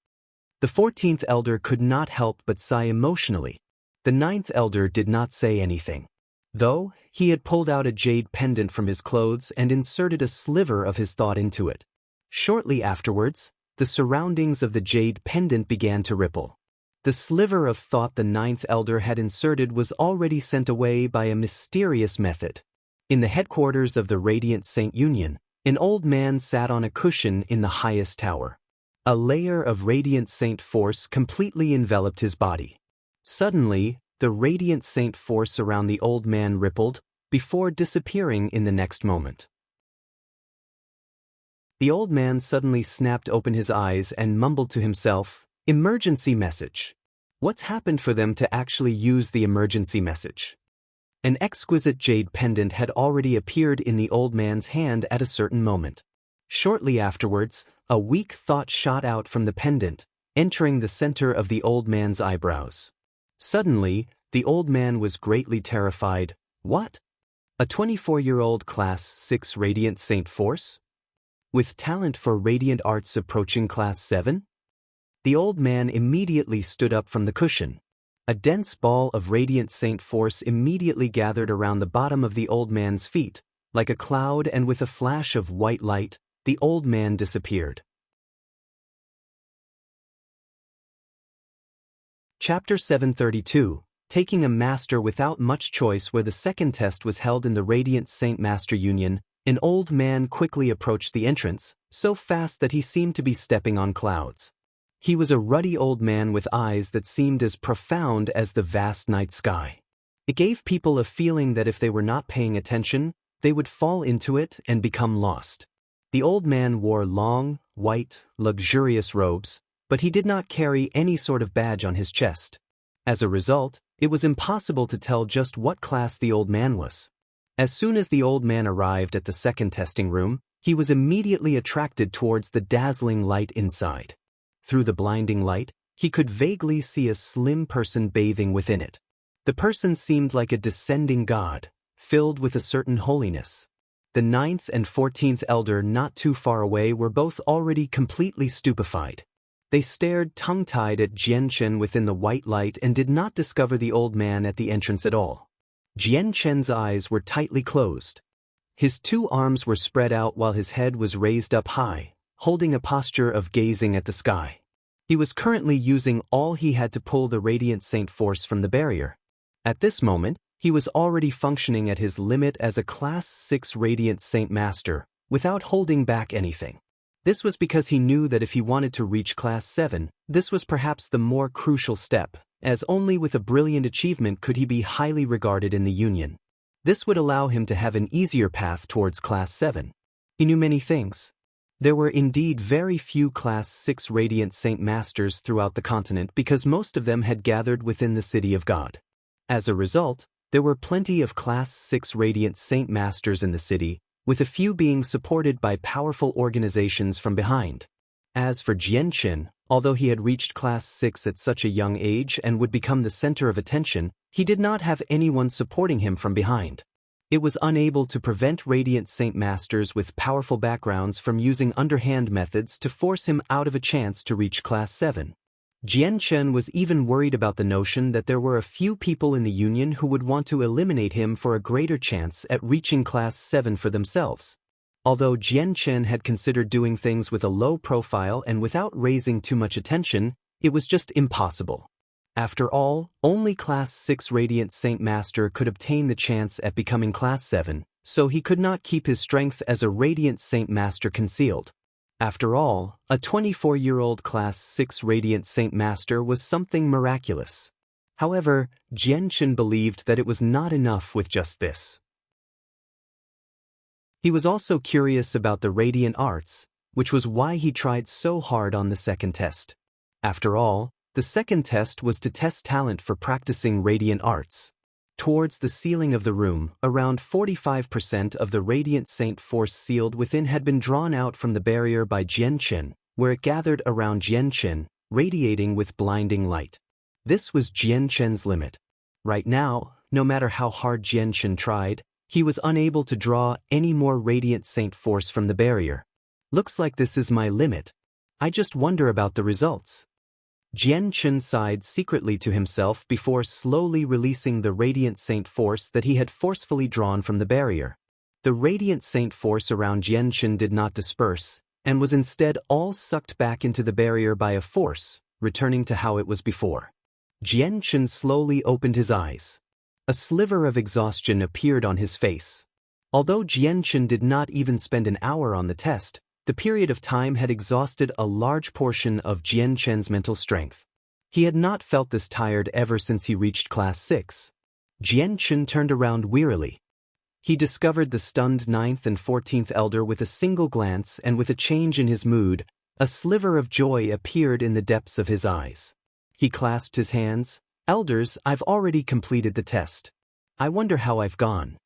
The 14th elder could not help but sigh emotionally. The 9th elder did not say anything. Though, he had pulled out a jade pendant from his clothes and inserted a sliver of his thought into it. Shortly afterwards, the surroundings of the jade pendant began to ripple. The sliver of thought the 9th elder had inserted was already sent away by a mysterious method. In the headquarters of the Radiant Saint Union, an old man sat on a cushion in the highest tower. A layer of Radiant Saint force completely enveloped his body. Suddenly, the Radiant Saint force around the old man rippled, before disappearing in the next moment. The old man suddenly snapped open his eyes and mumbled to himself, "Emergency message." What's happened for them to actually use the emergency message? An exquisite jade pendant had already appeared in the old man's hand at a certain moment. Shortly afterwards, a weak thought shot out from the pendant, entering the center of the old man's eyebrows. Suddenly, the old man was greatly terrified. What? A 24-year-old Class 6 Radiant Saint Force? With talent for radiant arts approaching Class 7? The old man immediately stood up from the cushion. A dense ball of Radiant Saint Force immediately gathered around the bottom of the old man's feet. Like a cloud, and with a flash of white light, the old man disappeared. Chapter 732, Taking a Master Without Much Choice. Where the second test was held in the Radiant Saint Master Union, an old man quickly approached the entrance, so fast that he seemed to be stepping on clouds. He was a ruddy old man with eyes that seemed as profound as the vast night sky. It gave people a feeling that if they were not paying attention, they would fall into it and become lost. The old man wore long, white, luxurious robes, but he did not carry any sort of badge on his chest. As a result, it was impossible to tell just what class the old man was. As soon as the old man arrived at the second testing room, he was immediately attracted towards the dazzling light inside. Through the blinding light, he could vaguely see a slim person bathing within it. The person seemed like a descending god, filled with a certain holiness. The 9th and 14th elder not too far away were both already completely stupefied. They stared tongue-tied at Jian Chen within the white light and did not discover the old man at the entrance at all. Jian Chen's eyes were tightly closed. His 2 arms were spread out while his head was raised up high, holding a posture of gazing at the sky. He was currently using all he had to pull the Radiant Saint Force from the barrier. At this moment, he was already functioning at his limit as a Class 6 Radiant Saint Master, without holding back anything. This was because he knew that if he wanted to reach Class 7, this was perhaps the more crucial step, as only with a brilliant achievement could he be highly regarded in the Union. This would allow him to have an easier path towards Class 7. He knew many things. There were indeed very few Class 6 Radiant Saint Masters throughout the continent because most of them had gathered within the City of God. As a result, there were plenty of Class 6 Radiant Saint Masters in the city, with a few being supported by powerful organizations from behind. As for Jian Chen, although he had reached Class 6 at such a young age and would become the center of attention, he did not have anyone supporting him from behind. It was unable to prevent Radiant Saint Masters with powerful backgrounds from using underhand methods to force him out of a chance to reach Class 7. Jian Chen was even worried about the notion that there were a few people in the Union who would want to eliminate him for a greater chance at reaching Class 7 for themselves. Although Jian Chen had considered doing things with a low profile and without raising too much attention, it was just impossible. After all, only Class 6 Radiant Saint Master could obtain the chance at becoming Class 7, so he could not keep his strength as a Radiant Saint Master concealed. After all, a 24-year-old Class 6 Radiant Saint Master was something miraculous. However, Jian Chen believed that it was not enough with just this. He was also curious about the radiant arts, which was why he tried so hard on the second test. After all, the second test was to test talent for practicing radiant arts. Towards the ceiling of the room, around 45% of the Radiant Saint Force sealed within had been drawn out from the barrier by Jian Chen, where it gathered around Jian Chen, radiating with blinding light. This was Jian Chen's limit. Right now, no matter how hard Jian Chen tried, he was unable to draw any more Radiant Saint Force from the barrier. Looks like this is my limit. I just wonder about the results. Jian Chen sighed secretly to himself before slowly releasing the Radiant Saint Force that he had forcefully drawn from the barrier. The Radiant Saint Force around Jian Chen did not disperse, and was instead all sucked back into the barrier by a force, returning to how it was before. Jian Chen slowly opened his eyes. A sliver of exhaustion appeared on his face. Although Jian Chen did not even spend an hour on the test, the period of time had exhausted a large portion of Jian Chen's mental strength. He had not felt this tired ever since he reached Class 6. Jian Chen turned around wearily. He discovered the stunned 9th and 14th elder with a single glance, and with a change in his mood, a sliver of joy appeared in the depths of his eyes. He clasped his hands. "Elders, I've already completed the test. I wonder how I've gone."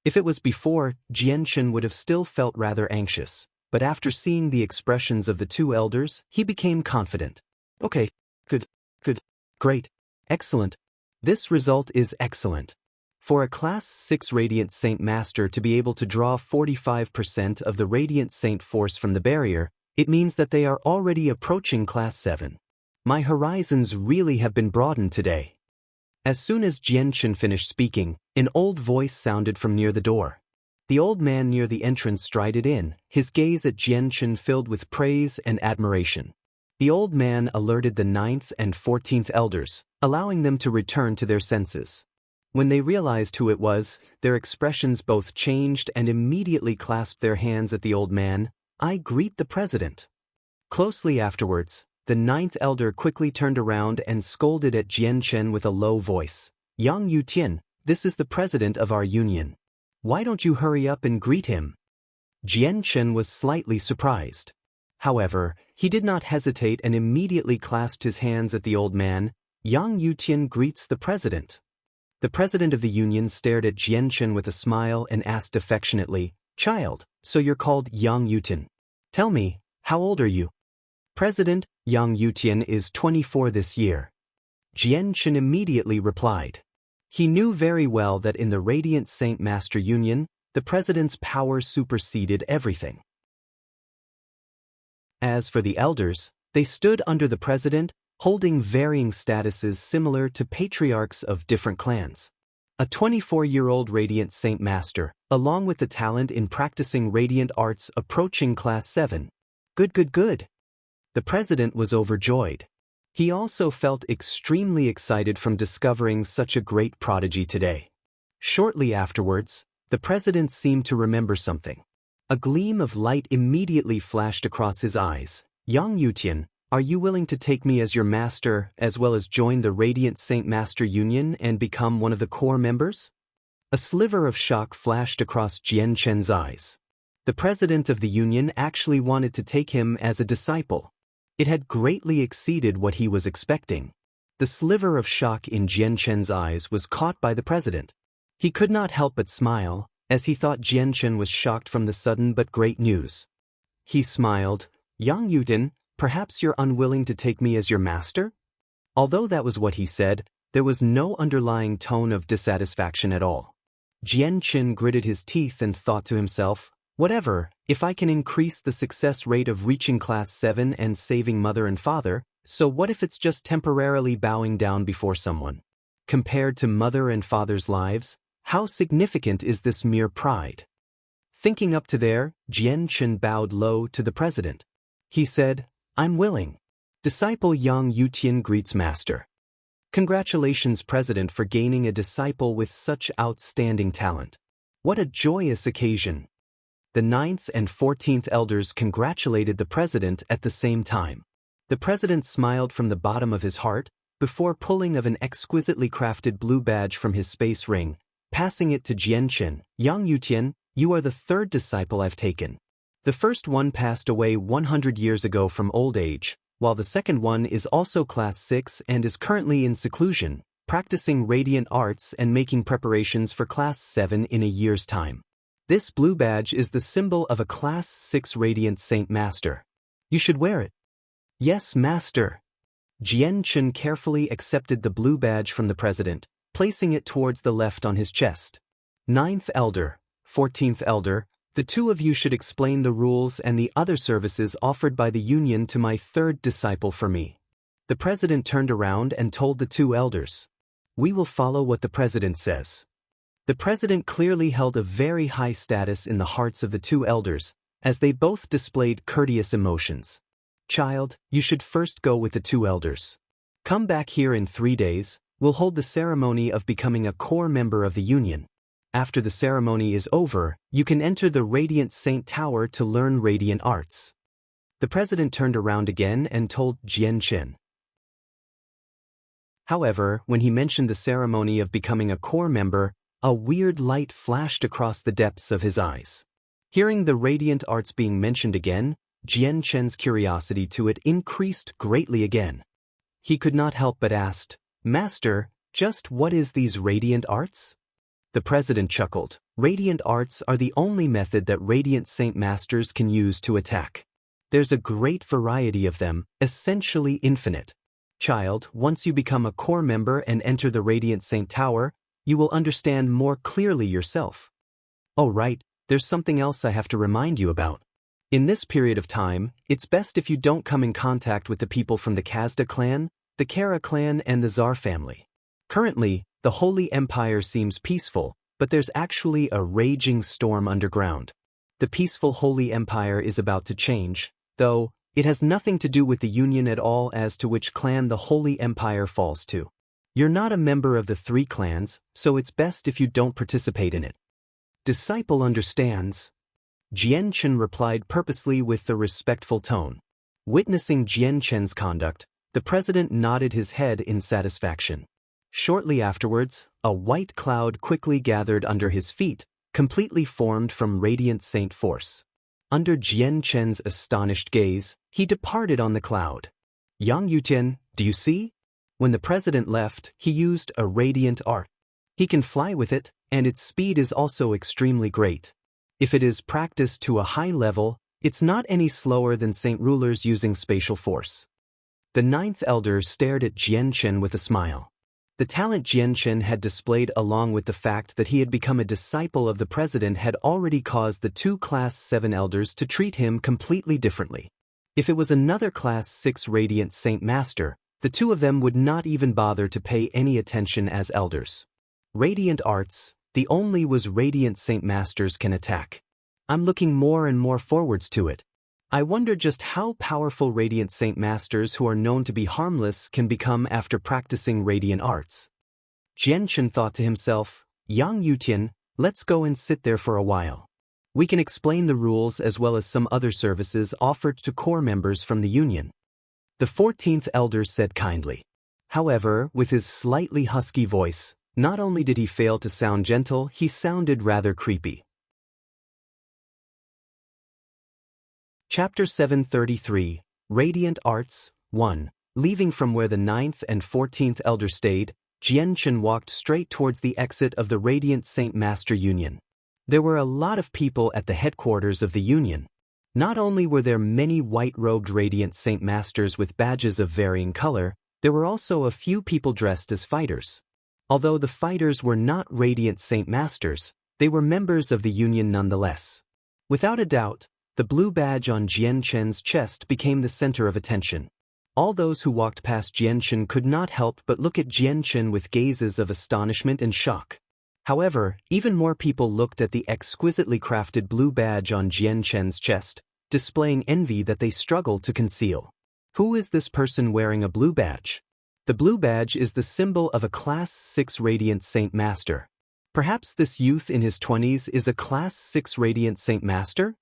If it was before, Jian Chen would have still felt rather anxious. But after seeing the expressions of the 2 elders, he became confident. Okay, good, good, great, excellent. This result is excellent. For a Class 6 Radiant Saint Master to be able to draw 45% of the Radiant Saint force from the barrier, it means that they are already approaching Class 7. My horizons really have been broadened today. As soon as Jianchen finished speaking, an old voice sounded from near the door. The old man near the entrance strided in, his gaze at Jianchen filled with praise and admiration. The old man alerted the 9th and 14th elders, allowing them to return to their senses. When they realized who it was, their expressions both changed and immediately clasped their hands at the old man. I greet the president. Closely afterwards, the 9th elder quickly turned around and scolded at Jianchen with a low voice. Yang Yutian, this is the president of our union. Why don't you hurry up and greet him? Jianchen was slightly surprised. However, he did not hesitate and immediately clasped his hands at the old man. Yang Yutian greets the president. The president of the union stared at Jianchen with a smile and asked affectionately, Child, so you're called Yang Yutian. Tell me, how old are you? President, Yang Yutian is 24 this year. Jianchen immediately replied. He knew very well that in the Radiant Saint Master Union, the president's power superseded everything. As for the elders, they stood under the president, holding varying statuses similar to patriarchs of different clans. A 24-year-old Radiant Saint Master, along with the talent in practicing radiant arts approaching Class 7. Good, good, good. The president was overjoyed. He also felt extremely excited from discovering such a great prodigy today. Shortly afterwards, the president seemed to remember something. A gleam of light immediately flashed across his eyes. Yang Yutian, are you willing to take me as your master as well as join the Radiant Saint Master Union and become one of the core members? A sliver of shock flashed across Jianchen's eyes. The president of the union actually wanted to take him as a disciple. It had greatly exceeded what he was expecting. The sliver of shock in Jianchen's eyes was caught by the president. He could not help but smile, as he thought Jianchen was shocked from the sudden but great news. He smiled. Yang Yutian, perhaps you're unwilling to take me as your master? Although that was what he said, there was no underlying tone of dissatisfaction at all. Jianchen gritted his teeth and thought to himself, whatever, if I can increase the success rate of reaching Class 7 and saving mother and father, so what if it's just temporarily bowing down before someone? Compared to mother and father's lives, how significant is this mere pride? Thinking up to there, Jianchen bowed low to the president. He said, I'm willing. Disciple Yang Yutian greets master. Congratulations, President, for gaining a disciple with such outstanding talent. What a joyous occasion. The 9th and 14th elders congratulated the president at the same time. The president smiled from the bottom of his heart, before pulling of an exquisitely crafted blue badge from his space ring, passing it to Jianchen. Yang Yutian, you are the third disciple I've taken. The first one passed away 100 years ago from old age, while the second one is also Class 6 and is currently in seclusion, practicing radiant arts and making preparations for Class 7 in a year's time. This blue badge is the symbol of a Class 6 Radiant Saint Master. You should wear it. Yes, Master. Jianchen carefully accepted the blue badge from the president, placing it towards the left on his chest. 9th Elder, 14th Elder, the two of you should explain the rules and the other services offered by the union to my third disciple for me. The president turned around and told the two elders. We will follow what the president says. The president clearly held a very high status in the hearts of the two elders, as they both displayed courteous emotions. Child, you should first go with the two elders. Come back here in 3 days, we'll hold the ceremony of becoming a core member of the union. After the ceremony is over, you can enter the Radiant Saint Tower to learn radiant arts. The president turned around again and told Jianchen. However, when he mentioned the ceremony of becoming a core member, a weird light flashed across the depths of his eyes. Hearing the radiant arts being mentioned again, Jianchen's curiosity to it increased greatly again. He could not help but ask, Master, just what is these radiant arts? The president chuckled. Radiant arts are the only method that Radiant Saint Masters can use to attack. There's a great variety of them, essentially infinite. Child, once you become a core member and enter the Radiant Saint Tower, you will understand more clearly yourself. Oh right, there's something else I have to remind you about. In this period of time, it's best if you don't come in contact with the people from the Kazda clan, the Kara clan and the Tsar family. Currently, the Holy Empire seems peaceful, but there's actually a raging storm underground. The peaceful Holy Empire is about to change, though it has nothing to do with the Union at all as to which clan the Holy Empire falls to. You're not a member of the 3 clans, so it's best if you don't participate in it. Disciple understands. Jian Chen replied purposely with the respectful tone. Witnessing Jian Chen's conduct, the president nodded his head in satisfaction. Shortly afterwards, a white cloud quickly gathered under his feet, completely formed from Radiant Saint Force. Under Jian Chen's astonished gaze, he departed on the cloud. Yang Yutian, do you see? When the president left, he used a radiant art. He can fly with it, and its speed is also extremely great. If it is practiced to a high level, it's not any slower than Saint Rulers using spatial force. The 9th elder stared at Jian Chen with a smile. The talent Jian Chen had displayed along with the fact that he had become a disciple of the president had already caused the 2 Class 7 elders to treat him completely differently. If it was another Class 6 Radiant Saint Master, the 2 of them would not even bother to pay any attention as elders. Radiant arts, the only was Radiant Saint Masters can attack. I'm looking more and more forwards to it. I wonder just how powerful Radiant Saint Masters who are known to be harmless can become after practicing Radiant arts. Jian Chen thought to himself, Yang Yutian, let's go and sit there for a while. We can explain the rules as well as some other services offered to core members from the Union. The 14th elder said kindly. However, with his slightly husky voice, not only did he fail to sound gentle, he sounded rather creepy. Chapter 733, Radiant Arts, 1. Leaving from where the 9th and 14th elder stayed, Jian Chen walked straight towards the exit of the Radiant Saint Master Union. There were a lot of people at the headquarters of the Union. Not only were there many white-robed Radiant Saint Masters with badges of varying color, there were also a few people dressed as fighters. Although the fighters were not Radiant Saint Masters, they were members of the Union nonetheless. Without a doubt, the blue badge on Jian Chen's chest became the center of attention. All those who walked past Jian Chen could not help but look at Jian Chen with gazes of astonishment and shock. However, even more people looked at the exquisitely crafted blue badge on Jian Chen's chest, displaying envy that they struggled to conceal. Who is this person wearing a blue badge? The blue badge is the symbol of a Class 6 Radiant Saint Master. Perhaps this youth in his 20s is a Class 6 Radiant Saint Master?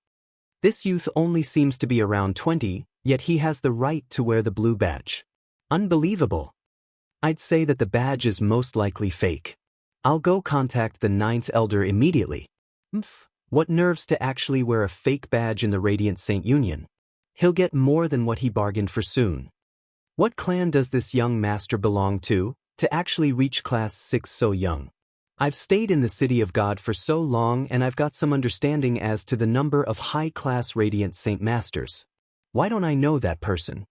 This youth only seems to be around 20, yet he has the right to wear the blue badge. Unbelievable. I'd say that the badge is most likely fake. I'll go contact the 9th elder immediately. What nerves to actually wear a fake badge in the Radiant Saint Union. He'll get more than what he bargained for soon. What clan does this young master belong to actually reach Class 6 so young? I've stayed in the City of God for so long and I've got some understanding as to the number of high-class Radiant Saint Masters. Why don't I know that person?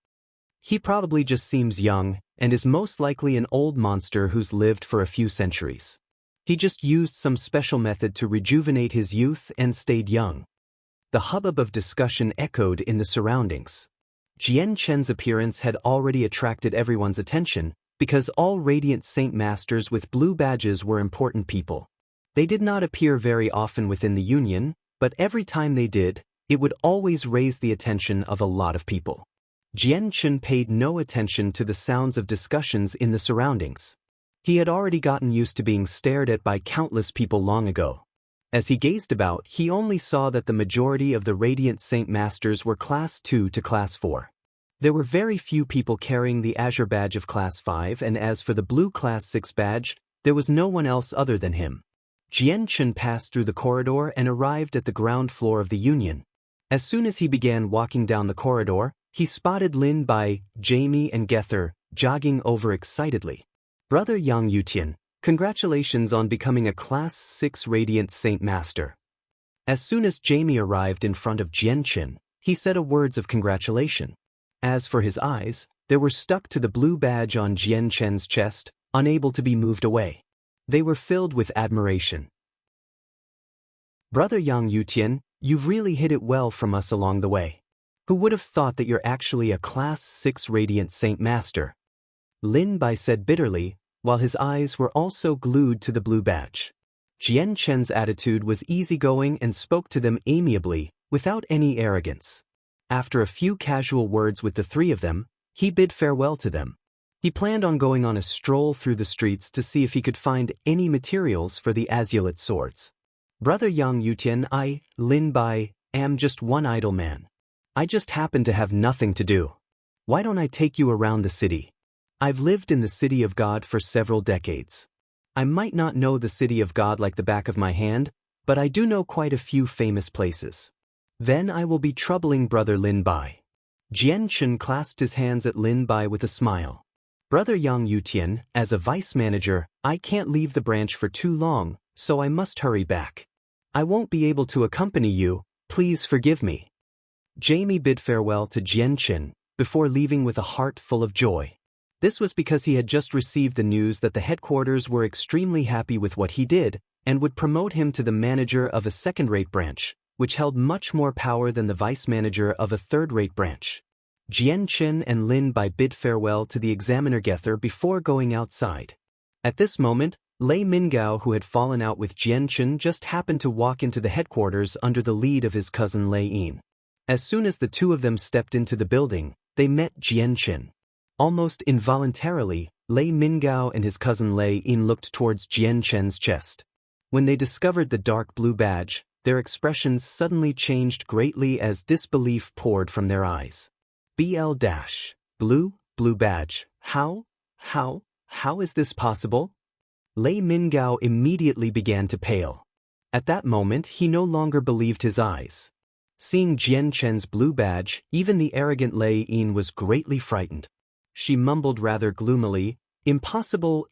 He probably just seems young and is most likely an old monster who's lived for a few centuries. He just used some special method to rejuvenate his youth and stayed young. The hubbub of discussion echoed in the surroundings. Jian Chen's appearance had already attracted everyone's attention because all Radiant Saint Masters with blue badges were important people. They did not appear very often within the Union, but every time they did, it would always raise the attention of a lot of people. Jian Chen paid no attention to the sounds of discussions in the surroundings. He had already gotten used to being stared at by countless people long ago. As he gazed about, he only saw that the majority of the Radiant Saint Masters were Class 2 to Class 4. There were very few people carrying the Azure badge of Class 5, and as for the blue Class 6 badge, there was no one else other than him. Jian Chen passed through the corridor and arrived at the ground floor of the Union. As soon as he began walking down the corridor, he spotted Lin Bai, Jamie and Gether, jogging over excitedly. Brother Yang Yutian, congratulations on becoming a Class 6 Radiant Saint Master. As soon as Jamie arrived in front of Jian Chen, He said a words of congratulation. As for his eyes, they were stuck to the blue badge on Jian Chen's chest, unable to be moved away. They were filled with admiration. "Brother Yang Yutian, you've really hit it well from us along the way. Who would have thought that you're actually a Class 6 Radiant Saint Master?" Lin Bai said bitterly, while his eyes were also glued to the blue badge. Jian Chen's attitude was easygoing and spoke to them amiably, without any arrogance. After a few casual words with the three of them, he bid farewell to them. He planned on going on a stroll through the streets to see if he could find any materials for the azulate swords. "Brother Yang Yutian, I, Lin Bai, am just one idle man. I just happen to have nothing to do. Why don't I take you around the city? I've lived in the City of God for several decades. I might not know the City of God like the back of my hand, but I do know quite a few famous places. Then I will be troubling Brother Lin Bai." Jian Chen clasped his hands at Lin Bai with a smile. "Brother Yang Yutian, as a vice manager, I can't leave the branch for too long, so I must hurry back. I won't be able to accompany you, please forgive me." Jamie bid farewell to Jian Chen, before leaving with a heart full of joy. This was because he had just received the news that the headquarters were extremely happy with what he did, and would promote him to the manager of a second-rate branch, which held much more power than the vice manager of a third-rate branch. Jian Chen and Lin Bai bid farewell to the examiner Gether before going outside. At this moment, Lei Mingao, who had fallen out with Jian Chen, just happened to walk into the headquarters under the lead of his cousin Lei Yin. As soon as the two of them stepped into the building, they met Jian Chen. Almost involuntarily, Lei Mingao and his cousin Lei Yin looked towards Jian Chen's chest. When they discovered the dark blue badge, their expressions suddenly changed greatly as disbelief poured from their eyes. Blue badge, how is this possible? Lei Mingao immediately began to pale. At that moment he no longer believed his eyes. Seeing Jian Chen's blue badge, even the arrogant Lei Yin was greatly frightened. She mumbled rather gloomily, Impossible,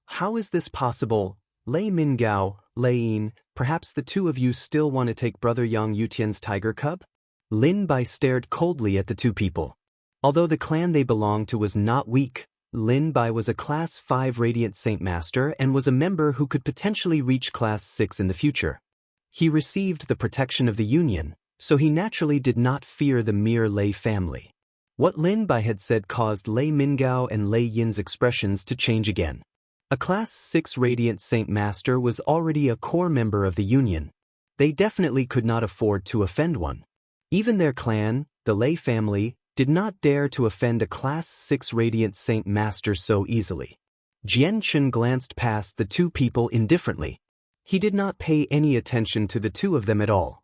how is this possible? Lei Mingao, Lei Yin, perhaps the two of you still want to take Brother Yang Yutian's tiger cub?" Lin Bai stared coldly at the two people. Although the clan they belonged to was not weak, Lin Bai was a Class 5 Radiant Saint Master and was a member who could potentially reach Class 6 in the future. He received the protection of the Union, so he naturally did not fear the mere Lei family. What Lin Bai had said caused Lei Mingao and Lei Yin's expressions to change again. A Class 6 Radiant Saint Master was already a core member of the Union. They definitely could not afford to offend one. Even their clan, the Lei family, did not dare to offend a Class 6 Radiant Saint Master so easily. Jian Chen glanced past the two people indifferently. He did not pay any attention to the two of them at all.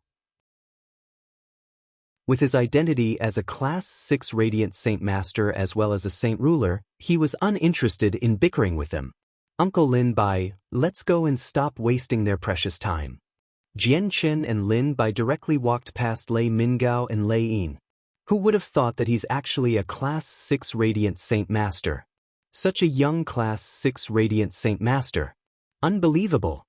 With his identity as a Class 6 Radiant Saint Master as well as a Saint Ruler, he was uninterested in bickering with them. "Uncle Lin Bai, let's go and stop wasting their precious time." Jian Chen and Lin Bai directly walked past Lei Mingao and Lei Yin. Who would have thought that he's actually a Class 6 Radiant Saint Master? Such a young Class 6 Radiant Saint Master. Unbelievable.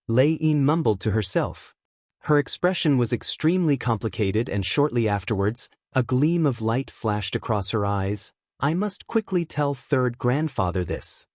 Lei Yin mumbled to herself. Her expression was extremely complicated and shortly afterwards, a gleam of light flashed across her eyes. "I must quickly tell third grandfather this."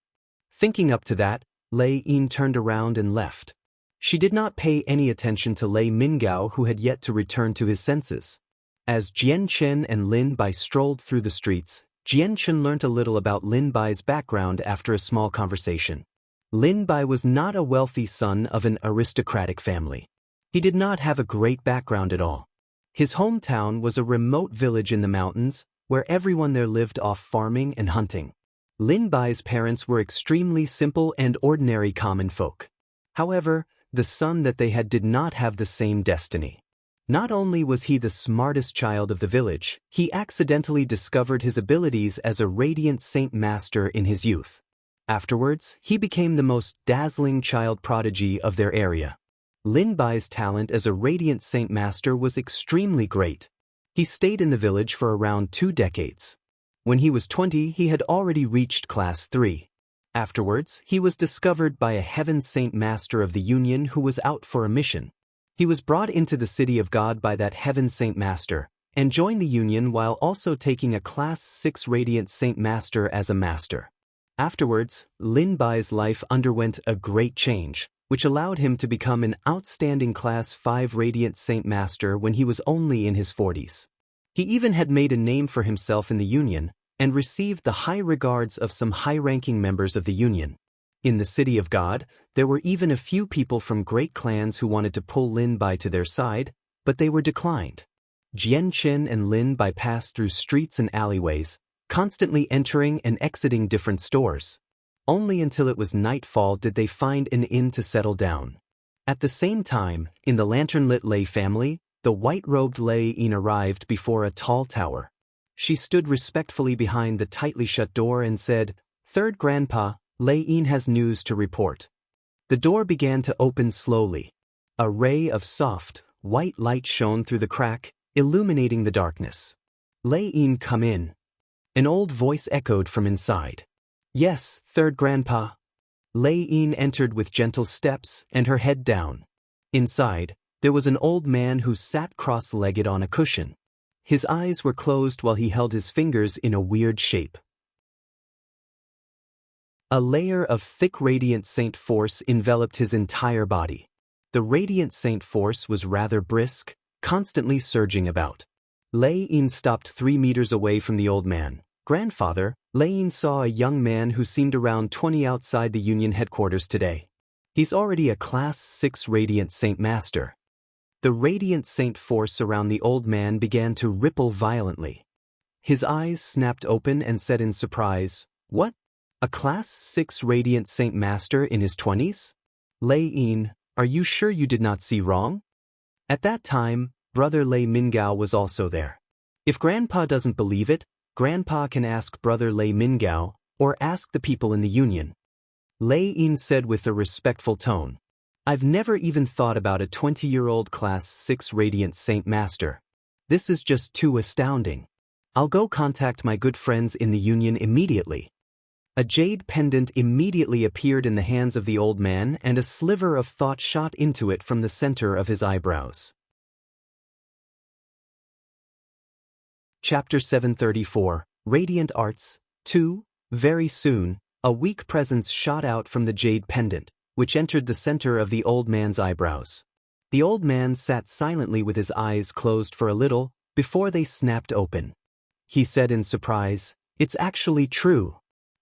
Thinking up to that, Lei Yin turned around and left. She did not pay any attention to Lei Mingao, who had yet to return to his senses. As Jian Chen and Lin Bai strolled through the streets, Jian Chen learnt a little about Lin Bai's background after a small conversation. Lin Bai was not a wealthy son of an aristocratic family. He did not have a great background at all. His hometown was a remote village in the mountains, where everyone there lived off farming and hunting. Lin Bai's parents were extremely simple and ordinary common folk. However, the son that they had did not have the same destiny. Not only was he the smartest child of the village, he accidentally discovered his abilities as a Radiant Saint Master in his youth. Afterwards, he became the most dazzling child prodigy of their area. Lin Bai's talent as a Radiant Saint Master was extremely great. He stayed in the village for around 2 decades. When he was 20, he had already reached Class 3. Afterwards, he was discovered by a Heaven Saint Master of the Union who was out for a mission. He was brought into the city of God by that heaven Saint Master, and joined the Union while also taking a Class 6 Radiant Saint Master as a master. Afterwards, Lin Bai's life underwent a great change, which allowed him to become an outstanding Class 5 Radiant Saint Master when he was only in his 40s. He even had made a name for himself in the Union, and received the high regards of some high-ranking members of the Union. In the City of God, there were even a few people from great clans who wanted to pull Lin Bai to their side, but they were declined. Jian Qin and Lin Bai passed through streets and alleyways, constantly entering and exiting different stores. Only until it was nightfall did they find an inn to settle down. At the same time, in the lantern-lit Lei family, the white-robed Lei Yin arrived before a tall tower. She stood respectfully behind the tightly shut door and said, "Third Grandpa, Lei Yin has news to report." The door began to open slowly. A ray of soft, white light shone through the crack, illuminating the darkness. "Lei Yin, come in." An old voice echoed from inside. "Yes, Third Grandpa." Lei Yin entered with gentle steps and her head down. Inside, there was an old man who sat cross-legged on a cushion. His eyes were closed while he held his fingers in a weird shape. A layer of thick radiant saint force enveloped his entire body. The radiant saint force was rather brisk, constantly surging about. Lei Yin stopped 3 meters away from the old man. "Grandfather," Lei Yin saw a young man who seemed around 20 outside the Union headquarters today. "He's already a Class 6 Radiant Saint Master." The radiant saint force around the old man began to ripple violently. His eyes snapped open and said in surprise, "What? A Class 6 Radiant Saint Master in his 20s? Lei Yin, are you sure you did not see wrong?" At that time, Brother Lei Mingao was also there. If Grandpa doesn't believe it, Grandpa can ask Brother Lei Mingao, or ask the people in the Union. Lei Yin said with a respectful tone, "I've never even thought about a 20-year-old Class 6 Radiant Saint Master. This is just too astounding. I'll go contact my good friends in the Union immediately." A jade pendant immediately appeared in the hands of the old man, and a sliver of thought shot into it from the center of his eyebrows. Chapter 734, Radiant Arts, 2. Very soon, a weak presence shot out from the jade pendant, which entered the center of the old man's eyebrows. The old man sat silently with his eyes closed for a little, before they snapped open. He said in surprise, "It's actually true.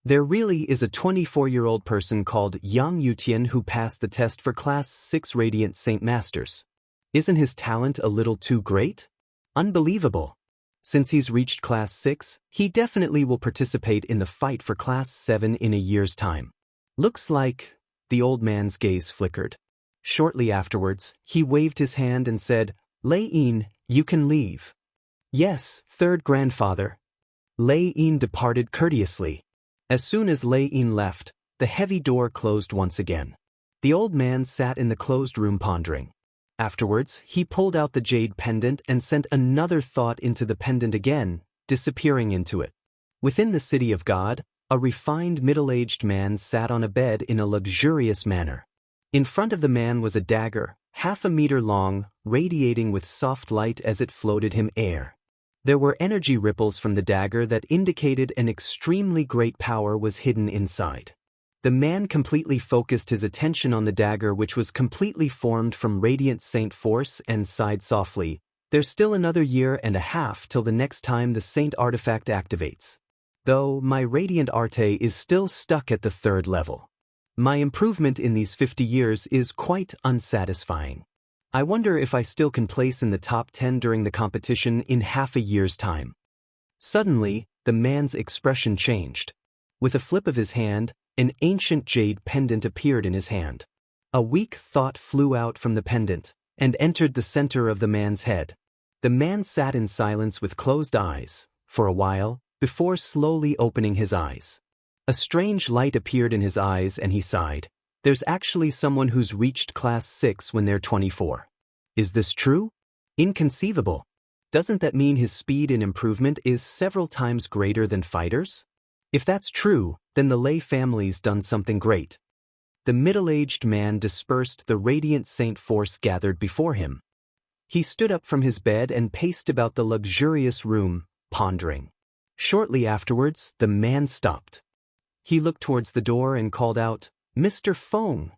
There really is a 24-year-old person called Yang Yutian who passed the test for Class 6 Radiant Saint Masters. Isn't his talent a little too great? Unbelievable. Since he's reached Class 6, he definitely will participate in the fight for Class 7 in a year's time. Looks like..." The old man's gaze flickered. Shortly afterwards, he waved his hand and said, "Lei Yin, you can leave." "Yes, Third Grandfather." Lei Yin departed courteously. As soon as Lei Yin left, the heavy door closed once again. The old man sat in the closed room pondering. Afterwards, he pulled out the jade pendant and sent another thought into the pendant again, disappearing into it. Within the City of God, a refined middle-aged man sat on a bed in a luxurious manner. In front of the man was a dagger, 1/2 meter long, radiating with soft light as it floated him air. There were energy ripples from the dagger that indicated an extremely great power was hidden inside. The man completely focused his attention on the dagger, which was completely formed from radiant saint force, and sighed softly, "There's still another 1.5 years till the next time the saint artifact activates. Though my radiant arte is still stuck at the 3rd level. My improvement in these 50 years is quite unsatisfying. I wonder if I still can place in the top 10 during the competition in 1/2 year's time." Suddenly, the man's expression changed. With a flip of his hand, an ancient jade pendant appeared in his hand. A weak thought flew out from the pendant, and entered the center of the man's head. The man sat in silence with closed eyes, for a while, before slowly opening his eyes. A strange light appeared in his eyes and he sighed. "There's actually someone who's reached Class 6 when they're 24. Is this true? Inconceivable. Doesn't that mean his speed and improvement is several times greater than fighters? If that's true, then the Lei family's done something great." the middle-aged man dispersed the radiant saint force gathered before him. He stood up from his bed and paced about the luxurious room, pondering. Shortly afterwards, the man stopped. He looked towards the door and called out, "Mr. Feng."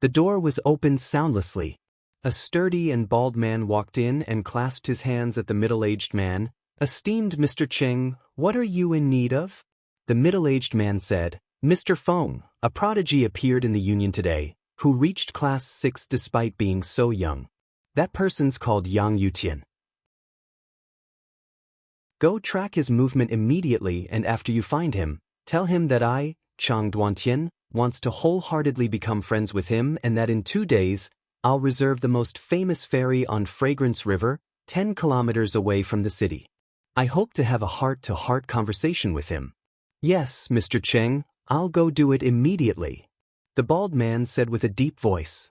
The door was opened soundlessly. A sturdy and bald man walked in and clasped his hands at the middle-aged man. "Esteemed Mr. Cheng, what are you in need of?" The middle-aged man said, "Mr. Feng, a prodigy appeared in the Union today, who reached class 6 despite being so young. That person's called Yang Yutian. Go track his movement immediately, and after you find him, tell him that I, Chang Duantian, wants to wholeheartedly become friends with him, and that in 2 days, I'll reserve the most famous ferry on Fragrance River, 10 kilometers away from the city. I hope to have a heart-to-heart conversation with him." "Yes, Mr. Cheng, I'll go do it immediately," the bald man said with a deep voice.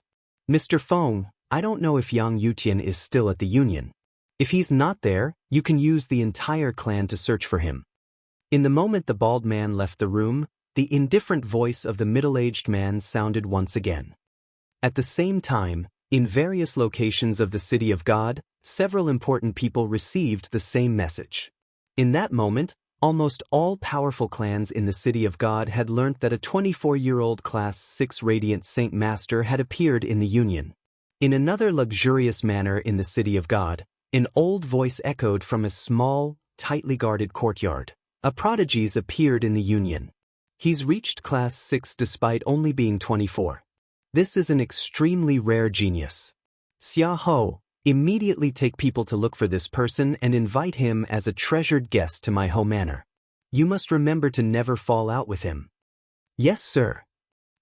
"Mr. Feng, I don't know if Yang Yutian is still at the Union. If he's not there, you can use the entire clan to search for him." In the moment the bald man left the room, the indifferent voice of the middle-aged man sounded once again. At the same time, in various locations of the City of God, several important people received the same message. In that moment, almost all powerful clans in the City of God had learnt that a 24-year-old Class 6 Radiant Saint Master had appeared in the Union. In another luxurious manner in the City of God, an old voice echoed from a small, tightly guarded courtyard. "A prodigy's appeared in the Union. He's reached Class 6 despite only being 24. This is an extremely rare genius. Xia Ho, immediately take people to look for this person and invite him as a treasured guest to my Ho Manor. You must remember to never fall out with him." "Yes, sir."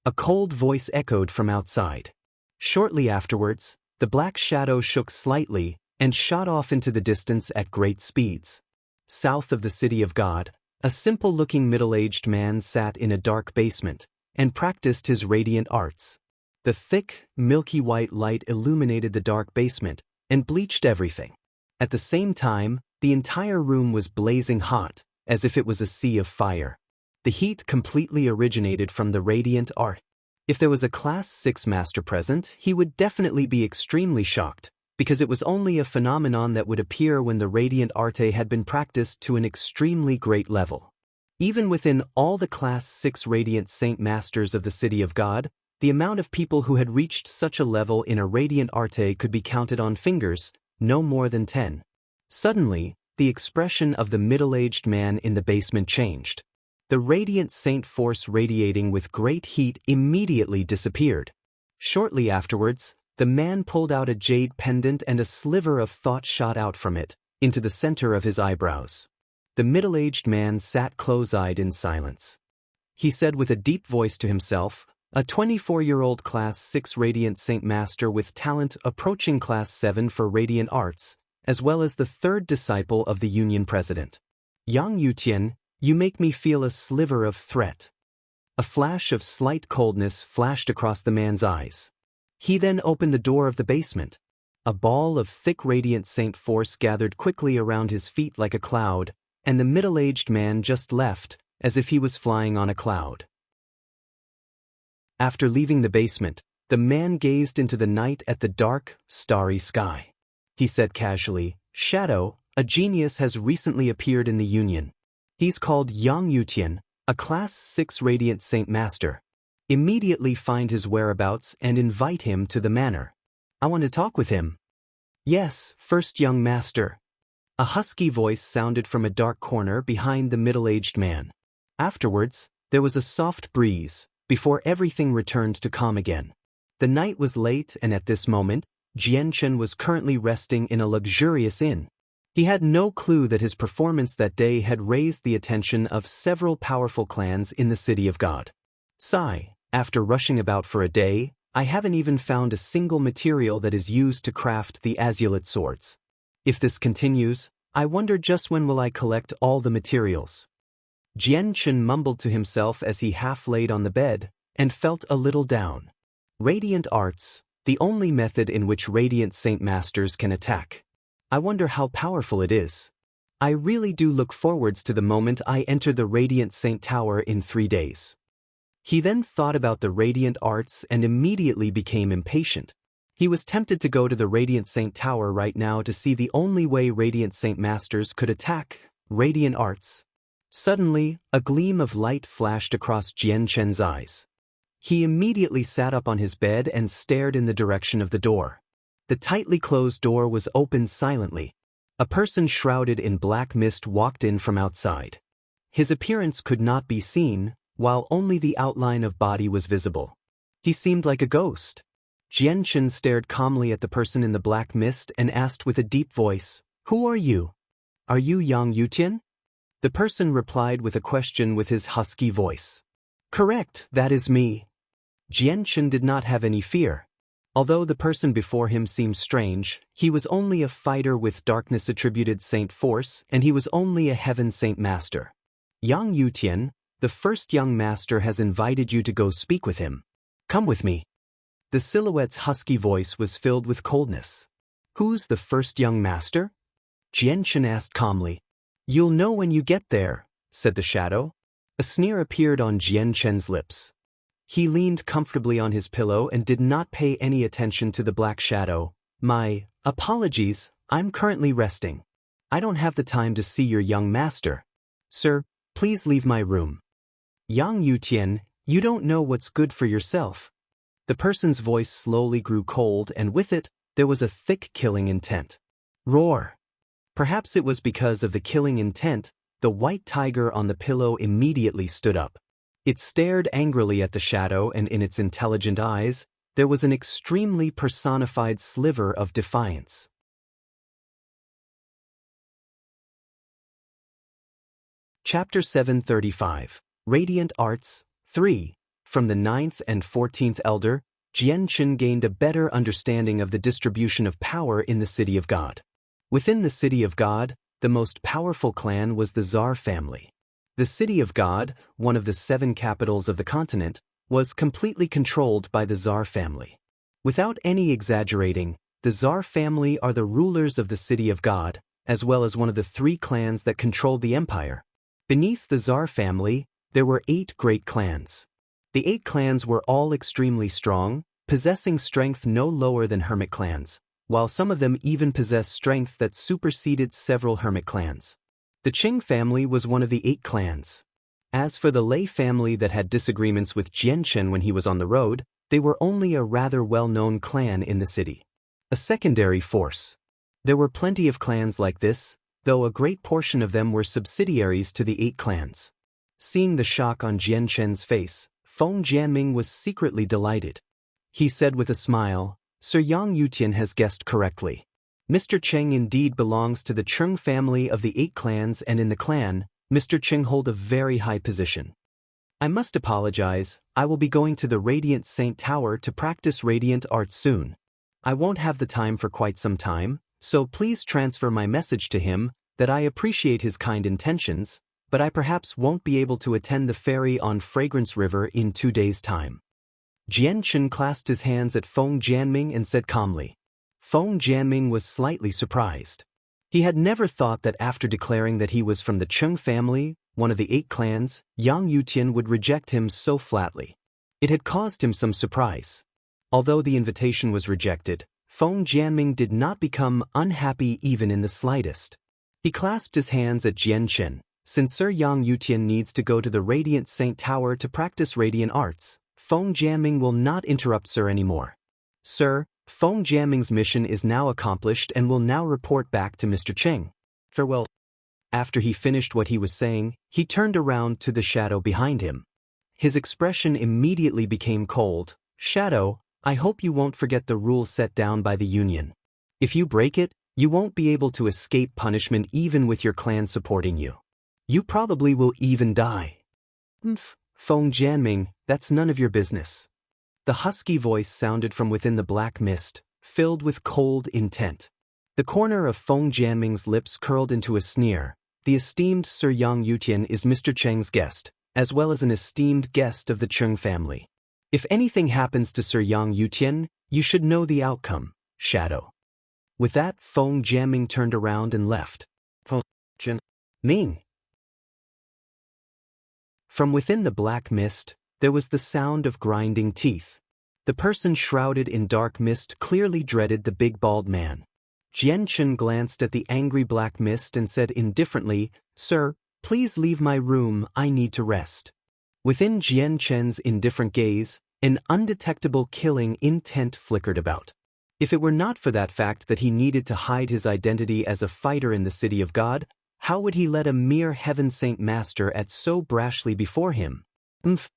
A cold voice echoed from outside. Shortly afterwards, the black shadow shook slightly and shot off into the distance at great speeds. South of the City of God, a simple-looking middle-aged man sat in a dark basement and practiced his radiant arts. The thick, milky white light illuminated the dark basement and bleached everything. At the same time, the entire room was blazing hot, as if it was a sea of fire. The heat completely originated from the radiant art. If there was a Class 6 master present, he would definitely be extremely shocked, because it was only a phenomenon that would appear when the radiant arte had been practiced to an extremely great level. Even within all the Class 6 Radiant Saint Masters of the City of God, the amount of people who had reached such a level in a radiant arte could be counted on fingers, no more than 10. Suddenly, the expression of the middle-aged man in the basement changed. The radiant saint force radiating with great heat immediately disappeared. Shortly afterwards, the man pulled out a jade pendant and a sliver of thought shot out from it, into the center of his eyebrows. The middle-aged man sat close-eyed in silence. He said with a deep voice to himself, "A 24-year-old Class 6 Radiant Saint Master with talent approaching Class 7 for Radiant Arts, as well as the third disciple of the Union President. Yang Yutian, you make me feel a sliver of threat." A flash of slight coldness flashed across the man's eyes. He then opened the door of the basement. A ball of thick radiant saint force gathered quickly around his feet like a cloud, and the middle-aged man just left, as if he was flying on a cloud. After leaving the basement, the man gazed into the night at the dark, starry sky. He said casually, "Shadow, a genius has recently appeared in the Union. He's called Yang Yutian, a Class 6 Radiant Saint Master. Immediately find his whereabouts and invite him to the manor. I want to talk with him." "Yes, first young master." A husky voice sounded from a dark corner behind the middle-aged man. Afterwards, there was a soft breeze, before everything returned to calm again. The night was late, and at this moment, Jian Chen was currently resting in a luxurious inn. He had no clue that his performance that day had raised the attention of several powerful clans in the City of God. "Sigh, after rushing about for a day, I haven't even found a single material that is used to craft the azulate swords. If this continues, I wonder just when will I collect all the materials." Jian Chen mumbled to himself as he half laid on the bed, and felt a little down. Radiant arts, the only method in which Radiant Saint Masters can attack. I wonder how powerful it is. I really do look forwards to the moment I enter the Radiant Saint Tower in 3 days. He then thought about the radiant arts and immediately became impatient. He was tempted to go to the Radiant Saint Tower right now to see the only way Radiant Saint Masters could attack radiant arts. Suddenly, a gleam of light flashed across Jian Chen's eyes. He immediately sat up on his bed and stared in the direction of the door. The tightly closed door was opened silently. A person shrouded in black mist walked in from outside. His appearance could not be seen, while only the outline of body was visible. He seemed like a ghost. Jian Chen stared calmly at the person in the black mist and asked with a deep voice, "Who are you? Are you Yang Yutian?" The person replied with a question with his husky voice. "Correct, that is me." Jian Chen did not have any fear. Although the person before him seemed strange, he was only a fighter with darkness-attributed saint force, and he was only a heaven saint master. "Yang Yutian, the first young master has invited you to go speak with him. Come with me." The silhouette's husky voice was filled with coldness. "Who's the first young master?" Jian Chen asked calmly. "You'll know when you get there," said the shadow. A sneer appeared on Jian Chen's lips. He leaned comfortably on his pillow and did not pay any attention to the black shadow. "My apologies, I'm currently resting. I don't have the time to see your young master. Sir, please leave my room." "Yang Yutian, you don't know what's good for yourself." The person's voice slowly grew cold, and with it, there was a thick killing intent. Roar. Perhaps it was because of the killing intent, the white tiger on the pillow immediately stood up. It stared angrily at the shadow, and in its intelligent eyes, there was an extremely personified sliver of defiance. Chapter 735, Radiant Arts, 3. From the 9th and 14th Elder, Jian Chen gained a better understanding of the distribution of power in the City of God. Within the City of God, the most powerful clan was the Tsar family. The City of God, one of the 7 capitals of the continent, was completely controlled by the Tsar family. Without any exaggerating, the Tsar family are the rulers of the City of God, as well as one of the 3 clans that controlled the empire. Beneath the Tsar family, there were 8 great clans. The 8 clans were all extremely strong, possessing strength no lower than hermit clans, while some of them even possessed strength that superseded several hermit clans. The Qing family was one of the 8 clans. As for the Lei family that had disagreements with Jian Chen when he was on the road, they were only a rather well-known clan in the city. A secondary force. There were plenty of clans like this, though a great portion of them were subsidiaries to the 8 clans. Seeing the shock on Jian Chen's face, Feng Jianming was secretly delighted. He said with a smile, "Sir Yang Yutian has guessed correctly. Mr. Cheng indeed belongs to the Cheng family of the 8 clans, and in the clan, Mr. Cheng hold a very high position. I must apologize, I will be going to the Radiant Saint Tower to practice radiant arts soon. I won't have the time for quite some time, so please transfer my message to him that I appreciate his kind intentions, but I perhaps won't be able to attend the ferry on Fragrance River in 2 days' time." Jian Chen clasped his hands at Feng Jianming and said calmly. Feng Jianming was slightly surprised. He had never thought that after declaring that he was from the Cheng family, one of the 8 clans, Yang Yutian would reject him so flatly. It had caused him some surprise. Although the invitation was rejected, Feng Jianming did not become unhappy even in the slightest. He clasped his hands at Jian Chen. "Since Sir Yang Yutian needs to go to the Radiant Saint Tower to practice radiant arts, Feng Jianming will not interrupt Sir anymore. Sir, Feng Jianming's mission is now accomplished and will now report back to Mr. Cheng. Farewell." After he finished what he was saying, he turned around to the shadow behind him. His expression immediately became cold. "Shadow, I hope you won't forget the rules set down by the Union. If you break it, you won't be able to escape punishment even with your clan supporting you. You probably will even die." Feng Jianming, that's none of your business." The husky voice sounded from within the black mist, filled with cold intent. The corner of Feng Jianming's lips curled into a sneer. "The esteemed Sir Yang Yutian is Mr. Cheng's guest, as well as an esteemed guest of the Cheng family. If anything happens to Sir Yang Yutian, you should know the outcome, Shadow." With that, Feng Jianming turned around and left. Feng Jianming. From within the black mist, there was the sound of grinding teeth. The person shrouded in dark mist clearly dreaded the big bald man. Jianchen glanced at the angry black mist and said indifferently, "Sir, please leave my room, I need to rest." Within Jianchen's indifferent gaze, an undetectable killing intent flickered about. If it were not for that fact that he needed to hide his identity as a fighter in the city of God, how would he let a mere heaven saint master act so brashly before him? "Umph."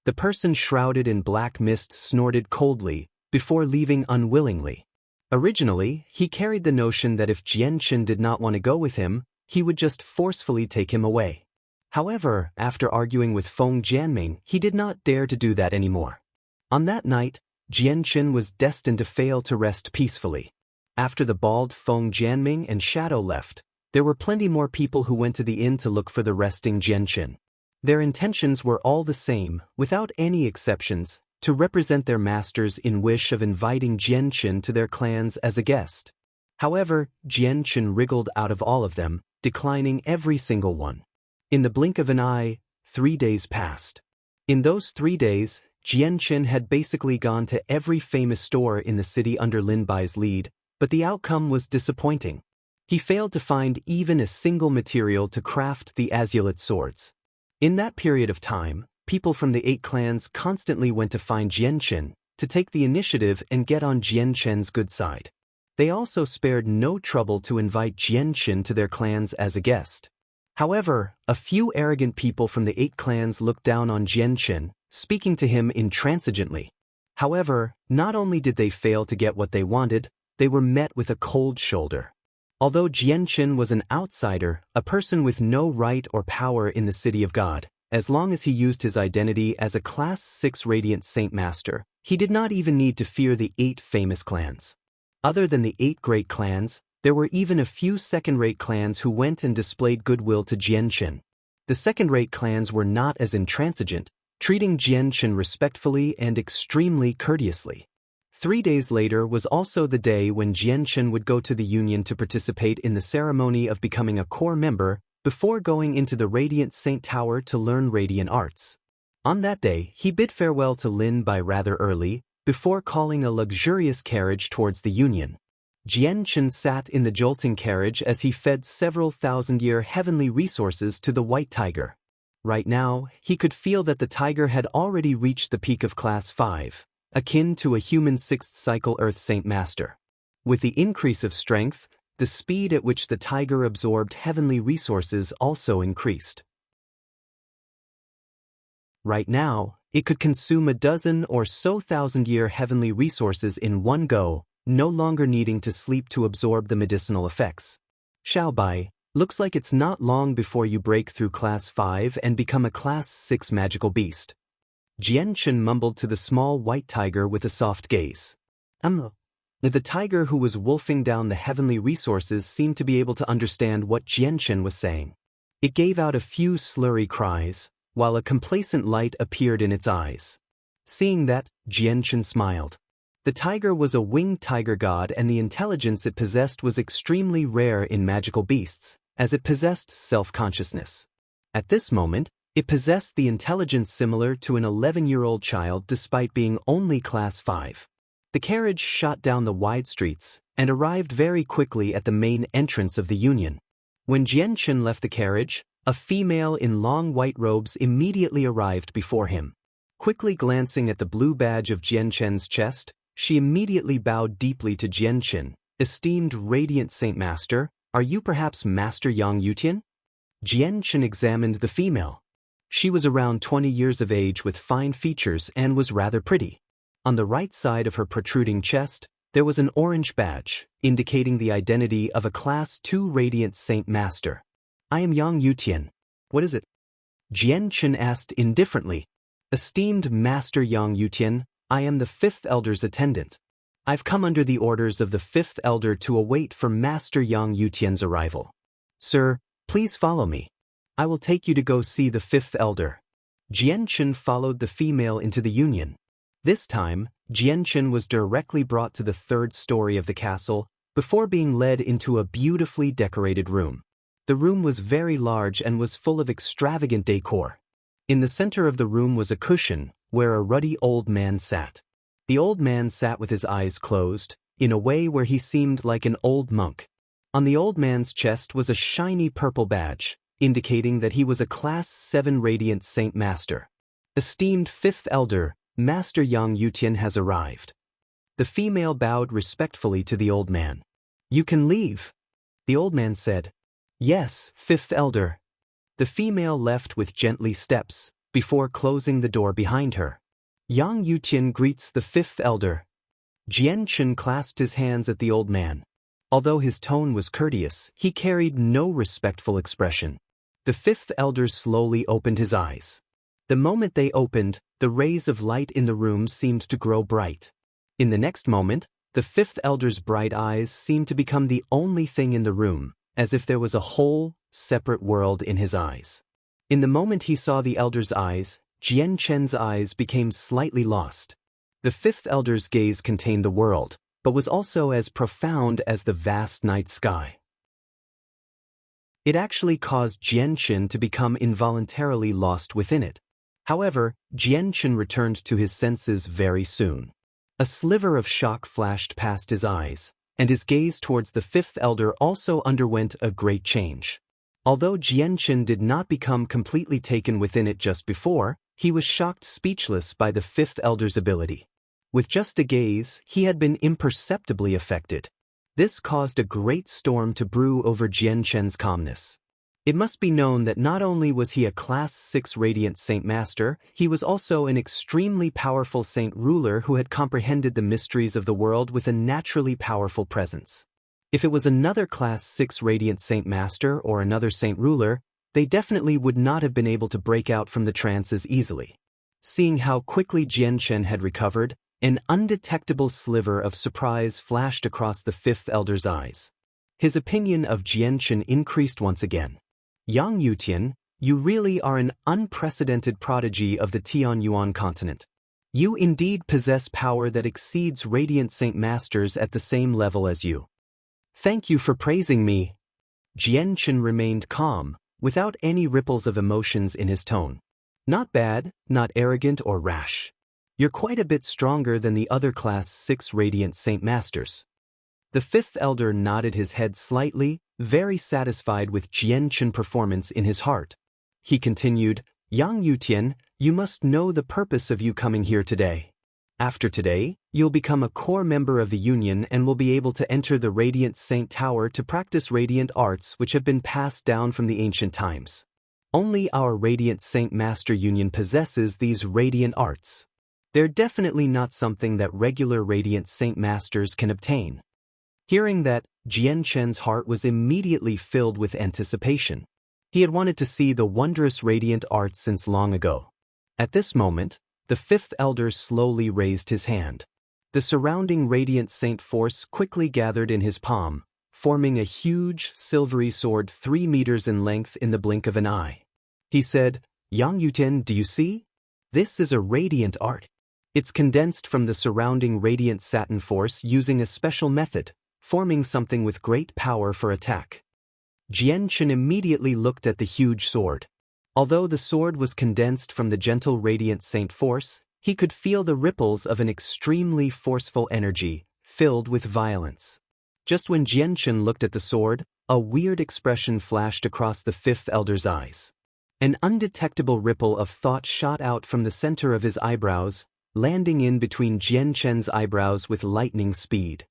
The person shrouded in black mist snorted coldly, before leaving unwillingly. Originally, he carried the notion that if Jianchen did not want to go with him, he would just forcefully take him away. However, after arguing with Feng Jianming, he did not dare to do that anymore. On that night, Jianchen was destined to fail to rest peacefully. After the bald Feng Jianming and Shadow left, there were plenty more people who went to the inn to look for the resting Jianchen. Their intentions were all the same, without any exceptions, to represent their masters in wish of inviting Jianchen to their clans as a guest. However, Jianchen wriggled out of all of them, declining every single one. In the blink of an eye, 3 days passed. In those 3 days, Jianchen had basically gone to every famous store in the city under Lin Bai's lead, but the outcome was disappointing. He failed to find even a single material to craft the azulate swords. In that period of time, people from the 8 clans constantly went to find Jianchen, to take the initiative and get on Jianchen's good side. They also spared no trouble to invite Jianchen to their clans as a guest. However, a few arrogant people from the 8 clans looked down on Jianchen, speaking to him intransigently. However, not only did they fail to get what they wanted, they were met with a cold shoulder. Although Jianchen was an outsider, a person with no right or power in the city of God, as long as he used his identity as a Class 6 Radiant Saint Master, he did not even need to fear the 8 famous clans. Other than the 8 great clans, there were even a few second-rate clans who went and displayed goodwill to Jianchen. The second-rate clans were not as intransigent, treating Jianchen respectfully and extremely courteously. 3 days later was also the day when Jianchen would go to the Union to participate in the ceremony of becoming a core member, before going into the Radiant Saint Tower to learn radiant arts. On that day, he bid farewell to Lin Bai rather early, before calling a luxurious carriage towards the Union. Jianchen sat in the jolting carriage as he fed several thousand-year heavenly resources to the white tiger. Right now, he could feel that the tiger had already reached the peak of Class 5, akin to a human 6th cycle Earth Saint Master. With the increase of strength, the speed at which the tiger absorbed heavenly resources also increased. Right now, it could consume a dozen or so thousand-year heavenly resources in one go, no longer needing to sleep to absorb the medicinal effects. Xiaobai, looks like it's not long before you break through Class 5 and become a Class 6 magical beast. Jianchen mumbled to the small white tiger with a soft gaze. The tiger who was wolfing down the heavenly resources seemed to be able to understand what Jianchen was saying. It gave out a few slurry cries, while a complacent light appeared in its eyes. Seeing that, Jianchen smiled. The tiger was a winged tiger god, and the intelligence it possessed was extremely rare in magical beasts, as it possessed self-consciousness. At this moment, it possessed the intelligence similar to an 11-year-old child despite being only Class 5. The carriage shot down the wide streets and arrived very quickly at the main entrance of the Union. When Jianchen left the carriage, a female in long white robes immediately arrived before him. Quickly glancing at the blue badge of Jianchen's chest, she immediately bowed deeply to Jianchen. "Esteemed Radiant Saint Master, are you perhaps Master Yang Yutian?" Jianchen examined the female. She was around 20 years of age with fine features and was rather pretty. On the right side of her protruding chest, there was an orange badge, indicating the identity of a Class 2 Radiant Saint Master. "I am Yang Yutian. What is it?" Jianchen asked indifferently. "Esteemed Master Yang Yutian, I am the 5th Elder's attendant. I've come under the orders of the 5th Elder to await for Master Yang Yutian's arrival. Sir, please follow me. I will take you to go see the 5th Elder." Jianchen followed the female into the Union. This time, Jianchen was directly brought to the 3rd story of the castle, before being led into a beautifully decorated room. The room was very large and was full of extravagant decor. In the center of the room was a cushion, where a ruddy old man sat. The old man sat with his eyes closed, in a way where he seemed like an old monk. On the old man's chest was a shiny purple badge, indicating that he was a Class 7 Radiant Saint Master. Esteemed Fifth Elder, Master Yang Yutian has arrived. The female bowed respectfully to the old man. You can leave. The old man said, Yes, Fifth Elder. The female left with gently steps, before closing the door behind her. Yang Yutian greets the Fifth Elder. Jian Chen clasped his hands at the old man. Although his tone was courteous, he carried no respectful expression. The Fifth Elder slowly opened his eyes. The moment they opened, the rays of light in the room seemed to grow bright. In the next moment, the Fifth Elder's bright eyes seemed to become the only thing in the room, as if there was a whole, separate world in his eyes. In the moment he saw the Elder's eyes, Jian Chen's eyes became slightly lost. The Fifth Elder's gaze contained the world, but was also as profound as the vast night sky. It actually caused Jian Chen to become involuntarily lost within it. However, Jian Chen returned to his senses very soon. A sliver of shock flashed past his eyes, and his gaze towards the Fifth Elder also underwent a great change. Although Jian Chen did not become completely taken within it just before, he was shocked speechless by the Fifth Elder's ability. With just a gaze, he had been imperceptibly affected. This caused a great storm to brew over Jian Chen's calmness. It must be known that not only was he a Class 6 Radiant Saint Master, he was also an extremely powerful Saint Ruler who had comprehended the mysteries of the world with a naturally powerful presence. If it was another Class 6 Radiant Saint Master or another Saint Ruler, they definitely would not have been able to break out from the trance as easily. Seeing how quickly Jian Chen had recovered, an undetectable sliver of surprise flashed across the Fifth Elder's eyes. His opinion of Jian Chen increased once again. Yang Yutian, you really are an unprecedented prodigy of the Tianyuan continent. You indeed possess power that exceeds Radiant Saint Masters at the same level as you. Thank you for praising me. Jian Chen remained calm, without any ripples of emotions in his tone. Not bad, not arrogant or rash. You're quite a bit stronger than the other Class 6 Radiant Saint Masters. The Fifth Elder nodded his head slightly, very satisfied with Jian Chen's performance in his heart. He continued, Yang Yutian, you must know the purpose of you coming here today. After today, you'll become a core member of the Union and will be able to enter the Radiant Saint Tower to practice radiant arts which have been passed down from the ancient times. Only our Radiant Saint Master Union possesses these radiant arts. They're definitely not something that regular Radiant Saint Masters can obtain. Hearing that, Jian Chen's heart was immediately filled with anticipation. He had wanted to see the wondrous radiant arts since long ago. At this moment, the Fifth Elder slowly raised his hand. The surrounding Radiant Saint force quickly gathered in his palm, forming a huge, silvery sword 3 meters in length in the blink of an eye. He said, Yang Yutian, do you see? This is a radiant art. It's condensed from the surrounding radiant satin force using a special method, forming something with great power for attack. Jian Chen immediately looked at the huge sword. Although the sword was condensed from the gentle radiant saint force, he could feel the ripples of an extremely forceful energy, filled with violence. Just when Jian Chen looked at the sword, a weird expression flashed across the Fifth Elder's eyes. An undetectable ripple of thought shot out from the center of his eyebrows, landing in between Jian Chen's eyebrows with lightning speed.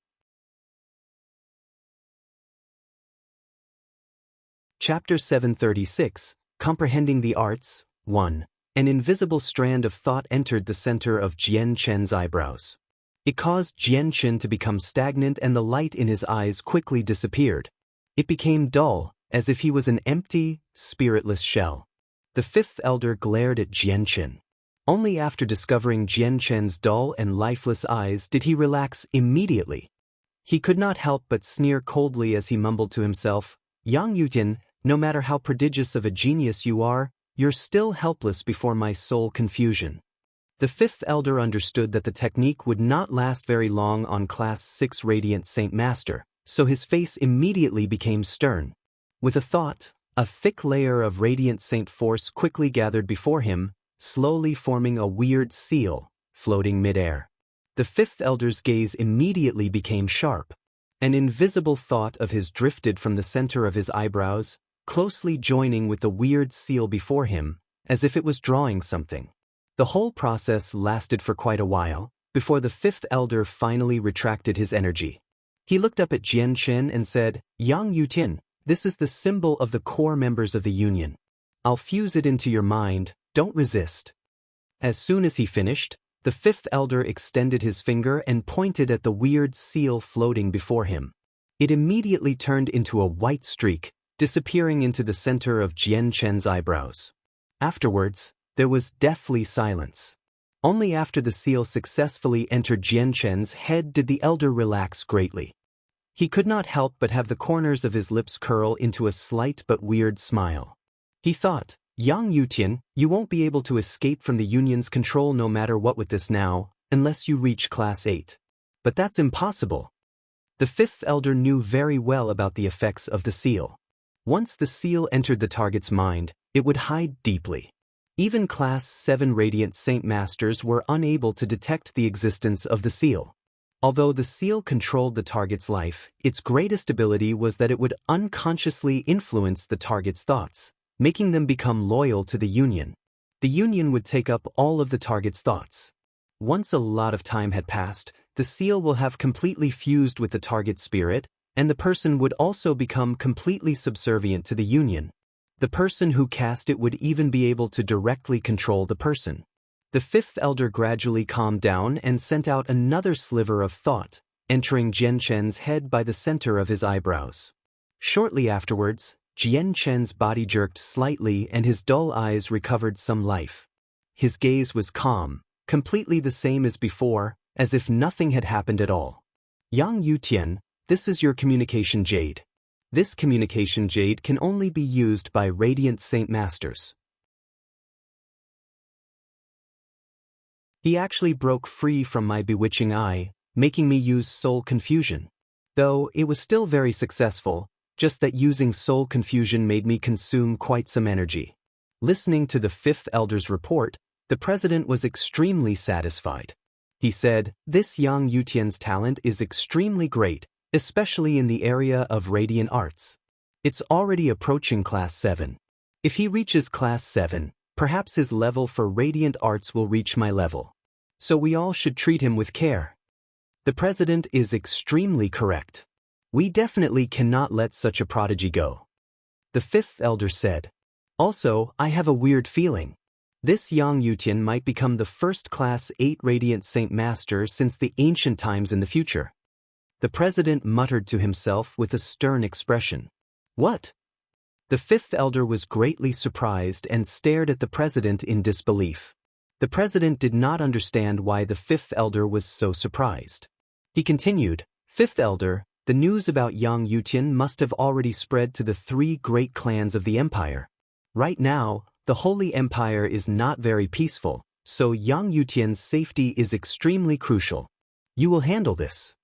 Chapter 736, Comprehending the Arts, 1. An invisible strand of thought entered the center of Jian Chen's eyebrows. It caused Jian Chen to become stagnant and the light in his eyes quickly disappeared. It became dull, as if he was an empty, spiritless shell. The Fifth Elder glared at Jian Chen. Only after discovering Jian Chen's dull and lifeless eyes did he relax immediately. He could not help but sneer coldly as he mumbled to himself, Yang Yutian, no matter how prodigious of a genius you are, you're still helpless before my soul confusion. The Fifth Elder understood that the technique would not last very long on Class 6 Radiant Saint Master, so his face immediately became stern. With a thought, A thick layer of radiant saint force quickly gathered before him, slowly forming a weird seal, floating mid-air. The fifth elder's gaze immediately became sharp. An invisible thought of his drifted from the center of his eyebrows, closely joining with the weird seal before him, as if it was drawing something. The whole process lasted for quite a while, before the fifth elder finally retracted his energy. He looked up at Jian Chen and said, "Yang Yutin, this is the symbol of the core members of the Union. I'll fuse it into your mind, don't resist." As soon as he finished, the fifth elder extended his finger and pointed at the weird seal floating before him. It immediately turned into a white streak, disappearing into the center of Jian Chen's eyebrows. Afterwards, there was deathly silence. Only after the seal successfully entered Jian Chen's head did the elder relax greatly. He could not help but have the corners of his lips curl into a slight but weird smile. He thought, "Yang Yutian, you won't be able to escape from the Union's control no matter what with this now, unless you reach Class 8. But that's impossible." The fifth elder knew very well about the effects of the seal. Once the seal entered the target's mind, it would hide deeply. Even Class 7 Radiant Saint Masters were unable to detect the existence of the seal. Although the seal controlled the target's life, its greatest ability was that it would unconsciously influence the target's thoughts, making them become loyal to the Union. The Union would take up all of the target's thoughts. Once a lot of time had passed, the seal will have completely fused with the target's spirit, and the person would also become completely subservient to the Union. The person who cast it would even be able to directly control the person. The fifth elder gradually calmed down and sent out another sliver of thought, entering Jian Chen's head by the center of his eyebrows. Shortly afterwards, Jian Chen's body jerked slightly and his dull eyes recovered some life. His gaze was calm, completely the same as before, as if nothing had happened at all. "Yang Yutian, this is your communication jade. This communication jade can only be used by Radiant Saint Masters." He actually broke free from my bewitching eye, making me use soul confusion. Though it was still very successful, just that using soul confusion made me consume quite some energy. Listening to the fifth elder's report, the president was extremely satisfied. He said, "This Yang Yutian's talent is extremely great, especially in the area of radiant arts. It's already approaching Class 7. If he reaches Class 7, perhaps his level for radiant arts will reach my level. So we all should treat him with care." The president is extremely correct. We definitely cannot let such a prodigy go. The fifth elder said. "Also, I have a weird feeling. This Yang Yutian might become the first Class 8 Radiant Saint Master since the ancient times in the future." The president muttered to himself with a stern expression. "What?" The fifth elder was greatly surprised and stared at the president in disbelief. The president did not understand why the fifth elder was so surprised. He continued, "Fifth elder, the news about Yang Yutian must have already spread to the 3 great clans of the empire. Right now, the Holy Empire is not very peaceful, so Yang Yutian's safety is extremely crucial. You will handle this."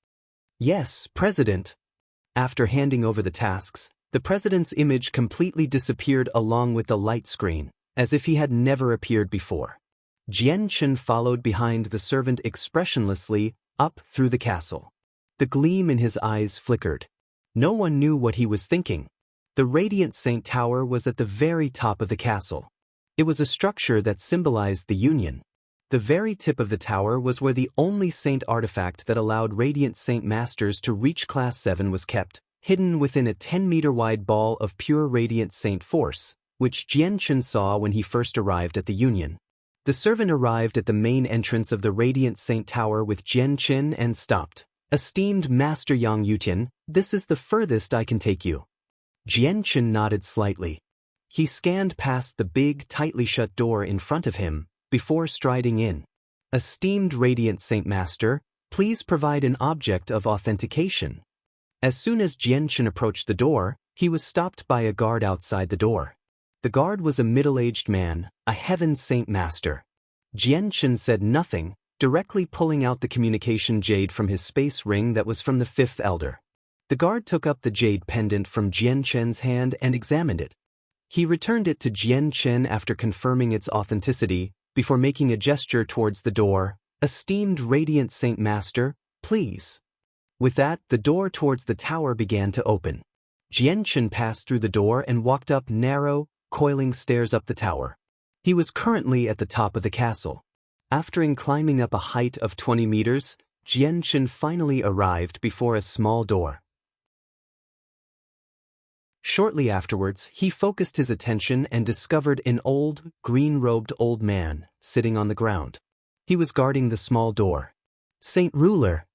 "Yes, President." After handing over the tasks, the president's image completely disappeared along with the light screen, as if he had never appeared before. Jian Chen followed behind the servant expressionlessly up through the castle. The gleam in his eyes flickered. No one knew what he was thinking. The Radiant Saint Tower was at the very top of the castle. It was a structure that symbolized the Union. The very tip of the tower was where the only saint artifact that allowed Radiant Saint Masters to reach Class 7 was kept, hidden within a 10-meter-wide ball of pure Radiant Saint force, which Jian Chen saw when he first arrived at the Union. The servant arrived at the main entrance of the Radiant Saint Tower with Jian Chen and stopped. "Esteemed Master Yang Yutian, this is the furthest I can take you." Jian Chen nodded slightly. He scanned past the big, tightly shut door in front of him, before striding in. "Esteemed Radiant Saint Master, please provide an object of authentication." As soon as Jian Chen approached the door, he was stopped by a guard outside the door. The guard was a middle-aged man, a Heaven Saint Master. Jian Chen said nothing, directly pulling out the communication jade from his space ring that was from the fifth elder. The guard took up the jade pendant from Jian Chen's hand and examined it. He returned it to Jian Chen after confirming its authenticity, before making a gesture towards the door. "Esteemed Radiant Saint Master, please." With that, the door towards the tower began to open. Jian Chen passed through the door and walked up narrow, coiling stairs up the tower. He was currently at the top of the castle. After climbing up a height of 20 meters, Jian Chen finally arrived before a small door. Shortly afterwards, he focused his attention and discovered an old, green-robed old man sitting on the ground. He was guarding the small door. "Saint Ruler."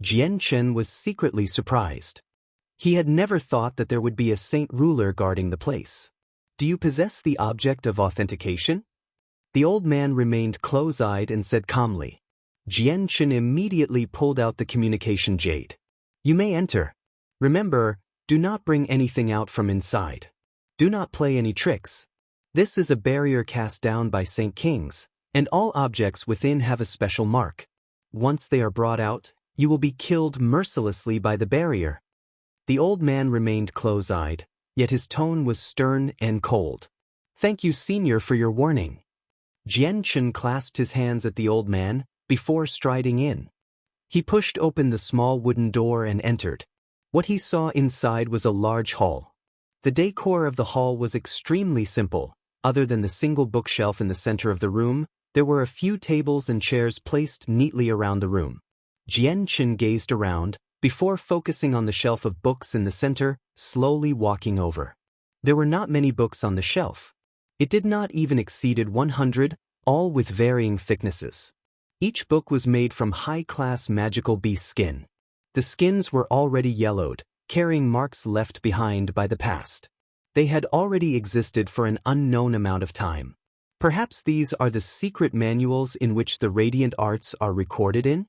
Jian Chen was secretly surprised. He had never thought that there would be a Saint Ruler guarding the place. "Do you possess the object of authentication?" The old man remained close-eyed and said calmly. Jian Chen immediately pulled out the communication jade. "You may enter. Remember, do not bring anything out from inside. Do not play any tricks. This is a barrier cast down by Saint Kings, and all objects within have a special mark. Once they are brought out, you will be killed mercilessly by the barrier." The old man remained close-eyed, yet his tone was stern and cold. "Thank you, Senior, for your warning." Jian Chen clasped his hands at the old man, before striding in. He pushed open the small wooden door and entered. What he saw inside was a large hall. The decor of the hall was extremely simple. Other than the single bookshelf in the center of the room, there were a few tables and chairs placed neatly around the room. Jian Chen gazed around, before focusing on the shelf of books in the center, slowly walking over. There were not many books on the shelf. It did not even exceed 100, all with varying thicknesses. Each book was made from high-class magical beast skin. The skins were already yellowed, carrying marks left behind by the past. They had already existed for an unknown amount of time. Perhaps these are the secret manuals in which the radiant arts are recorded in?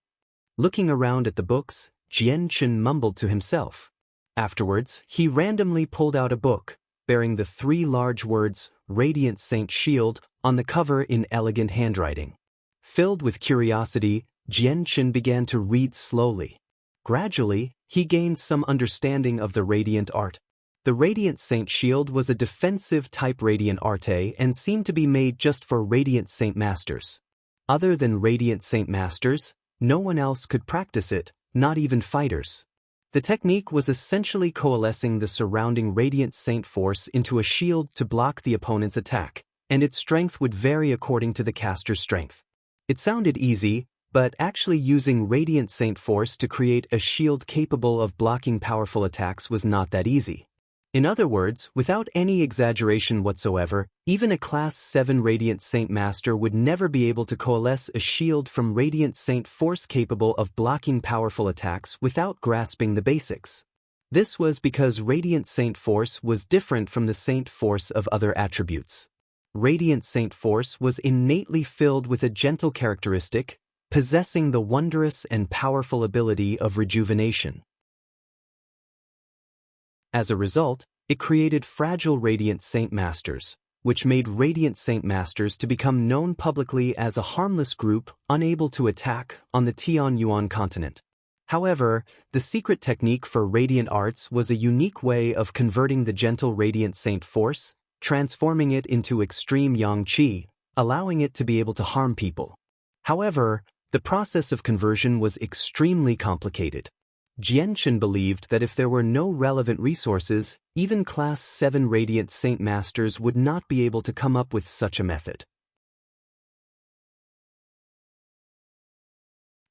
Looking around at the books, Jian Chen mumbled to himself. Afterwards, he randomly pulled out a book, bearing the 3 large words, "Radiant Saint Shield," on the cover in elegant handwriting. Filled with curiosity, Jian Chen began to read slowly. Gradually, he gained some understanding of the radiant art. The Radiant Saint Shield was a defensive-type radiant arte and seemed to be made just for Radiant Saint Masters. Other than Radiant Saint Masters, no one else could practice it, not even fighters. The technique was essentially coalescing the surrounding Radiant Saint force into a shield to block the opponent's attack, and its strength would vary according to the caster's strength. It sounded easy, but actually using Radiant Saint force to create a shield capable of blocking powerful attacks was not that easy. In other words, without any exaggeration whatsoever, even a Class 7 Radiant Saint Master would never be able to coalesce a shield from Radiant Saint force capable of blocking powerful attacks without grasping the basics. This was because Radiant Saint force was different from the Saint force of other attributes. Radiant Saint force was innately filled with a gentle characteristic, possessing the wondrous and powerful ability of rejuvenation. As a result, it created fragile Radiant Saint Masters, which made Radiant Saint Masters to become known publicly as a harmless group unable to attack on the Tianyuan continent. However, the secret technique for Radiant Arts was a unique way of converting the gentle Radiant Saint force, transforming it into extreme Yang Qi, allowing it to be able to harm people. However, the process of conversion was extremely complicated. Jian Chen believed that if there were no relevant resources, even Class 7 Radiant Saint Masters would not be able to come up with such a method.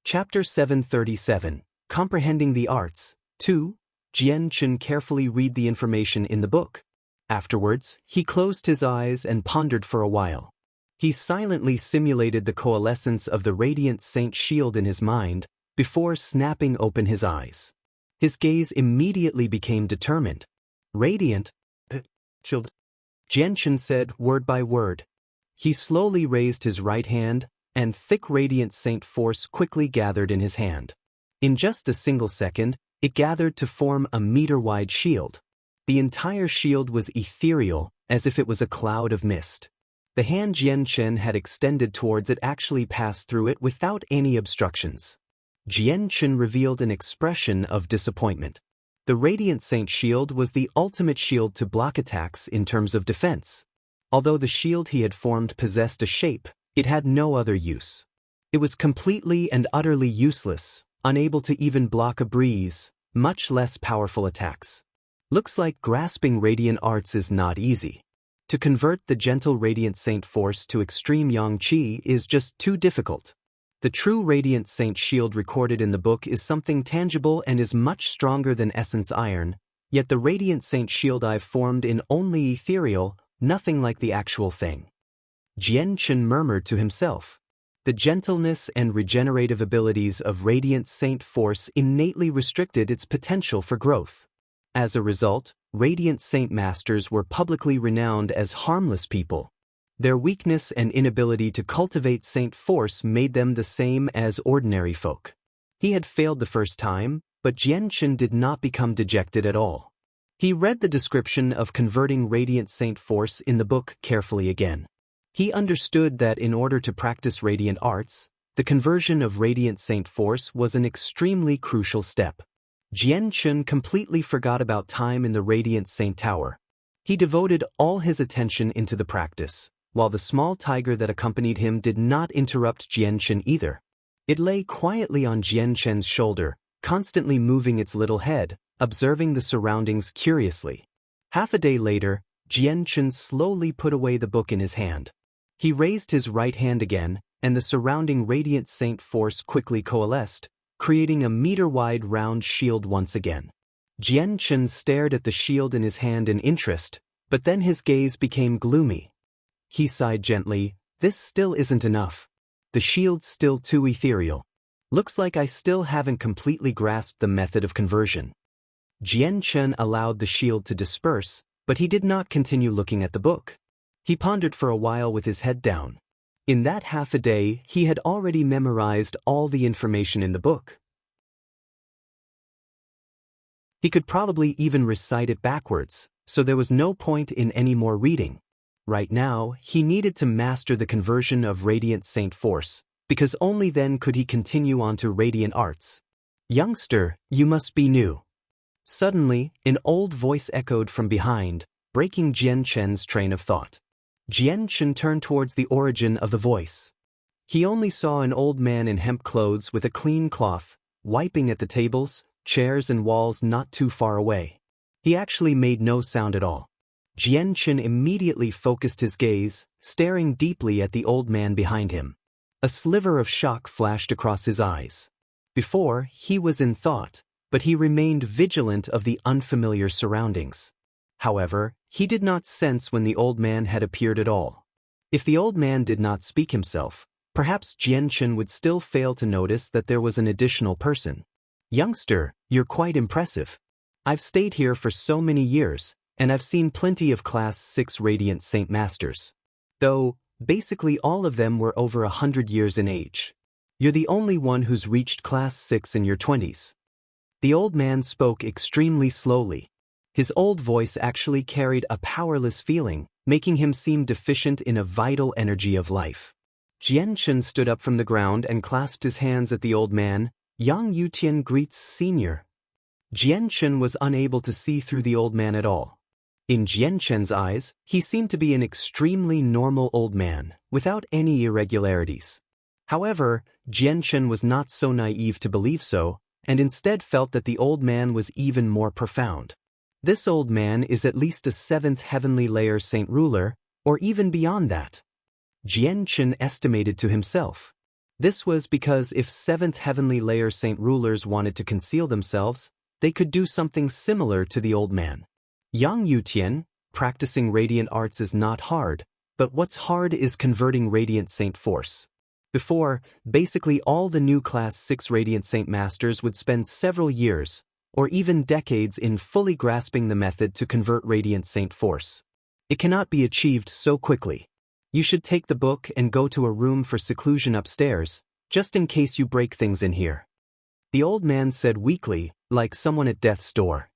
Chapter 737, Comprehending the Arts. 2. Jian Chen carefully read the information in the book. Afterwards, he closed his eyes and pondered for a while. He silently simulated the coalescence of the Radiant Saint Shield in his mind, before snapping open his eyes. His gaze immediately became determined. "Radiant Shield," Jian Chen said word by word. He slowly raised his right hand, and thick Radiant Saint force quickly gathered in his hand. In just a single second, it gathered to form a meter-wide shield. The entire shield was ethereal, as if it was a cloud of mist. The hand Jian Chen had extended towards it actually passed through it without any obstructions. Jian Chen revealed an expression of disappointment. The Radiant Saint shield was the ultimate shield to block attacks in terms of defense. Although the shield he had formed possessed a shape, it had no other use. It was completely and utterly useless, unable to even block a breeze, much less powerful attacks. Looks like grasping radiant arts is not easy. To convert the gentle Radiant Saint force to extreme Yang Qi is just too difficult. The true Radiant Saint shield recorded in the book is something tangible and is much stronger than essence iron, yet the Radiant Saint shield I've formed in only ethereal, nothing like the actual thing. Jian Chen murmured to himself. The gentleness and regenerative abilities of Radiant Saint force innately restricted its potential for growth. As a result, Radiant Saint masters were publicly renowned as harmless people. Their weakness and inability to cultivate saint force made them the same as ordinary folk. He had failed the first time, but Jian Chen did not become dejected at all. He read the description of converting Radiant Saint force in the book carefully again. He understood that in order to practice radiant arts, the conversion of Radiant Saint force was an extremely crucial step. Jian Chen completely forgot about time in the Radiant Saint Tower. He devoted all his attention into the practice, while the small tiger that accompanied him did not interrupt Jian Chen either. It lay quietly on Jian Chen's shoulder, constantly moving its little head, observing the surroundings curiously. Half a day later, Jian Chen slowly put away the book in his hand. He raised his right hand again, and the surrounding Radiant Saint force quickly coalesced, creating a meter-wide round shield once again. Jian Chen stared at the shield in his hand in interest, but then his gaze became gloomy. He sighed gently. This still isn't enough. The shield's still too ethereal. Looks like I still haven't completely grasped the method of conversion. Jian Chen allowed the shield to disperse, but he did not continue looking at the book. He pondered for a while with his head down. In that half a day, he had already memorized all the information in the book. He could probably even recite it backwards, so there was no point in any more reading. Right now, he needed to master the conversion of Radiant Saint force, because only then could he continue on to radiant arts. Youngster, you must be new. Suddenly, an old voice echoed from behind, breaking Jian Chen's train of thought. Jian Chen turned towards the origin of the voice. He only saw an old man in hemp clothes with a clean cloth, wiping at the tables, chairs and walls not too far away. He actually made no sound at all. Jian Chen immediately focused his gaze, staring deeply at the old man behind him. A sliver of shock flashed across his eyes. Before, he was in thought, but he remained vigilant of the unfamiliar surroundings. However, he did not sense when the old man had appeared at all. If the old man did not speak himself, perhaps Jian Chen would still fail to notice that there was an additional person. Youngster, you're quite impressive. I've stayed here for so many years, and I've seen plenty of Class 6 Radiant Saint Masters. Though, basically all of them were over 100 years in age. You're the only one who's reached Class 6 in your 20s. The old man spoke extremely slowly. His old voice actually carried a powerless feeling, making him seem deficient in a vital energy of life. Jian Chen stood up from the ground and clasped his hands at the old man. Yang Yutian greets Senior. Jian Chen was unable to see through the old man at all. In Jian Chen's eyes, he seemed to be an extremely normal old man, without any irregularities. However, Jian Chen was not so naive to believe so, and instead felt that the old man was even more profound. This old man is at least a 7th heavenly layer saint ruler, or even beyond that. Jian Chen estimated to himself. This was because if 7th heavenly layer saint rulers wanted to conceal themselves, they could do something similar to the old man. Yang Yutian, practicing radiant arts is not hard, but what's hard is converting radiant saint force. Before, basically all the new Class 6 Radiant Saint Masters would spend several years, or even decades in fully grasping the method to convert Radiant Saint force. It cannot be achieved so quickly. You should take the book and go to a room for seclusion upstairs, just in case you break things in here. The old man said weakly, like someone at death's door.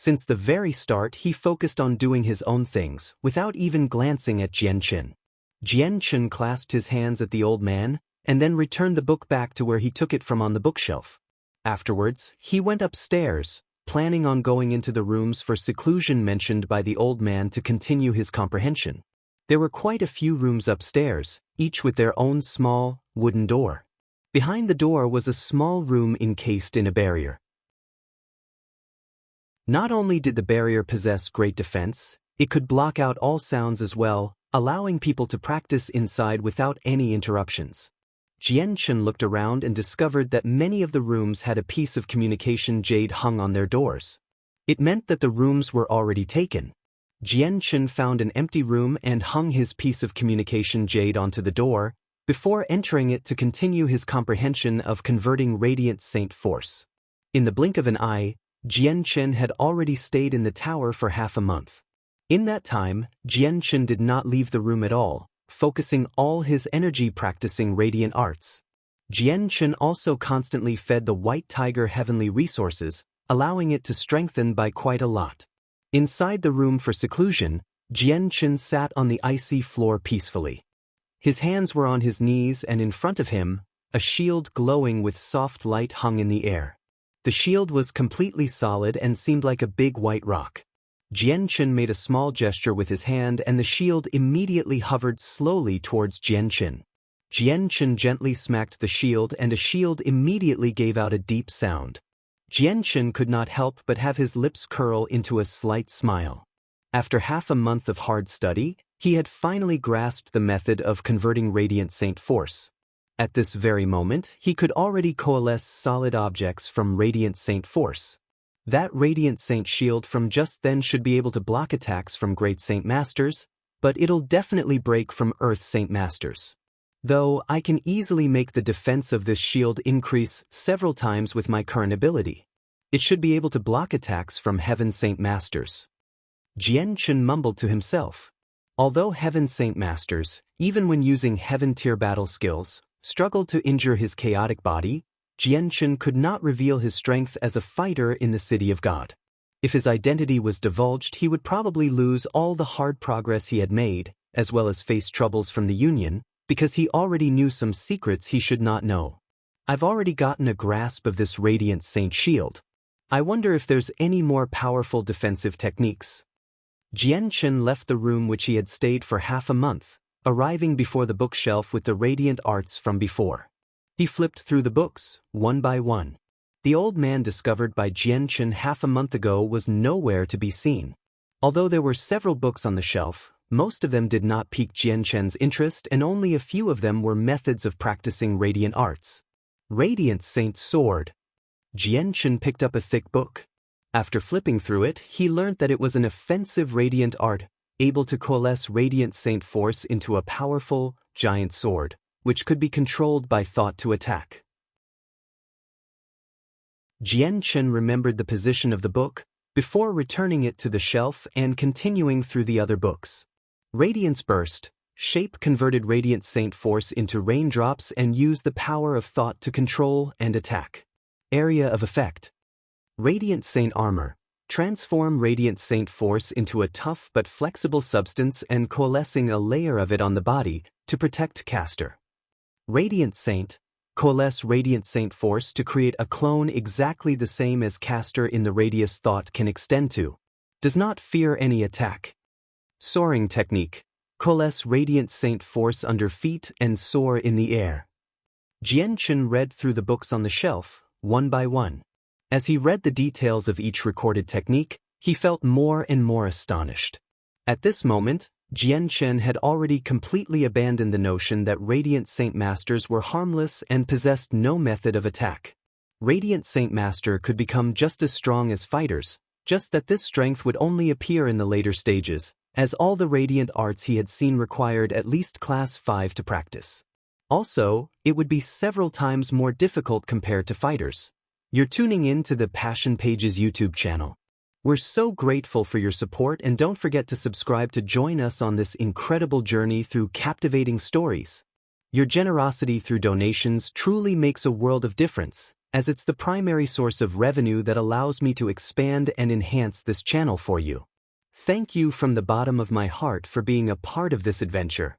Since the very start he focused on doing his own things, without even glancing at Jian Chen. Jian Chen clasped his hands at the old man, and then returned the book back to where he took it from on the bookshelf. Afterwards, he went upstairs, planning on going into the rooms for seclusion mentioned by the old man to continue his comprehension. There were quite a few rooms upstairs, each with their own small, wooden door. Behind the door was a small room encased in a barrier. Not only did the barrier possess great defense, it could block out all sounds as well, allowing people to practice inside without any interruptions. Jian-Chen looked around and discovered that many of the rooms had a piece of communication jade hung on their doors. It meant that the rooms were already taken. Jian-Chen found an empty room and hung his piece of communication jade onto the door, before entering it to continue his comprehension of converting radiant saint force. In the blink of an eye, Jian-Chen had already stayed in the tower for half a month. In that time, Jian-Chen did not leave the room at all, focusing all his energy practicing radiant arts. Jian-Chen also constantly fed the white tiger heavenly resources, allowing it to strengthen by quite a lot. Inside the room for seclusion, Jian-Chen sat on the icy floor peacefully. His hands were on his knees and in front of him, a shield glowing with soft light hung in the air. The shield was completely solid and seemed like a big white rock. Jian-Chen made a small gesture with his hand and the shield immediately hovered slowly towards Jian-Chen. Jian-Chen gently smacked the shield and a shield immediately gave out a deep sound. Jian-Chen could not help but have his lips curl into a slight smile. After half a month of hard study, he had finally grasped the method of converting radiant saint force. At this very moment, he could already coalesce solid objects from radiant saint force. That radiant saint shield from just then should be able to block attacks from great saint masters, but it'll definitely break from earth saint masters. Though I can easily make the defense of this shield increase several times with my current ability. It should be able to block attacks from Heaven Saint Masters. Jian-Chen mumbled to himself. Although Heaven Saint Masters, even when using Heaven tier battle skills, struggled to injure his chaotic body, Jian-Chen could not reveal his strength as a fighter in the City of God. If his identity was divulged, he would probably lose all the hard progress he had made, as well as face troubles from the Union, because he already knew some secrets he should not know. I've already gotten a grasp of this Radiant Saint Shield. I wonder if there's any more powerful defensive techniques. Jian-Chen left the room which he had stayed for half a month, arriving before the bookshelf with the radiant arts from before. He flipped through the books, one by one. The old man discovered by Jian-Chen half a month ago was nowhere to be seen. Although there were several books on the shelf, most of them did not pique Jian-Chen's interest and only a few of them were methods of practicing radiant arts. Radiant Saint Sword. Jian-Chen picked up a thick book. After flipping through it, he learned that it was an offensive radiant art, able to coalesce radiant saint force into a powerful, giant sword, which could be controlled by thought to attack. Jian-Chen remembered the position of the book, before returning it to the shelf and continuing through the other books. Radiance Burst. Shape converted radiant saint force into raindrops and use the power of thought to control and attack. Area of effect. Radiant Saint Armor. Transform radiant saint force into a tough but flexible substance and coalescing a layer of it on the body to protect caster. Radiant Saint. Coalesce radiant saint force to create a clone exactly the same as caster in the radius thought can extend to. Does not fear any attack. Soaring technique. Coalesce radiant saint force under feet and soar in the air. Jian-Chen read through the books on the shelf, one by one. As he read the details of each recorded technique, he felt more and more astonished. At this moment, Jian-Chen had already completely abandoned the notion that Radiant Saint Masters were harmless and possessed no method of attack. Radiant Saint Master could become just as strong as fighters, just that this strength would only appear in the later stages, as all the radiant arts he had seen required at least class 5 to practice. Also, it would be several times more difficult compared to fighters. You're tuning in to the Passion Pages YouTube channel. We're so grateful for your support and don't forget to subscribe to join us on this incredible journey through captivating stories. Your generosity through donations truly makes a world of difference, as it's the primary source of revenue that allows me to expand and enhance this channel for you. Thank you from the bottom of my heart for being a part of this adventure.